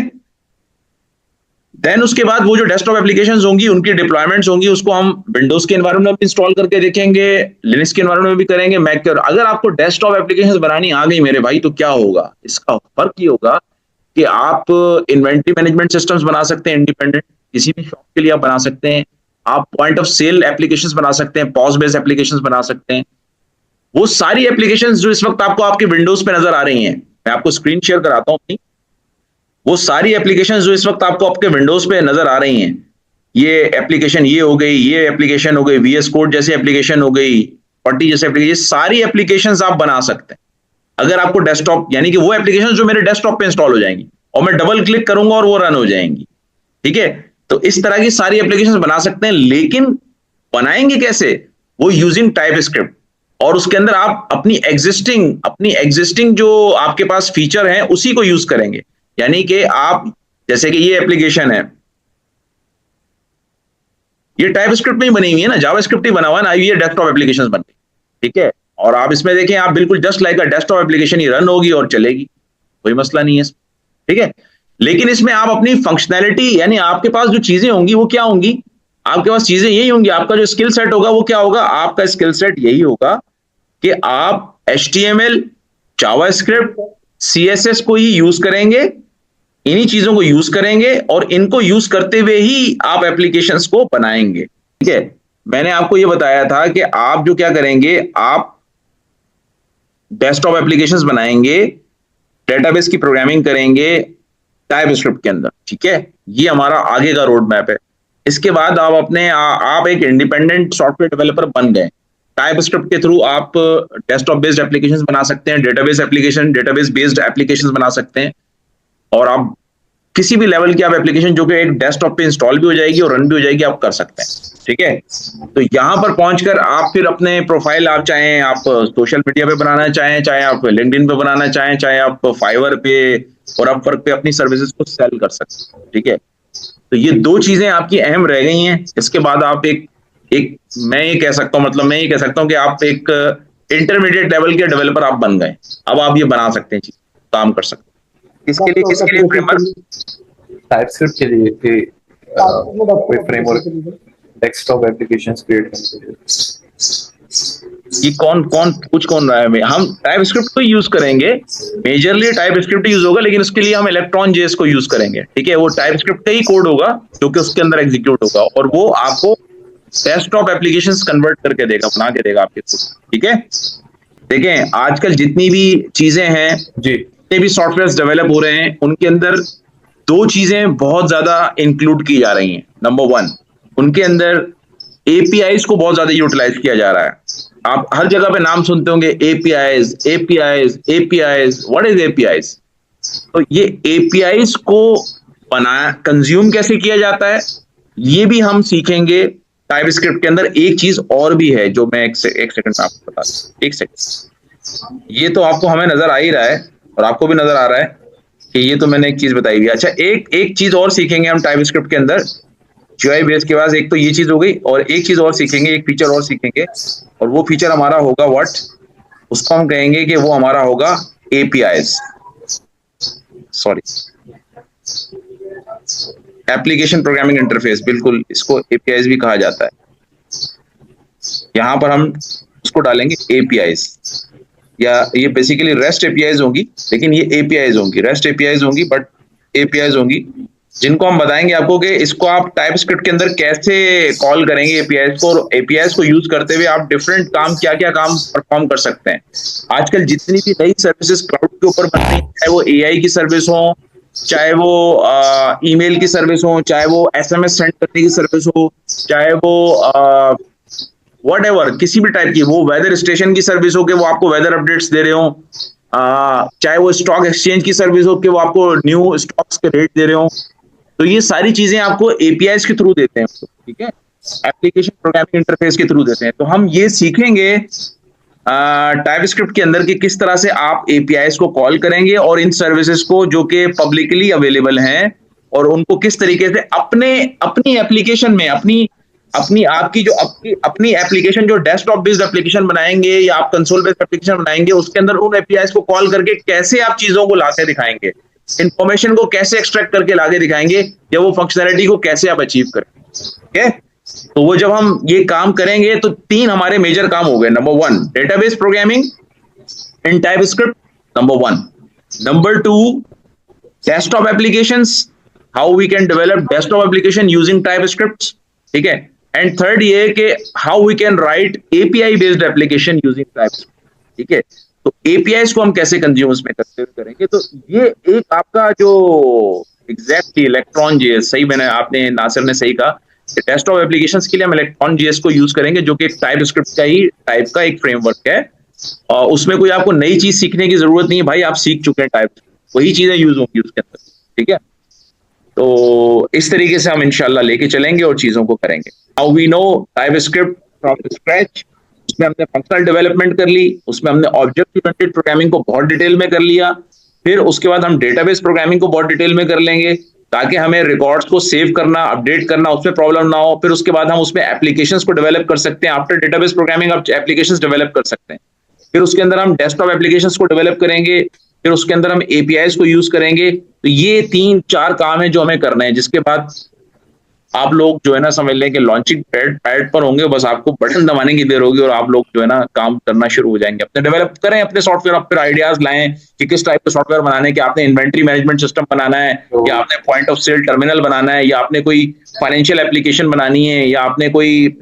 देन उसके बाद वो जो डेस्कटॉप एप्लीकेशंस होंगी, उनकी डिप्लॉयमेंट्स होंगी, उसको हम विंडोज के एनवायरनमेंट में भी इंस्टॉल करके देखेंगे, लिनक्स के एनवायरनमेंट में भी करेंगे, मैक के। अगर आपको डेस्कटॉप एप्लीकेशंस बनानी आ गई मेरे भाई, तो क्या होगा, इसका फर्क ये होगा कि आप इन्वेंटरी मैनेजमेंट सिस्टम्स बना सकते हैं इंडिपेंडेंट, किसी भी शॉप के लिए आप बना सकते हैं। आप पॉइंट ऑफ सेल एप्लीकेशंस बना सकते हैं, पॉज बेस्ड एप्लीकेशंस बना सकते हैं। वो सारी एप्लीकेशंस जो इस वक्त आपको आपके विंडोज पे नजर आ रही हैं, मैं आपको स्क्रीन शेयर कराता हूं अपनी, वो सारी एप्लीकेशंस जो इस वक्त आपको आपके विंडोज पे नजर आ रही हैं, ये एप्लीकेशन ये हो गई, ये एप्लीकेशन हो गई, वीएस कोड जैसी एप्लीकेशन हो गई, पट्टी जैसे एप्लीकेशन, सारी एप्लीकेशंस आप बना सकते हैं। अगर आपको डेस्कटॉप, यानी कि वो एप्लीकेशन जो मेरे डेस्कटॉप पे इंस्टॉल हो जाएंगी, और मैं डबल क्लिक करूंगा और वो रन हो जाएंगी, ठीक है। तो इस तरह की सारी एप्लीकेशंस बना सकते हैं, लेकिन बनाएंगे कैसे, वो यूजिंग टाइपस्क्रिप्ट, और उसके अंदर आप अपनी एग्जिस्टिंग जो आपके पास फीचर है उसी को यूज करेंगे। यानी कि आप, जैसे कि ये एप्लीकेशन है, ये टाइपस्क्रिप्ट में ही बनी हुई है ना, जावास्क्रिप्ट ही बना हुआ है ना, ये डेस्कटॉप एप्लीकेशंस बन गई, ठीक है। और आप इसमें देखें, आप बिल्कुल just like a desktop application he run होगी और चलेगी, कोई मसला नहीं है, ठीक है। लेकिन इसमें आप अपनी फंक्शनैलिटी, यानी आपके पास जो चीजें होंगी वो क्या होंगी, आपके पास चीजें यही होंगी, आपका जो स्किल सेट होगा वो क्या होगा, आपका स्किल सेट यही होगा कि आप HTML, जावास्क्रिप्ट, CSS को ही यूज करेंगे इन्हीं चीजों को यूज करेंगे और इनको यूज करते हुए ही आप एप्लीकेशंस को बनाएंगे। ठीक है, मैंने आपको ये बताया था कि आप जो क्या करेंगे, आप डेस्कटॉप एप्लीकेशंस बनाएंगे, डेटाबेस की प्रोग्रामिंग करेंगे टाइपस्क्रिप्ट के अंदर। ठीक है, ये हमारा आगे का रोड मैप है। इसके बाद आप आप एक इंडिपेंडेंट सॉफ्टवेयर डेवलपर बन गए। टाइपस्क्रिप्ट के थ्रू आप डेस्कटॉप बेस्ड एप्लीकेशंस बना सकते हैं, डेटाबेस बेस्ड एप्लीकेशंस बना सकते हैं, और आप किसी भी लेवल की आप एप्लीकेशन जो कि एक डेस्कटॉप पे इंस्टॉल भी हो जाएगी और रन भी हो जाएगी, आप कर सकते हैं। ठीक है, तो यहां पर पहुंचकर आप फिर अपने प्रोफाइल, आप चाहें आप सोशल मीडिया पे बनाना चाहें, चाहे आप लिंक्डइन पे बनाना चाहें, चाहे आप फाइवर पे और अपवर्क पे अपनी सर्विसेज को सेल कर सकते हैं। ठीक है, तो ये दो चीजें आपकी अहम रह गई हैं। इसके बाद आप एक एक मैं ये कह सकता हूँ, मतलब मैं ये कह सकता हूँ कि आप एक इंटरमीडिएट लेवल के डेवलपर आप बन गए। अब आप ये बना सकते हैं, चीज काम कर सकते हैं। किसके लिए फ्रेमवर्क? टाइपस्क्रिप्ट के लिए कि कोई फ्रेमवर्क डेस्कटॉप एप्लीकेशंस क्रिएट करने के लिए। कि कौन रहा है? हम टाइपस्क्रिप्ट को यूज करेंगे, मेजरली टाइपस्क्रिप्ट यूज होगा, लेकिन उसके लिए हम इलेक्ट्रॉन जेएस को यूज करेंगे। ठीक है, वो टाइपस्क्रिप्ट का ही कोड होगा जो कि उसके अंदर एग्जीक्यूट होगा, और वो आपको डेस्कटॉप एप्लीकेशंस कन्वर्ट करके देगा, बना के देगा आपके। ठीक है, देखें आजकल जितनी भी चीजें हैं जी, जितने भी सॉफ्टवेयर डेवलप हो रहे हैं, उनके अंदर दो चीजें बहुत ज्यादा इंक्लूड की जा रही हैं। नंबर वन, उनके अंदर एपीआईज को बहुत ज्यादा यूटिलाइज किया जा रहा है। आप हर जगह पे नाम सुनते होंगे, APIs APIs APIs. What is APIs? तो ये एपीआईज को कंज्यूम कैसे किया जाता है, ये भी हम सीखेंगे टाइपस्क्रिप्ट के अंदर। एक चीज और भी है जो मैं एक सेकंड में आपको बता दूं। एक सेकंड, ये तो आपको हमें नजर आ ही रहा है और आपको भी नजर आ रहा है कि ये तो मैंने एक चीज बताई हुई है। अच्छा, एक चीज और सीखेंगे हम टाइपस्क्रिप्ट के अंदर। जीयूआई बेस के बाद एक तो ये चीज हो गई, और एक चीज और सीखेंगे, एक फीचर और सीखेंगे, और वो फीचर हमारा होगा व्हाट, उसको हम कहेंगे कि वो हमारा होगा APIs, sorry, application programming interface. बिल्कुल, इसको एपीआईज भी कहा जाता है। यहां पर हम उसको डालेंगे एपीआईज, या ये बेसिकली रेस्ट एपीआईज होंगी, लेकिन ये एपीआईज होंगी, रेस्ट एपीआईज होंगी, बट एपीआईज होंगी, जिनको हम बताएंगे आपको कि इसको आप टाइपस्क्रिप्ट के अंदर कैसे कॉल करेंगे एपीआईज को, और एपीआईज को यूज करते हुए आप डिफरेंट काम, क्या क्या काम परफॉर्म कर सकते हैं। आजकल जितनी भी नई सर्विसेज क्लाउड के ऊपर बन रही हैं, चाहे वो एआई की सर्विस हो, चाहे वो ईमेल की सर्विस हो, चाहे वो एसएमएस सेंड करने की सर्विस हो, चाहे वो व्हाटएवर किसी भी टाइप की, वो वेदर स्टेशन की सर्विस हो कि वो आपको वेदर अपडेट्स दे रहे हो, चाहे वो स्टॉक एक्सचेंज की सर्विस हो कि वो आपको न्यू स्टॉक्स के रेट दे रहे हो, तो ये सारी चीजें आपको एपीआईज के थ्रू देते हैं। ठीक है, एप्लीकेशन प्रोग्रामिंग इंटरफेस के थ्रू देते हैं। तो हम ये सीखेंगे टाइपस्क्रिप्ट के अंदर कि किस तरह से आप एपीआईज को कॉल करेंगे, और इन सर्विसेज को जो कि पब्लिकली अवेलेबल हैं, और उनको किस तरीके से अपनी एप्लीकेशन में, आपकी जो अपनी एप्लीकेशन जो डेस्कटॉप बेस्ड एप्लीकेशन बनाएंगे, या आप कंसोल बेस्ड एप्लीकेशन बनाएंगे, उसके अंदर उन एपीआईज को कॉल करके कैसे आप चीजों को लाके दिखाएंगे, इंफॉर्मेशन को कैसे एक्सट्रैक्ट करके लाके दिखाएंगे, या वो फंक्शनैलिटी को कैसे आप अचीव करेंगे। ठीक है, तो वो जब हम ये काम करेंगे तो तीन हमारे मेजर काम हो गए। Number one, database programming in TypeScript, number one. Number two, desktop applications, how we can develop desktop application using TypeScript. ठीक है, एंड थर्ड ये कि how we can write API based application using TypeScript. ठीक है, तो APIs को हम कैसे कंज्यूमर्स में करेंगे। तो ये एक आपका जो एग्जैक्टली इलेक्ट्रॉन जेएस, सही मैंने, आपने नासिर ने सही कहा, डेस्कटॉप एप्लीकेशंस के लिए हम इलेक्ट्रॉन जेएस को यूज करेंगे, जो कि टाइपस्क्रिप्ट का ही टाइप का एक फ्रेमवर्क है, और उसमें कोई आपको नई चीज सीखने की जरूरत नहीं है भाई, आप सीख चुके हैं टाइप, वही चीजें यूज होंगी उसके अंदर। ठीक है, तो इस तरीके से हम इंशाल्लाह लेके चलेंगे और चीजों को करेंगे। How we know TypeScript from scratch, उसमें हमने फंक्शनल डेवलपमेंट कर ली, उसमें हमने ऑब्जेक्ट ओरिएंटेड प्रोग्रामिंग को बहुत डिटेल में कर लिया, फिर उसके बाद हम डेटाबेस प्रोग्रामिंग को बहुत डिटेल में कर लेंगे, ताकि हमें रिकॉर्ड्स को सेव करना, अपडेट करना, उसमें प्रॉब्लम ना हो। फिर उसके बाद हम उसमें एप्लीकेशंस को डेवलप कर सकते हैं। आफ्टर डेटाबेस प्रोग्रामिंग आप एप्लीकेशंस डेवलप कर सकते हैं। फिर उसके अंदर हम डेस्कटॉप एप्लीकेशंस को डेवलप करेंगे, फिर उसके अंदर हम एपीआईज को यूज करेंगे। तो ये 3-4 काम है जो हमें करना है, जिसके बाद आप लोग जो है ना समझ लें कि लॉन्चिंग पैड पर होंगे, बस आपको बटन दबाने की देर होगी और आप लोग जो है ना काम करना शुरू हो जाएंगे, अपने डेवलप करें अपने सॉफ्टवेयर, आप फिर आइडियाज लाएं कि किस टाइप का सॉफ्टवेयर बनाना है, कि आपने इन्वेंट्री मैनेजमेंट सिस्टम बनाना है, या आपने पॉइंट ऑफ सेल टर्मिनल बनाना है, या आपने कोई फाइनेंशियल एप्लीकेशन बनानी है, या आपने कोई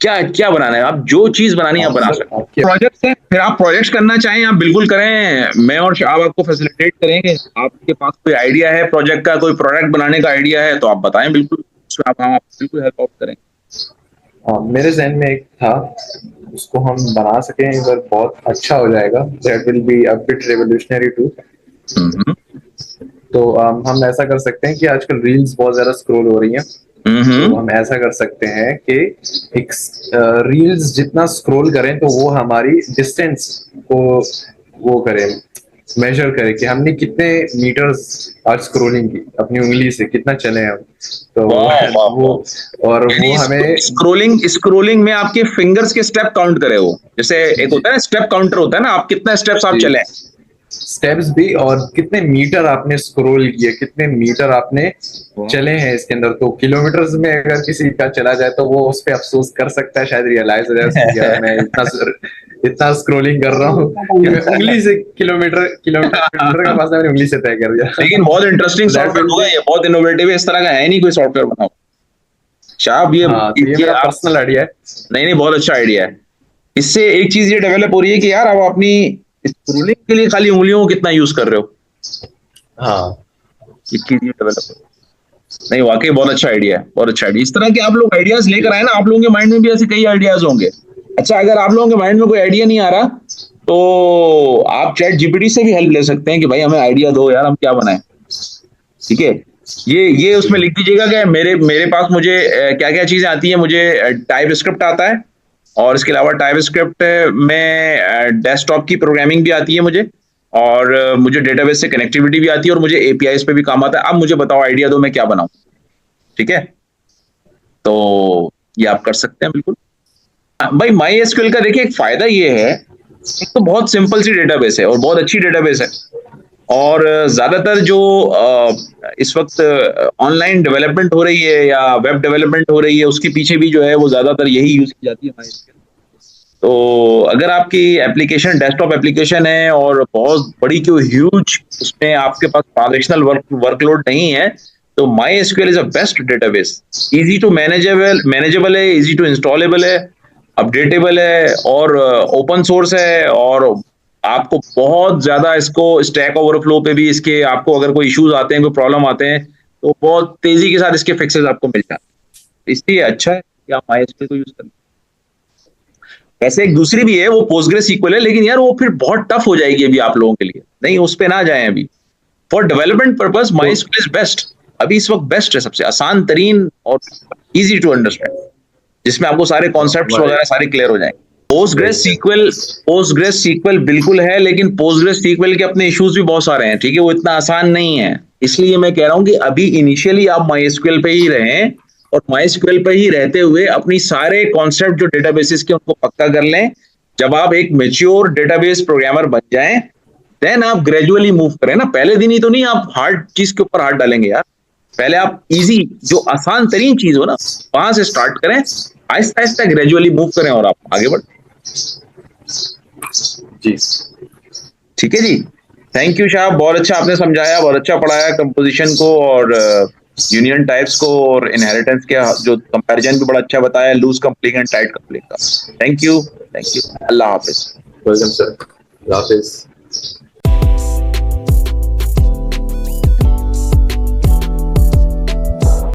क्या क्या बनाना है, आप जो चीज बनानी है आप बना सकते हैं। प्रोजेक्ट्स है, फिर आप प्रोजेक्ट्स करना चाहें आप बिल्कुल करें, मैं और शाह आपको फैसिलिटेट करेंगे। आपके पास कोई आइडिया है प्रोजेक्ट का, कोई प्रोडक्ट बनाने का आइडिया है तो आप बताएं, बिल्कुल उसमें आप बिल्कुल हेल्प आउट करें। मेरे जहन में एक था, उसको हम बना सकें अगर बहुत अच्छा हो जाएगा, that will be a bit revolutionary too. तो हम ऐसा कर सकते हैं कि आजकल रील्स बहुत ज्यादा स्क्रॉल हो रही हैं, तो हम ऐसा कर सकते हैं कि एक रील्स जितना स्क्रॉल करें तो वो हमारी डिस्टेंस को वो करें, मेजर करें कि हमने कितने मीटर्स आज स्क्रॉलिंग की अपनी उंगली से, कितना चले हम। तो वो और वो हमें स्क्रोलिंग में आपके फिंगर्स के स्टेप काउंट करे, वो जैसे एक होता है ना स्टेप काउंटर होता है ना, आप कितना स्टेप्स आप चले, स्टेप्स भी, और कितने मीटर आपने स्क्रॉल किए, कितने मीटर आपने चले हैं इसके अंदर। तो किलोमीटर्स में अगर किसी का चला जाए तो वो उस पर अफसोस कर सकता है, शायद रियलाइज हो जाए यार मैं इतना स्क्रॉलिंग कर रहा हूँ कि मैं उंगली से किलोमीटर का फासला मैंने उंगली से तय कर दिया। लेकिन बहुत इंटरेस्टिंग सॉफ्टवेयर होगा ये, बहुत इनोवेटिव है, इस तरह का है नहीं कोई सॉफ्टवेयर बनाओ शाह। ये मेरा पर्सनल आइडिया है। नहीं, बहुत अच्छा आइडिया है। इससे एक चीज ये डेवलप हो रही है कि यार आप अपनी स्क्रोलिंग के लिए खाली उंगलियों को कितना यूज कर रहे हो। एक चीज ये डेवलप नहीं, वाकई बहुत अच्छा आइडिया है, बहुत अच्छा आइडिया। इस तरह के आप लोग आइडियाज लेकर आए ना, आप लोगों के माइंड में भी ऐसे कई आइडियाज होंगे। अच्छा, अगर आप लोगों के माइंड में कोई आइडिया नहीं आ रहा तो आप चैट जीपीटी से भी हेल्प ले सकते हैं कि भाई हमें आइडिया दो यार, हम क्या बनाएं। ठीक है, ये उसमें लिख दीजिएगा कि मेरे पास मुझे क्या क्या चीजें आती है। मुझे टाइप स्क्रिप्ट आता है, और इसके अलावा टाइप स्क्रिप्ट में डेस्कटॉप की प्रोग्रामिंग भी आती है मुझे, और मुझे डेटाबेस से कनेक्टिविटी भी आती है, और मुझे एपीआईज पे भी काम आता है। अब मुझे बताओ, आइडिया दो, मैं क्या बनाऊं। ठीक है, तो ये आप कर सकते हैं बिल्कुल। भाई माई एसक्यूएल का देखिए एक फायदा ये है, एक तो बहुत सिंपल सी डेटाबेस है और बहुत अच्छी डेटाबेस है, और ज्यादातर जो इस वक्त ऑनलाइन डेवलपमेंट हो रही है या वेब डेवलपमेंट हो रही है, उसके पीछे भी जो है वो ज्यादातर यही यूज की जाती है MySQL। तो अगर आपकी एप्लीकेशन डेस्कटॉप एप्लीकेशन है और बहुत बड़ी क्यों ह्यूज, उसमें आपके पास ट्रांजेक्शनल वर्कलोड नहीं है, तो MySQL is a best database. Easy to manageable है, इजी टू इंस्टॉलेबल है, अपडेटेबल है, और ओपन सोर्स है, और आपको बहुत ज्यादा इसको स्टैक ओवरफ्लो पे भी इसके आपको अगर कोई इश्यूज आते हैं, कोई प्रॉब्लम आते हैं, तो बहुत तेजी के साथ इसके फिक्सेस आपको मिल जाते हैं। इसलिए अच्छा है कि आप MySQL को यूज करें। ऐसे एक दूसरी भी है, वो PostgreSQL है, लेकिन यार वो फिर बहुत टफ हो जाएगी अभी आप लोगों के लिए, नहीं उस पे ना जाएं अभी। For development purpose MySQL is best, अभी इस वक्त बेस्ट है, सबसे आसान तरीन और इजी टू अंडरस्टैंड, जिसमें आपको सारे कॉन्सेप्ट्स वगैरह सारे क्लियर हो जाएंगे। पोस्टग्रेसक्यूएल बिल्कुल है, लेकिन पोस्टग्रेसक्यूएल के अपने इश्यूज भी बहुत सारे हैं। ठीक है, वो इतना आसान नहीं है, इसलिए मैं कह रहा हूं कि अभी इनिशियली आप MySQL पे ही रहें, और MySQL पे ही रहते हुए अपनी सारे कॉन्सेप्ट जो डेटाबेसेस के उनको पक्का कर लें। जब आप एक मैच्योर डेटाबेस प्रोग्रामर बन जाएं, देन आप ग्रेजुअली मूव करें ना, पहले दिन ही तो नहीं आप हार्ड चीज के ऊपर हाथ डालेंगे यार। पहले आप इजी, जो आसान तरीन चीज हो ना, वहां से स्टार्ट करें, आहिस्ता आहिस्ता ग्रेजुअली मूव करें और आप आगे बढ़ें। जी ठीक है जी, थैंक यू शाह, बहुत अच्छा आपने समझाया, बहुत अच्छा पढ़ाया कंपोजिशन को और यूनियन टाइप्स को, और इनहेरिटेंस के जो कंपैरिजन भी बड़ा अच्छा बताया, loose complete and tight complete का। थैंक यू, अल्लाह हाफिज। वेलकम सर, अल्लाह हाफिज।